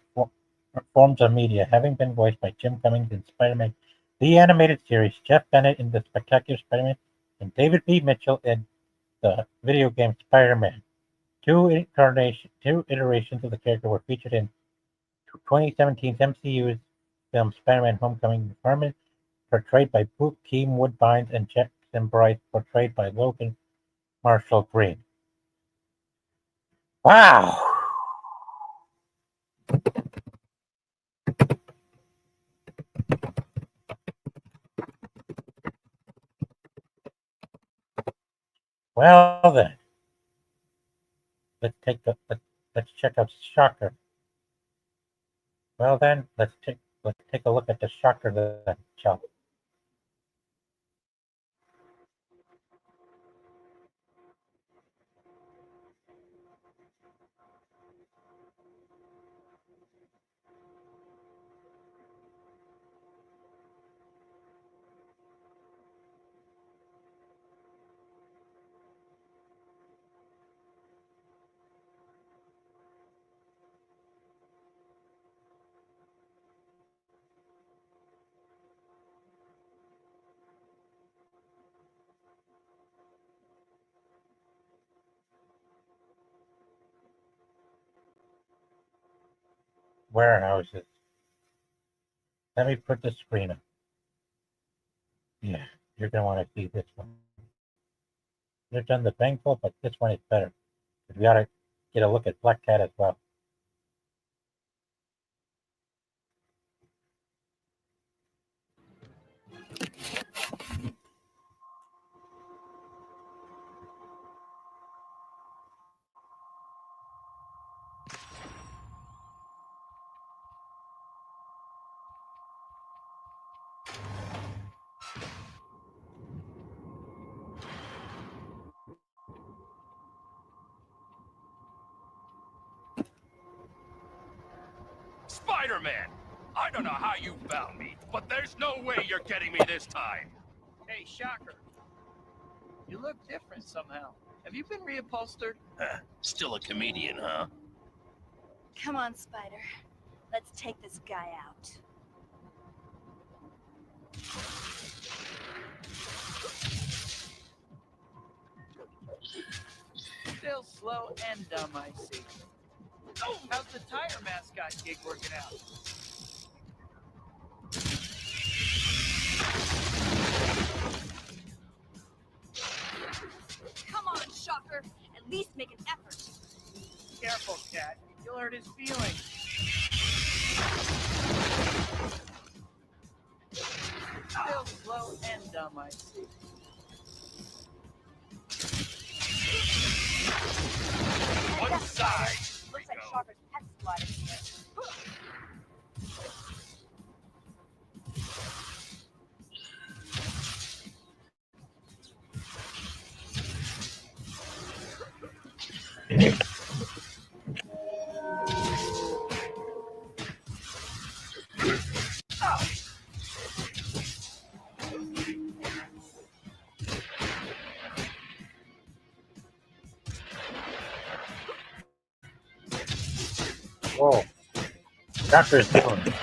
forms of media, having been voiced by Jim Cummings in Spider-Man, the animated series, Jeff Bennett in The Spectacular Spider-Man, and David B. Mitchell in the video game Spider-Man. Two iterations of the character were featured in 2017's MCU's film Spider-Man Homecoming. Herman, portrayed by Keem Woodbines, and Jackson Bryce, portrayed by Logan Marshall Green. Wow! Well then, let's check out Shocker. Well then, let's take a look at the Shocker then, shall we? Warehouses. Let me put the screen up. Yeah, you're gonna want to see this one. They've done the Bangful, but this one is better. We gotta get a look at Black Cat as well. Spider-Man! I don't know how you found me, but there's no way you're getting me this time. Hey, Shocker. You look different somehow. Have you been reupholstered? Still a comedian, huh? Come on, Spider. Let's take this guy out. Still slow and dumb, I see. Oh, how's the tire mascot gig working out? Come on, Shocker. At least make an effort. Careful, Cat. You'll hurt his feelings. Still slow and dumb, I see. One side. Looks like Shocker's pet squad is here. Whoa. Shocker's goons.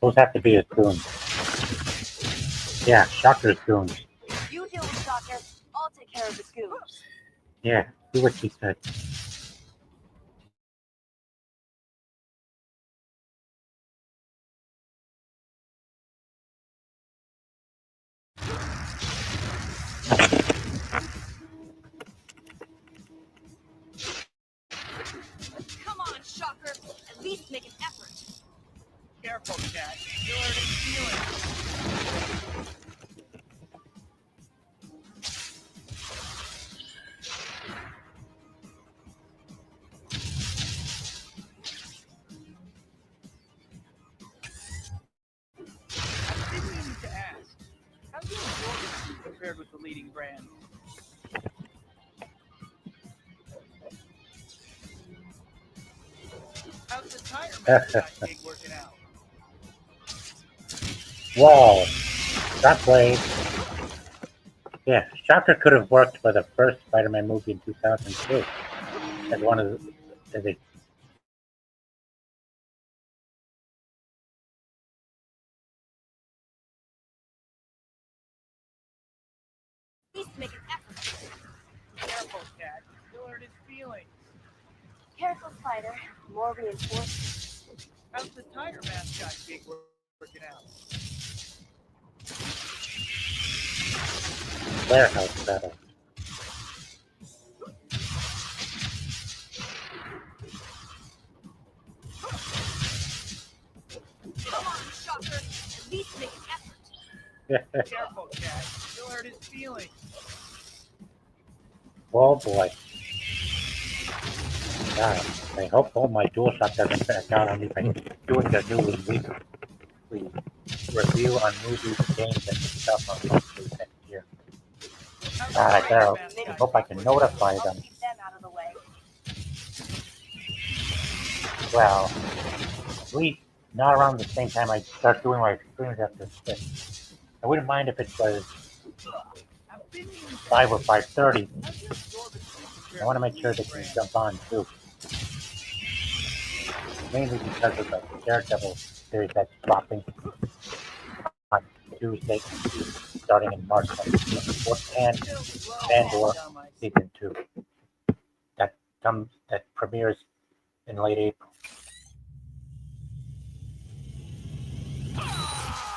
Those have to be his goons. Yeah, Shocker's goons. You deal with Shocker. I'll take care of the goons. Yeah, see what she said. Come on, Shocker. At least make an effort. Careful, Cat. You'll hurt his feelings. I didn't mean to ask. How's your Jordan compared with the leading brand? How's the tire mascot gig working out? Whoa. Shockwave. Yeah, Shocker could have worked for the first Spider-Man movie in 2002 as one of the At least make an effort. Careful, Cat. You'll hurt his feelings. Careful, Spider. More reinforcements. How's the tire mascot gig working out? warehouse battle. Come on, Shocker. At least make an effort. Careful, Cat. You'll hurt his feelings. Oh boy. God, I hope all my DualShock doesn't back out on me by doing the new weekly review on movies, games, and stuff on Netflix next year. God, I hope I can notify them. Keep them out of the way. Well, at least not around the same time I start doing my streams after 6. I wouldn't mind if it was 5 or 5:30. I want to make sure they can jump on too. Mainly because of the Daredevil series that's dropping on Tuesday, starting in March 24th, and Andor Season 2. That premieres in late April.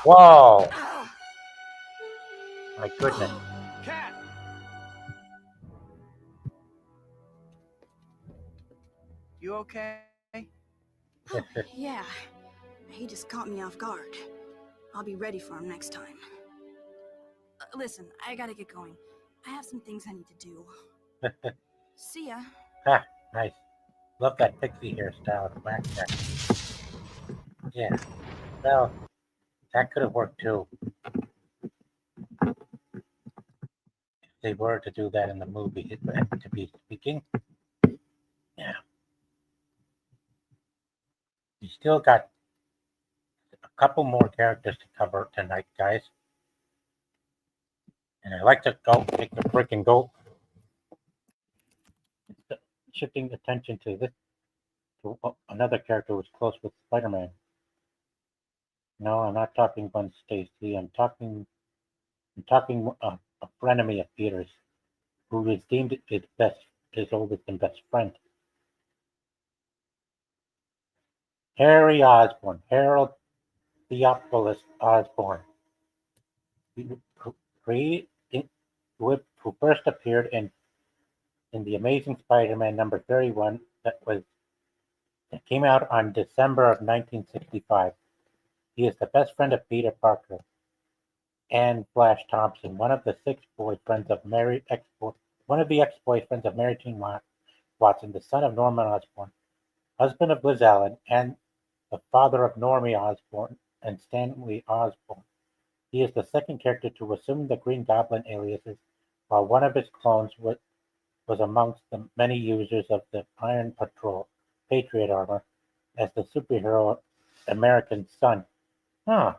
Whoa! My goodness. Cat! You okay? Yeah, he just caught me off guard. I'll be ready for him next time. Listen, I gotta get going. I have some things I need to do. See ya. Ah, nice. Love that pixie hairstyle. Back there. Yeah. Well, that could have worked too. If they were to do that in the movie, to be speaking. Yeah. We still got a couple more characters to cover tonight, guys. And I'd like to take the break and go shifting attention to another character who's close with Spider-Man. No, I'm not talking Gwen Stacy. I'm talking a frenemy of Peter's, who is deemed his oldest and best friend. Harry Osborn, Harold Theophilus Osborn, who first appeared in The Amazing Spider-Man number 31 that came out on December of 1965. He is the best friend of Peter Parker and Flash Thompson, one of the ex-boyfriends of Mary Jane Watson, the son of Norman Osborn, husband of Liz Allen, and the father of Normie Osborn and Stanley Osborn. He is the second character to assume the Green Goblin aliases, while one of his clones was amongst the many users of the Iron Patriot armor as the superhero American Son. Huh,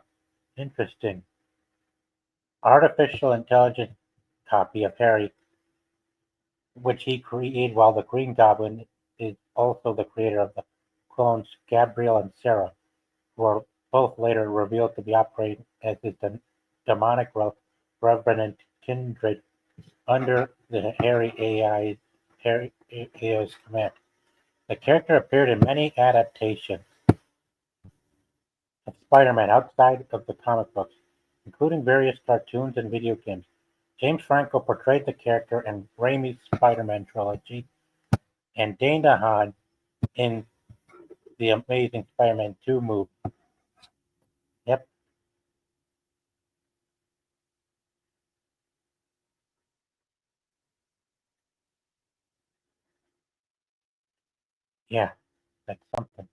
interesting. Artificial intelligence copy of Harry, which he created while the Green Goblin is also the creator of the clones Gabriel and Sarah, who are both later revealed to be operating as his demonic revenant kindred under the Harry AI's command. The character appeared in many adaptations of Spider-Man outside of the comic books, including various cartoons and video games. James Franco portrayed the character in Raimi's Spider-Man trilogy, and Dana Hahn in The Amazing Spider-Man 2 movie. Yep. Yeah, that's something.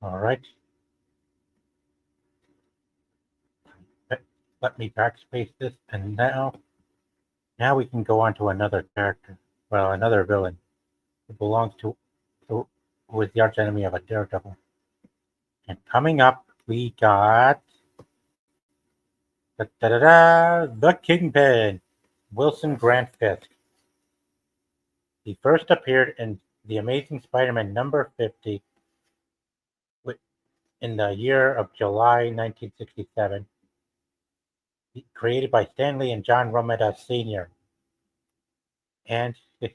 All right. Let me backspace this, and now we can go on to another character. Well, another villain who belongs to who is the arch enemy of a Daredevil. And coming up, we got the Kingpin, Wilson Grant Fisk. He first appeared in The Amazing Spider-Man number 50 in the year of July 1967, created by Stan Lee and John Romita Sr. And the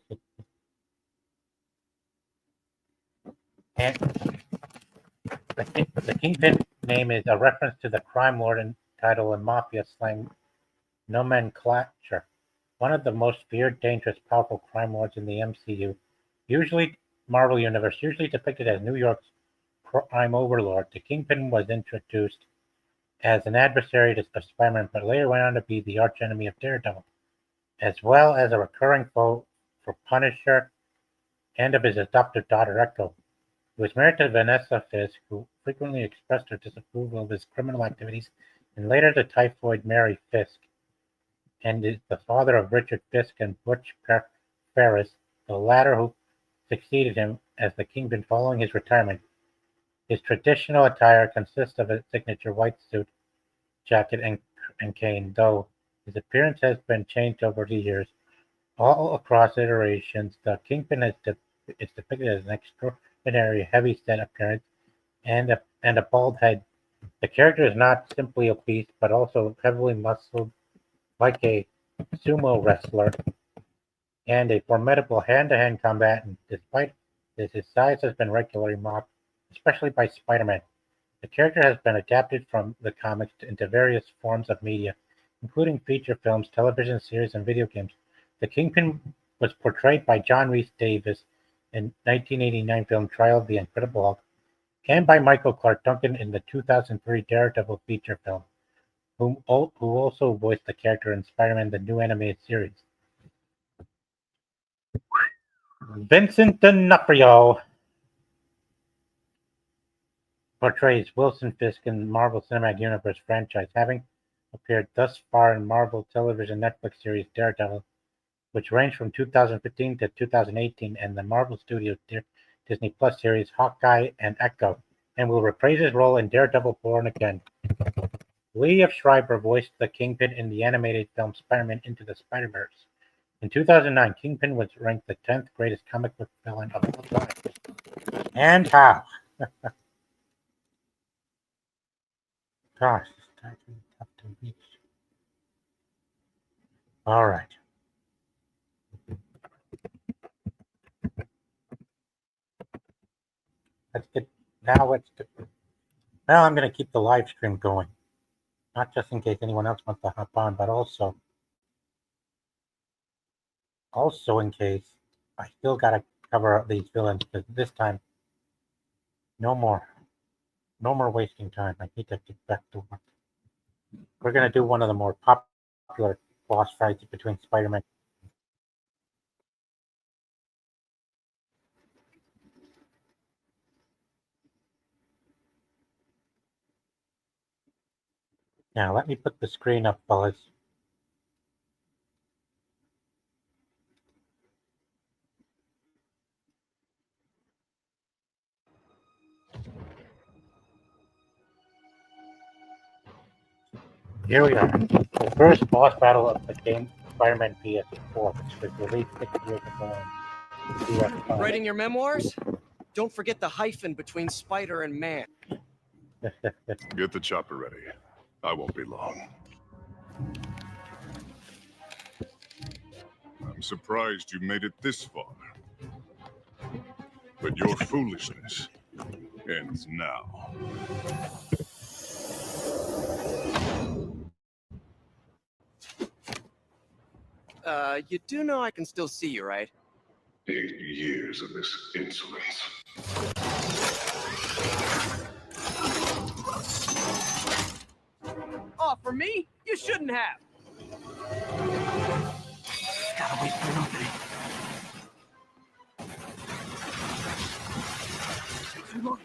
Kingpin name is a reference to the crime lord and title in Mafia slang nomenclature. One of the most feared, dangerous, powerful crime lords in the MCU, Marvel Universe, usually depicted as New York's crime overlord. The Kingpin was introduced as an adversary to Spider-Man, but later went on to be the archenemy of Daredevil, as well as a recurring foe for Punisher and of his adopted daughter Echo. He was married to Vanessa Fisk, who frequently expressed her disapproval of his criminal activities, and later to typhoid Mary Fisk, and is the father of Richard Fisk and Butch Ferris, the latter who succeeded him as the Kingpin following his retirement. His traditional attire consists of a signature white suit, jacket, and cane, though his appearance has been changed over the years. All across iterations, the Kingpin is depicted as an extraordinary heavy-set appearance and a bald head. The character is not simply obese, but also heavily muscled, like a sumo wrestler, and a formidable hand-to-hand combatant. Despite this, his size has been regularly mocked, especially by Spider-Man. The character has been adapted from the comics into various forms of media, including feature films, television series, and video games. The Kingpin was portrayed by John Rhys Davies in 1989 film Trial of the Incredible Hulk, and by Michael Clark Duncan in the 2003 Daredevil feature film, who also voiced the character in Spider-Man the New Animated Series. Vincent D'Onofrio portrays Wilson Fisk in the Marvel Cinematic Universe franchise, having appeared thus far in Marvel television Netflix series Daredevil, which ranged from 2015 to 2018, and the Marvel Studios Disney Plus series Hawkeye and Echo, and will reprise his role in Daredevil Born Again. Liev Schreiber voiced the Kingpin in the animated film Spider-Man Into the Spider-Verse. In 2009, Kingpin was ranked the 10th greatest comic book villain of all time. And how? Gosh, this guy's really tough to reach. All right. Now I'm going to keep the live stream going. Not just in case anyone else wants to hop on, but also in case I still got to cover these villains, because this time, no more wasting time. I need to get back to work. We're going to do one of the more popular boss fights between Spider-Man. Now, let me put the screen up, fellas. Here we are. The first boss battle of the game, Spider-Man PS4, which was released 6 years ago. Writing your memoirs? Don't forget the hyphen between spider and man. Get the chopper ready. I won't be long. I'm surprised you made it this far. But your foolishness ends now. You do know I can still see you, right? 8 years of this insolence. Oh, for me? You shouldn't have. Gotta wait for an opening. Too long.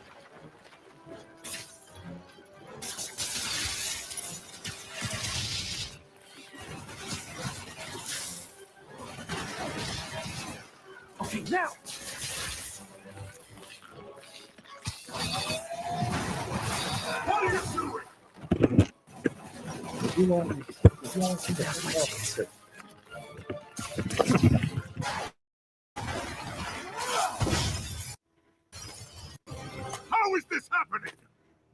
Okay, now. What are you doing? If you want to see the How is this happening?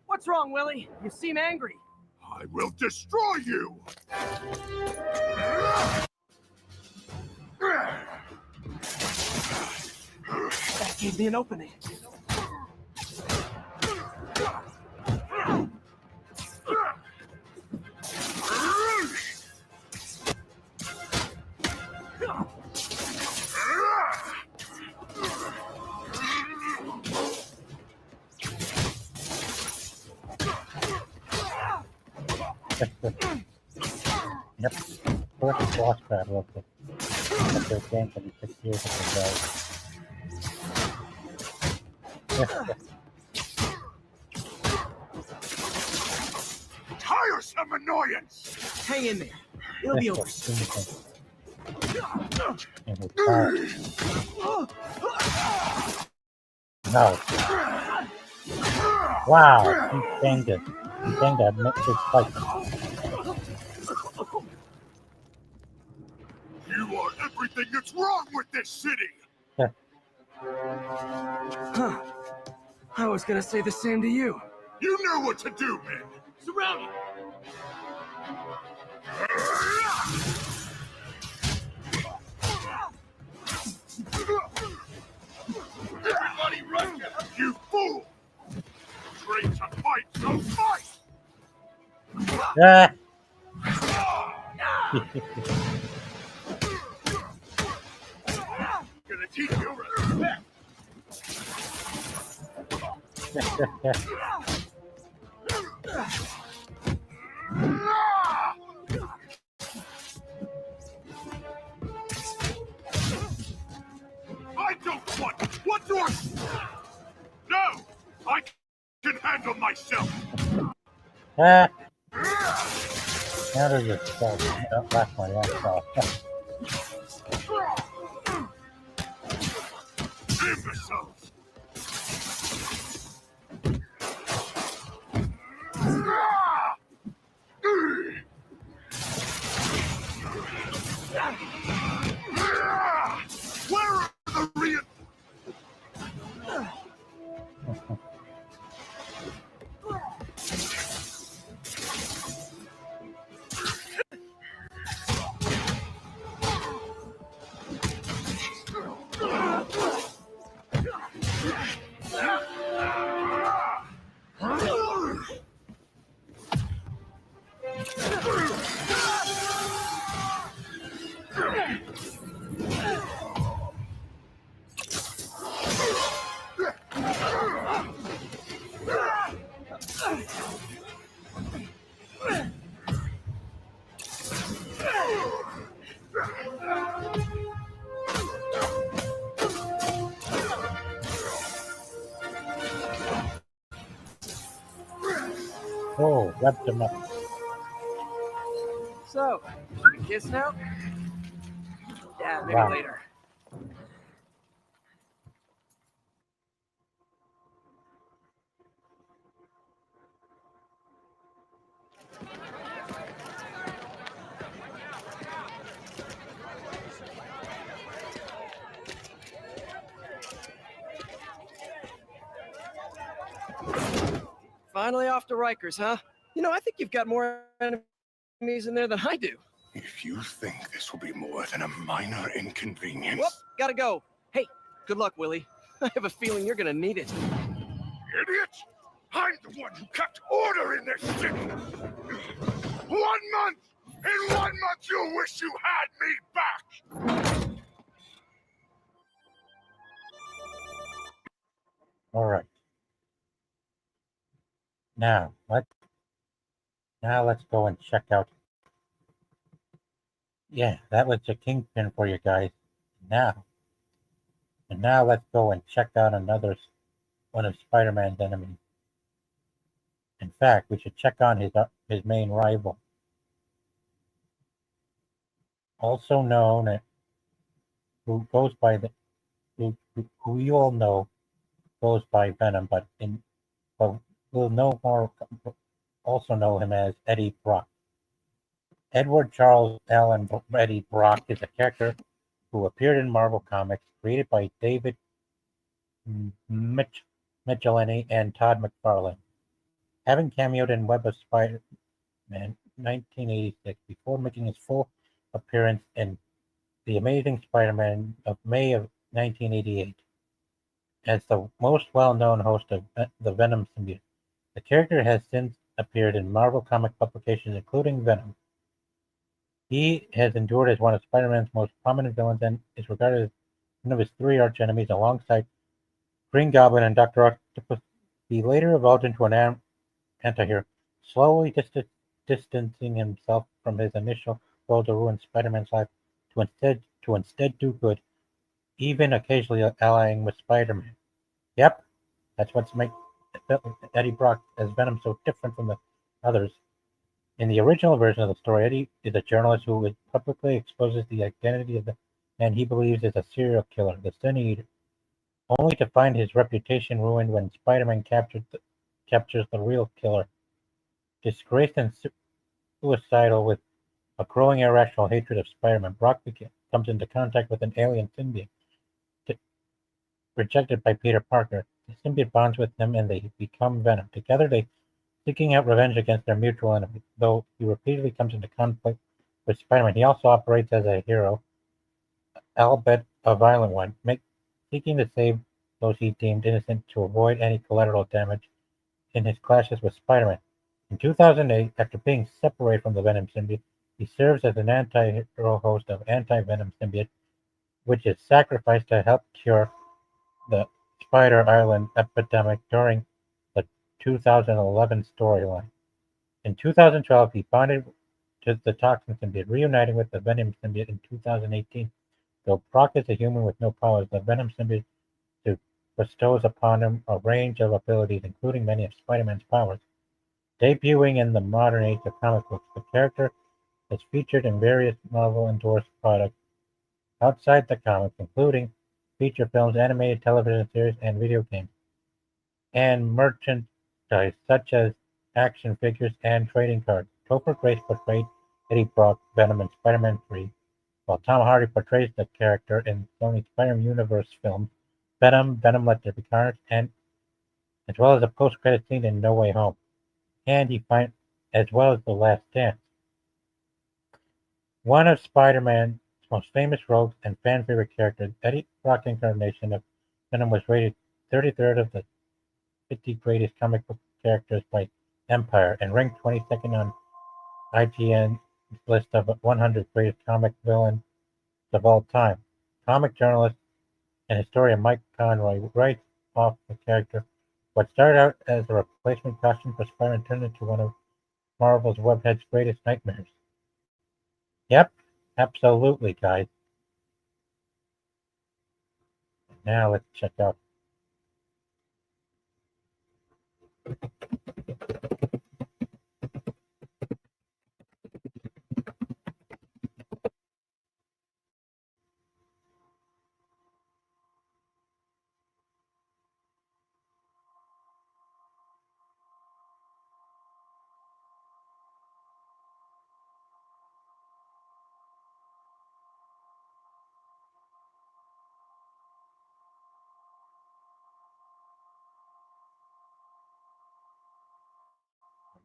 What's wrong, Willie? You seem angry. I will destroy you! That gave me an opening. Yep. First boss battle of the game from 6 years ago. Tiresome annoyance! Hang in there. It'll be over. No. Wow, he banged it. He banged that his fight. You are everything that's wrong with this city! Huh. I was gonna say the same to you. You know what to do, man! Surround him! Everybody run! You fool! Train to fight, so fight! Ah. Gonna teach you respect! I don't want. What do I? No, I can handle myself. Ah. Now there's a last one. Yeah, Imbeciles. Where are the real? Oh, wrapped them up. So, should we kiss now? Yeah, maybe Wow. later. Finally off to Rikers, huh? You know, I think you've got more enemies in there than I do. If you think this will be more than a minor inconvenience. Whoop, gotta go. Hey, good luck, Willie. I have a feeling you're gonna need it. Idiot! I'm the one who kept order in this city! 1 month! In 1 month you'll wish you had me back! All right. Now let's go and check out. Yeah, that was the Kingpin for you guys. Now let's go and check out another one of Spider-Man's enemies. In fact, we should check on his main rival, also known as who goes by the who you all know goes by Venom, but we'll know more. Also know him as Eddie Brock. Edward Charles Allen Eddie Brock is a character who appeared in Marvel Comics, created by David Michelinie and Todd McFarlane. Having cameoed in Web of Spider-Man 1986 before making his full appearance in The Amazing Spider-Man of May of 1988 as the most well-known host of the Venom symbiote. The character has since appeared in Marvel comic publications, including Venom. He has endured as one of Spider-Man's most prominent villains and is regarded as one of his 3 arch-enemies alongside Green Goblin and Dr. Octopus. He later evolved into an anti-hero, slowly distancing himself from his initial goal to ruin Spider-Man's life to instead do good, even occasionally allying with Spider-Man. Yep, that's what's make Eddie Brock as Venom so different from the others. In the original version of the story, Eddie is a journalist who publicly exposes the identity of the man he believes is a serial killer, the Sin Eater, only to find his reputation ruined when Spider-Man captures the real killer. Disgraced and suicidal with a growing irrational hatred of Spider-Man, Brock comes into contact with an alien symbiote rejected by Peter Parker. The symbiote bonds with him and they become Venom. Together they seeking out revenge against their mutual enemy. Though he repeatedly comes into conflict with Spider-Man, he also operates as a hero, albeit a violent one, seeking to save those he deemed innocent to avoid any collateral damage in his clashes with Spider-Man. In 2008, after being separated from the Venom symbiote, he serves as an anti-hero host of Anti-Venom symbiote, which is sacrificed to help cure the Spider Island epidemic during 2011 storyline. In 2012, he bonded to the Toxin symbiote, reuniting with the Venom symbiote in 2018. Though Brock is a human with no powers, the Venom symbiote bestows upon him a range of abilities, including many of Spider-Man's powers. Debuting in the modern age of comic books, the character is featured in various Marvel-endorsed products outside the comics, including feature films, animated television series, and video games, and merchandise such as action figures and trading cards. Topher Grace portrayed Eddie Brock, Venom, in Spider-Man 3, while Tom Hardy portrays the character in Sony's Spider-Man Universe films Venom, Venom Let There Be Carnage, and as well as a post-credit scene in No Way Home, and as well as The Last Dance. One of Spider-Man's most famous rogues and fan favorite characters, Eddie Brock's incarnation of Venom was rated 33rd of the 50 greatest comic book characters by Empire and ranked 22nd on IGN's list of 100 greatest comic villains of all time. Comic journalist and historian Mike Conroy writes off the character. What started out as a replacement costume for Spider-Man turned into one of Marvel's webhead's greatest nightmares. Yep, absolutely, guys. Now let's check out.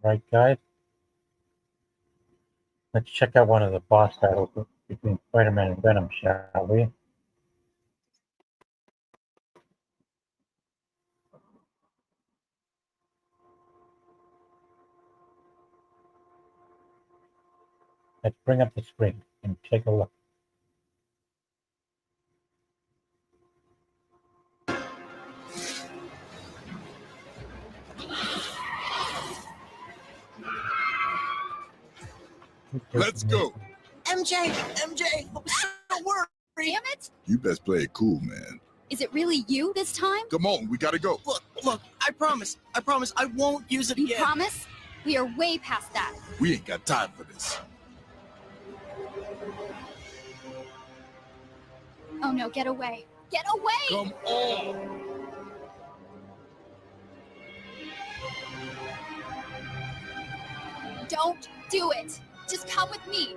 Right, guys? Let's check out one of the boss battles between Spider-Man and Venom, shall we? Let's bring up the screen and take a look. Let's go. MJ, I'm so worried. Damn it! You best play it cool, man. Is it really you this time? Come on, we gotta go. Look, I promise I won't use it You again. promise? We are way past that. We ain't got time for this. Oh no, get away. Get away! Come on. Don't do it. Just come with me.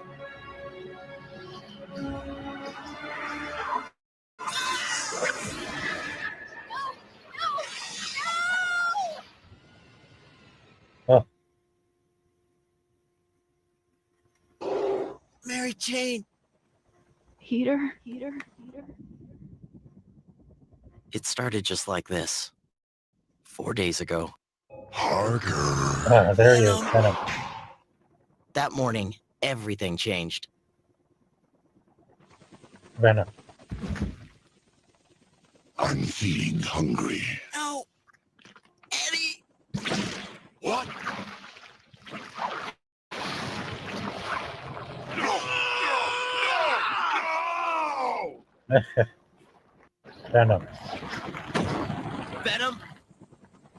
Oh. Mary Jane. Heater. It started just like this. 4 days ago. Ah, there he is, Venom. That morning, everything changed. Venom. I'm feeling hungry. No. Eddie. What? Venom. Venom,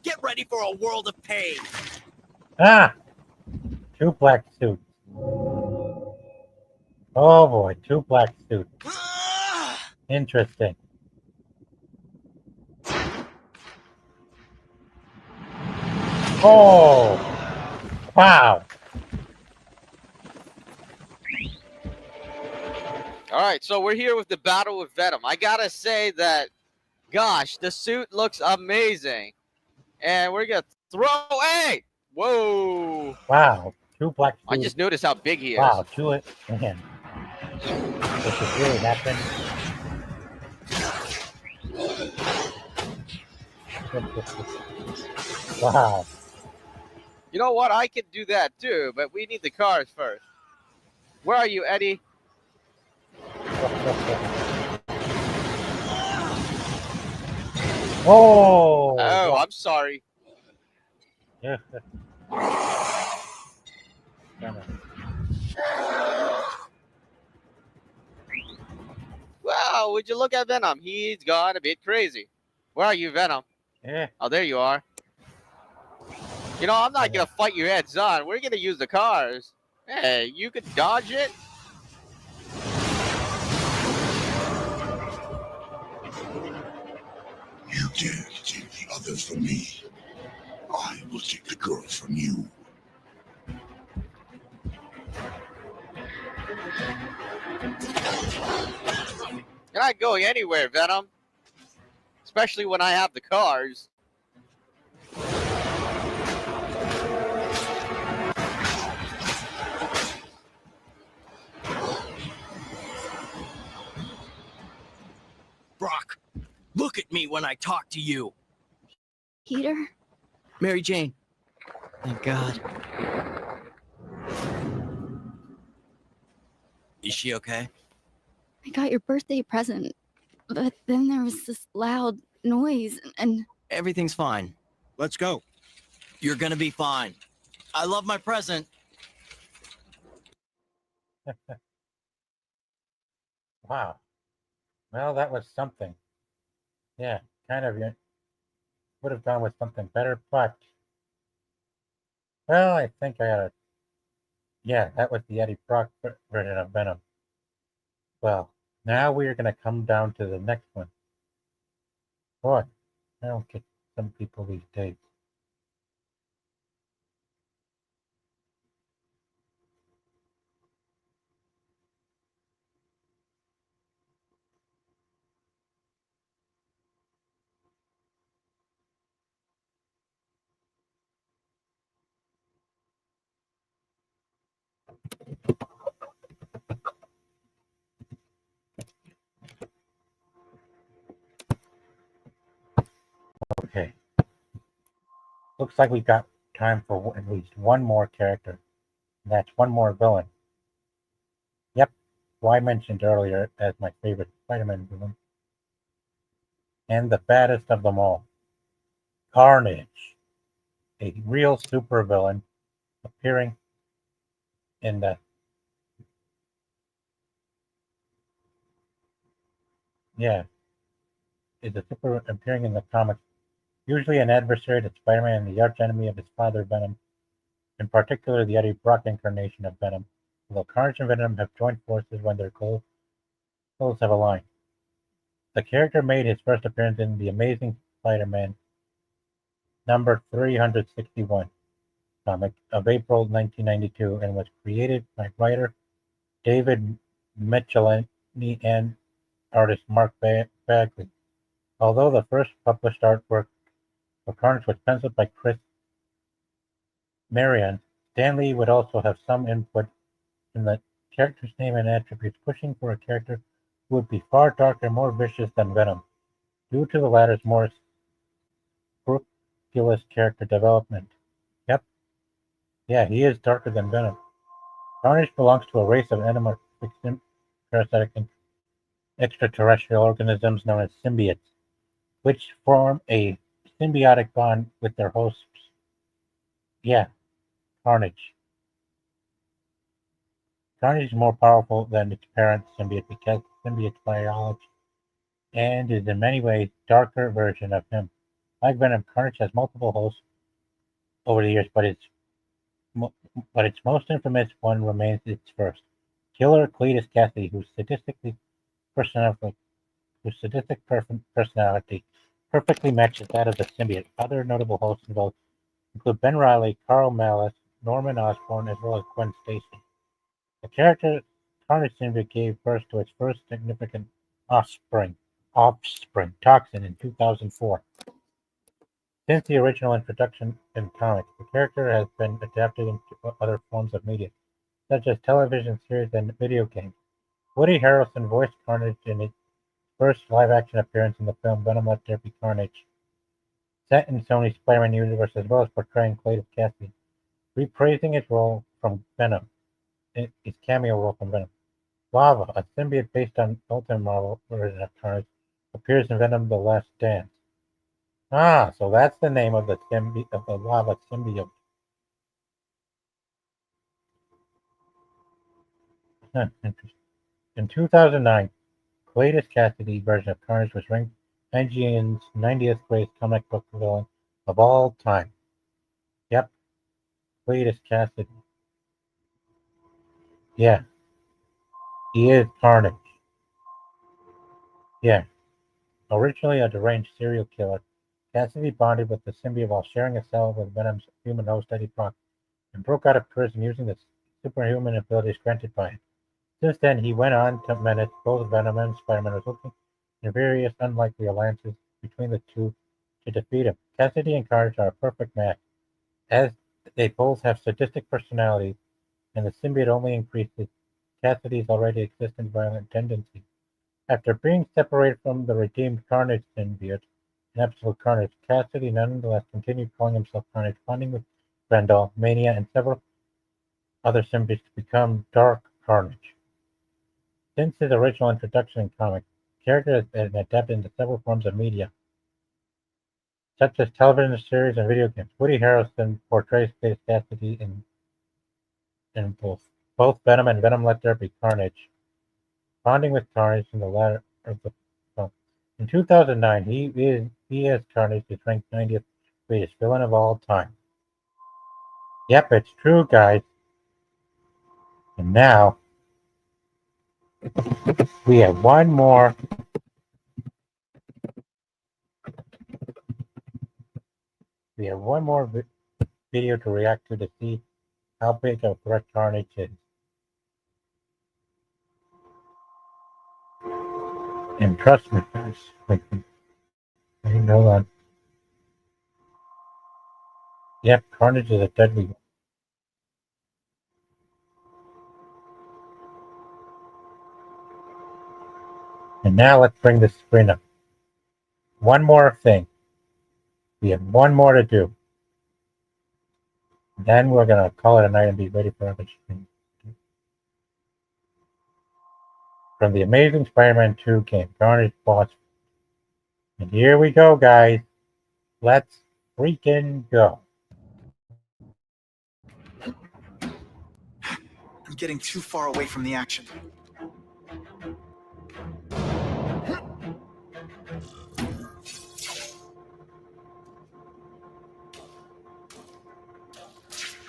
get ready for a world of pain. Ah! 2 black suits. Oh boy, 2 black suits. Interesting. Oh! Wow! All right, so we're here with the battle with Venom. I gotta say that, gosh, the suit looks amazing. And we're gonna throw. Hey! Whoa! Wow, 2 black suits. I just noticed how big he is. Wow, 2 man. This is really happening. Wow. You know what? I could do that too, but we need the cars first. Where are you, Eddie? Oh! Oh, I'm sorry. Yeah. Venom. Wow, would you look at Venom? He's gone a bit crazy. Where are you, Venom? Yeah. Oh, there you are. You know, I'm not Yeah. gonna fight your heads on. We're gonna use the cars. Hey, you could dodge it. You dare to take the others from me. I will take the girls from you. You're not going anywhere, Venom. Especially when I have the cars. Brock, look at me when I talk to you. Peter? Mary Jane. Thank God. Is she okay? I got your birthday present, but then there was this loud noise and... Everything's fine. Let's go. You're gonna be fine. I love my present. Wow. Well, that was something. Yeah, kind of. You would have gone with something better, but well, I think I gotta. Yeah, that was the Eddie Brock version of Venom. Well, now we are gonna come down to the next one. Boy, I don't get some people these days. Okay. Looks like we got time for at least one more character. And that's one more villain. Yep, who I mentioned earlier as my favorite Spider-Man villain. And the baddest of them all. Carnage. A real supervillain appearing in the is a super appearing in the comics, usually an adversary to Spider-Man and the arch enemy of his father Venom, in particular the Eddie Brock incarnation of Venom, although Carnage and Venom have joined forces when their goals have aligned. The character made his first appearance in The Amazing Spider-Man number 361 comic of April 1992 and was created by writer David Michelinie and artist Mark Bagley. Although the first published artwork for Carnage was penciled by Chris Marion, Stan Lee would also have some input in the character's name and attributes, pushing for a character who would be far darker and more vicious than Venom, due to the latter's more scrupulous character development. Yep. Yeah, he is darker than Venom. Carnage belongs to a race of animalistic parasitic and extraterrestrial organisms known as symbiotes, which form a symbiotic bond with their hosts. Yeah, Carnage. Carnage is more powerful than its parent symbiote because symbiote's biology and is in many ways darker version of him. Like Venom, Carnage has multiple hosts over the years, but its most infamous one remains its first. Killer Cletus Cassidy, whose sadistic personality perfectly matches that of the symbiote. Other notable hosts involved include Ben Reilly, Carl Malice, Norman Osborn, as well as Gwen Stacy. The character Carnage symbiote gave birth to its first significant offspring, Toxin, in 2004. Since the original introduction in comics, the character has been adapted into other forms of media, such as television series and video games. Woody Harrelson voiced Carnage in his first live-action appearance in the film Venom Let There Be Carnage, set in Sony's Spider-Man universe, as well as portraying Cletus Cassidy, reprising his role from Venom, his cameo role from Venom. Lava, a symbiote based on Ultimate Marvel version of Carnage, appears in Venom: The Last Dance. Ah, so that's the name of the lava symbiote. Huh, interesting. In 2009, Cletus Cassidy version of Carnage was ranked IGN's 90th greatest comic book villain of all time. Yep, Cletus Cassidy. Yeah, he is Carnage. Yeah. Originally a deranged serial killer, Cassidy bonded with the symbiote while sharing a cell with Venom's human host Eddie Brock and broke out of prison using the superhuman abilities granted by it. Since then, he went on to menace both Venom and Spider-Man, resulting in various unlikely alliances between the two to defeat him. Cassidy and Carnage are a perfect match, as they both have sadistic personalities, and the symbiote only increases Cassidy's already existent violent tendencies. After being separated from the redeemed Carnage symbiote in Absolute Carnage, Cassidy nonetheless continued calling himself Carnage, bonding with Grendel, Mania, and several other symbiotes to become Dark Carnage. Since his original introduction in comics, the character has been adapted into several forms of media, such as television series and video games. Woody Harrelson portrays Cletus Cassidy in both Venom and Venom Let There Be Carnage, bonding with Carnage in the latter of the film. In 2009, he as Carnage is ranked 90th greatest villain of all time. Yep, it's true, guys. And now we have one more video to react to see how big a threat Carnage is. And trust me, guys, hold on. Yep, Carnage is a deadly one. And now let's bring the screen up. One more thing. We have one more to do. Then we're going to call it a night and be ready for other screens. From the Amazing Spider-Man 2 game, Carnage Boss. And here we go, guys. Let's freaking go. I'm getting too far away from the action.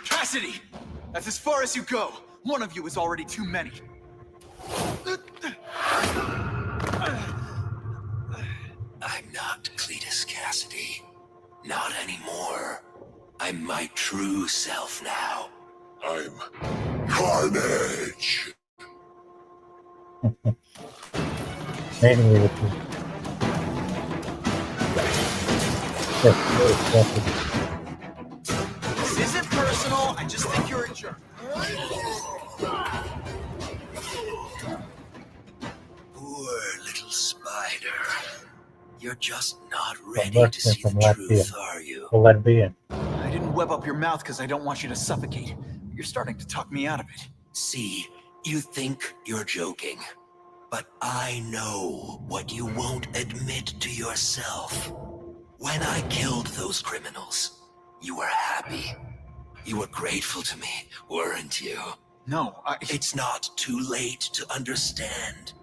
Cassidy! That's as far as you go. One of you is already too many. I'm not Cletus Cassidy. Not anymore. I'm my true self now. I'm Carnage. Mainly with This isn't personal. I just think you're a jerk. Poor little spider. You're just not ready to see the truth, are you? Lesbian. I didn't web up your mouth because I don't want you to suffocate. You're starting to talk me out of it. See, you think you're joking. But I know what you won't admit to yourself. When I killed those criminals, you were happy. You were grateful to me, weren't you? No, It's not too late to understand.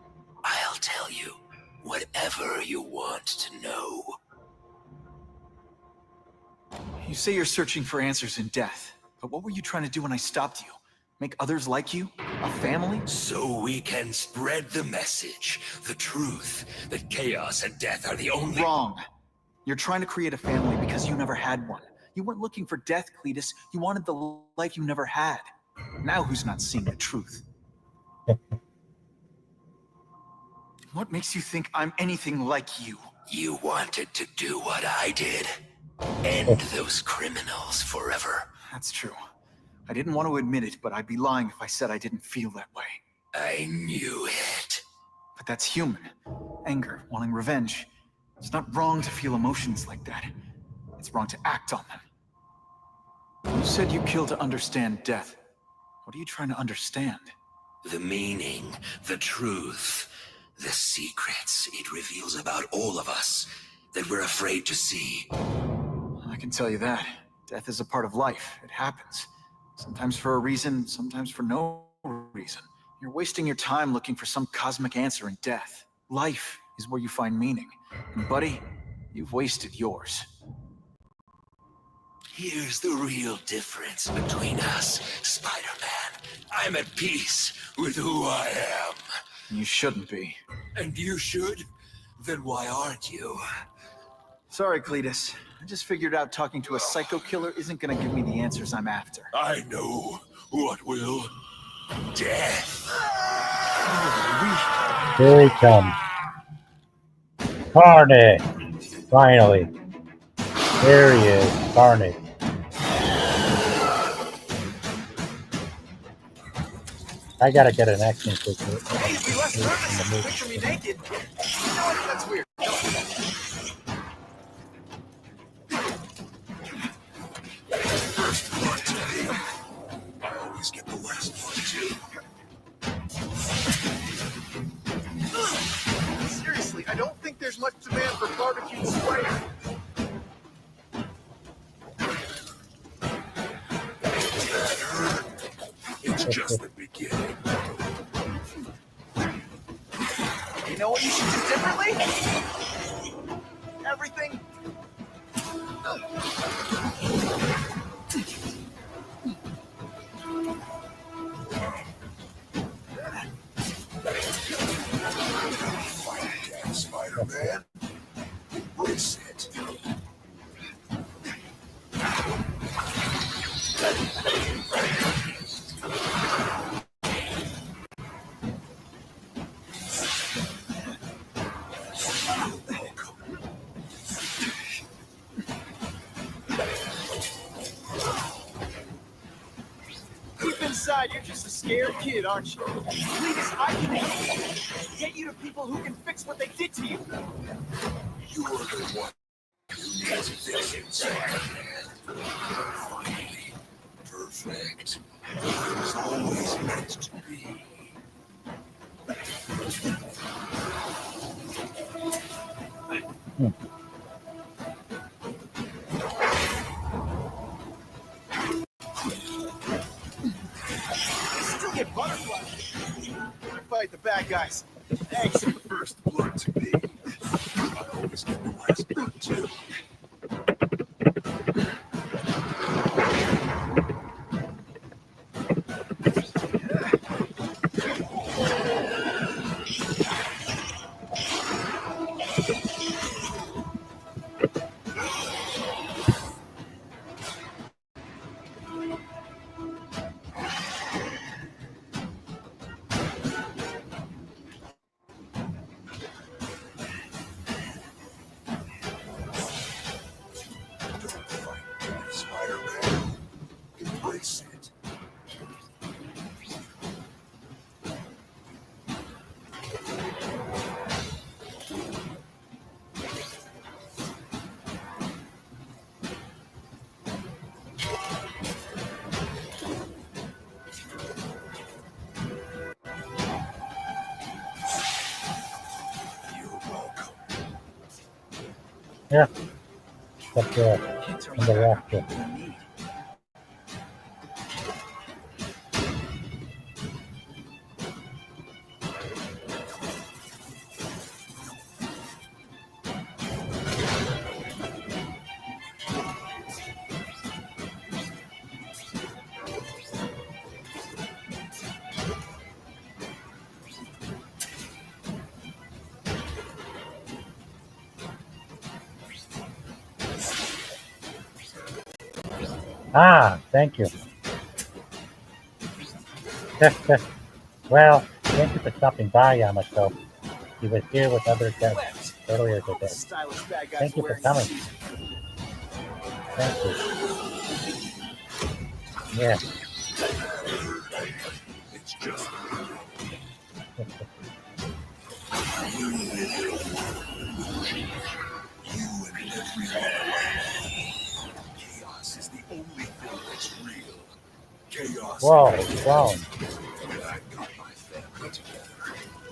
I'll tell you whatever you want to know. You say you're searching for answers in death, but what were you trying to do when I stopped you? Make others like you? A family? So we can spread the message, the truth, that chaos and death are the only— Wrong. You're trying to create a family because you never had one. You weren't looking for death, Cletus. You wanted the life you never had. Now who's not seeing the truth? What makes you think I'm anything like you? You wanted to do what I did. End those criminals forever. That's true. I didn't want to admit it, but I'd be lying if I said I didn't feel that way. I knew it. But that's human. Anger, wanting revenge. It's not wrong to feel emotions like that. It's wrong to act on them. You said you kill to understand death. What are you trying to understand? The meaning, the truth, the secrets it reveals about all of us. that we're afraid to see. I can tell you that. Death is a part of life. It happens. Sometimes for a reason, sometimes for no reason. You're wasting your time looking for some cosmic answer in death. Life is where you find meaning. And buddy, you've wasted yours. Here's the real difference between us, Spider-Man. I'm at peace with who I am. You shouldn't be. And you should? Then why aren't you? Sorry, Cletus. I just figured out talking to a psycho killer isn't gonna give me the answers I'm after. I know what will. Death. Here he comes. Carnage! Finally. There he is, Carnage. I gotta get an action figure in the movie. Picture me naked. You know what? That's weird. First blood today. I always get the last one, too. Seriously, I don't think there's much demand for barbecue Spider. It's just the beginning. You know what you should do differently? Everything. Fight again, Spider-Man. Embrace it. Deep inside, you're just a scared kid, aren't you? Please, I can get you to people who can fix what they did to you. You're the one who needs fixing, Spider-Man. Finally, perfect. It was always meant to be. Still get butterflies. Fight the bad guys. Thanks. First blood to me. I always get the last blood, too. Spider-Man, embrace it. You're welcome. Yeah. Up there. On the left there. Ah, thank you. Well, thank you for stopping by, Yamato. He was here with other guests earlier today. Stylish bad guys Thank you for wearing coming. suits. Thank you. Yeah. It's just you live in a world. You and everyone. Chaos is the only thing that's real. Chaos. Whoa, wow. I got my family together.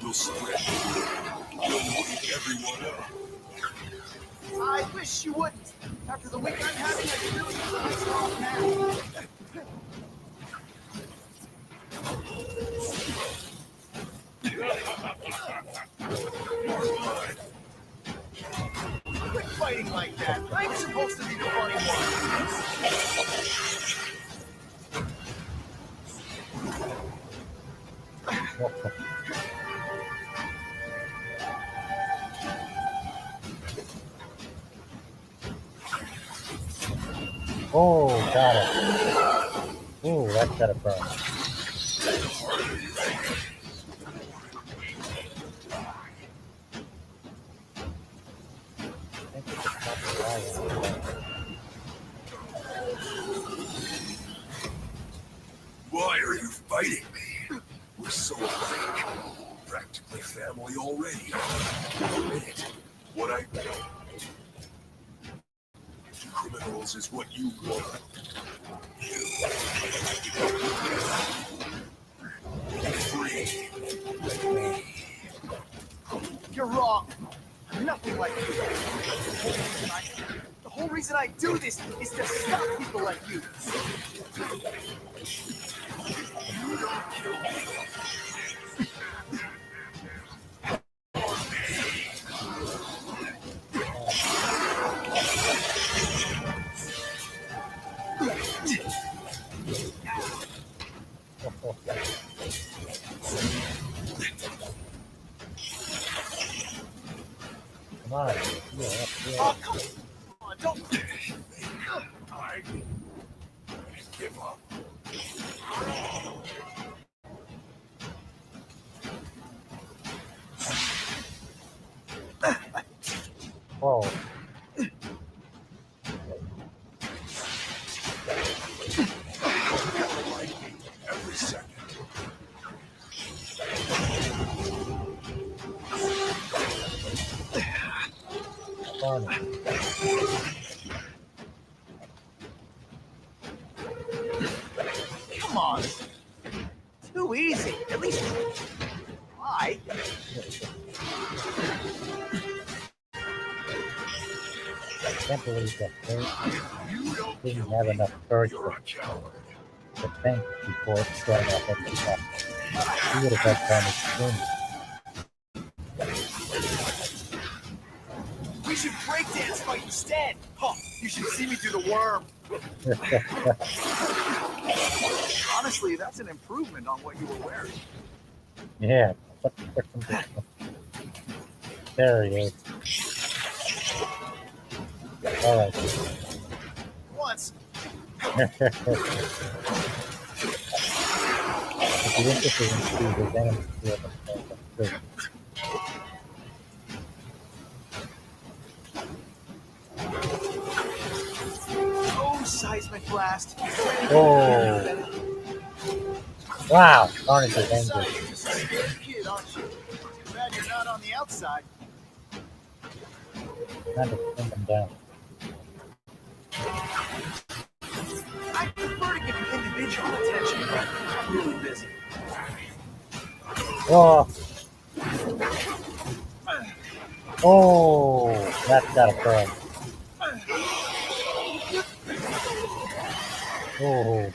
We'll spread the word. We'll wake everyone up. I wish you wouldn't. After the week I'm having, I could really use a nice long nap. Quit fighting like that. I'm supposed to be the funny one. Oh, got it. Ooh, that's gotta burn. Why are you fighting me? We're so alike. Practically family already. Admit it. What I do to criminals is what you want. Free. Like me. You're wrong. I'm nothing like you. The whole reason I do this is to stop people like you. You don't kill me. Come on. Oh, come on, don't. I give up. Whoa. Every second. Come on. Too easy. At least try. I can't believe that they didn't have enough courage to think before throwing off every shot. He would have had time to We should breakdance fight instead. Oh, you should see me do the worm. Honestly, that's an improvement on what you were wearing. Yeah. There he is. All right. Once. If you're interested in see the enemies here, that's Oh, seismic blast. Oh. Wow. Carnage is angry. You're just a scared kid, aren't you? Too bad you're not on the outside. Time to pin them down. I prefer to give you individual attention, but I'm really busy. Oh. Oh, that's gotta burn. Oh.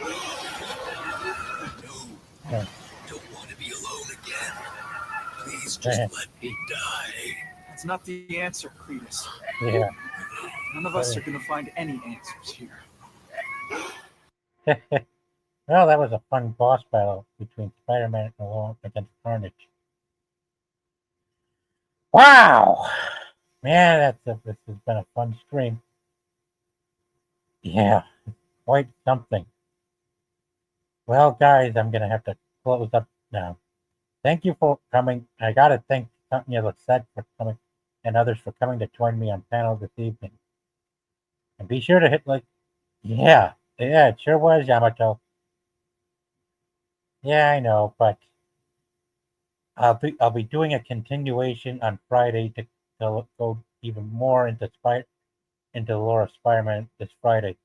No, don't want to be alone again. Please just let me die. That's not the answer, Cletus. Yeah. None of us are going to find any answers here. Well, that was a fun boss battle between Spider-Man and Alone against Carnage. Wow! Man, this has been a fun stream. Yeah, quite something. Well, guys, I'm going to have to close up now. Thank you for coming. I got to thank Tanya Lissette for coming and others for coming to join me on panel this evening. And be sure to hit like. Yeah, it sure was, Yamato. Yeah, I know, but I'll be doing a continuation on Friday to go even more into the lore of Spider-Man this Friday.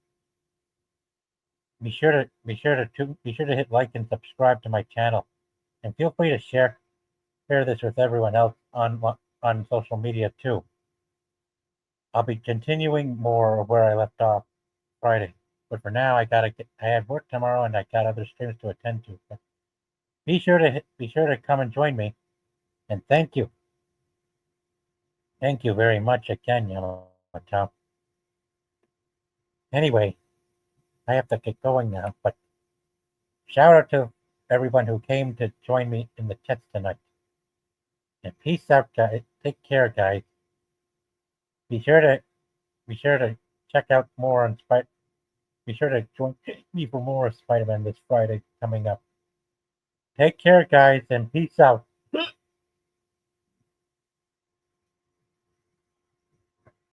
Be sure to hit like and subscribe to my channel, and feel free to share this with everyone else on social media too. I'll be continuing more of where I left off Friday. But for now, I have work tomorrow and I got other streams to attend to. But be sure to come and join me. And thank you. Thank you very much again, Yamato. Anyway, I have to get going now, but shout out to everyone who came to join me in the test tonight. And peace out, guys. Take care, guys. Be sure to check out more on Spider. Be sure to join me for more of Spider-Man this Friday coming up. Take care, guys, and peace out.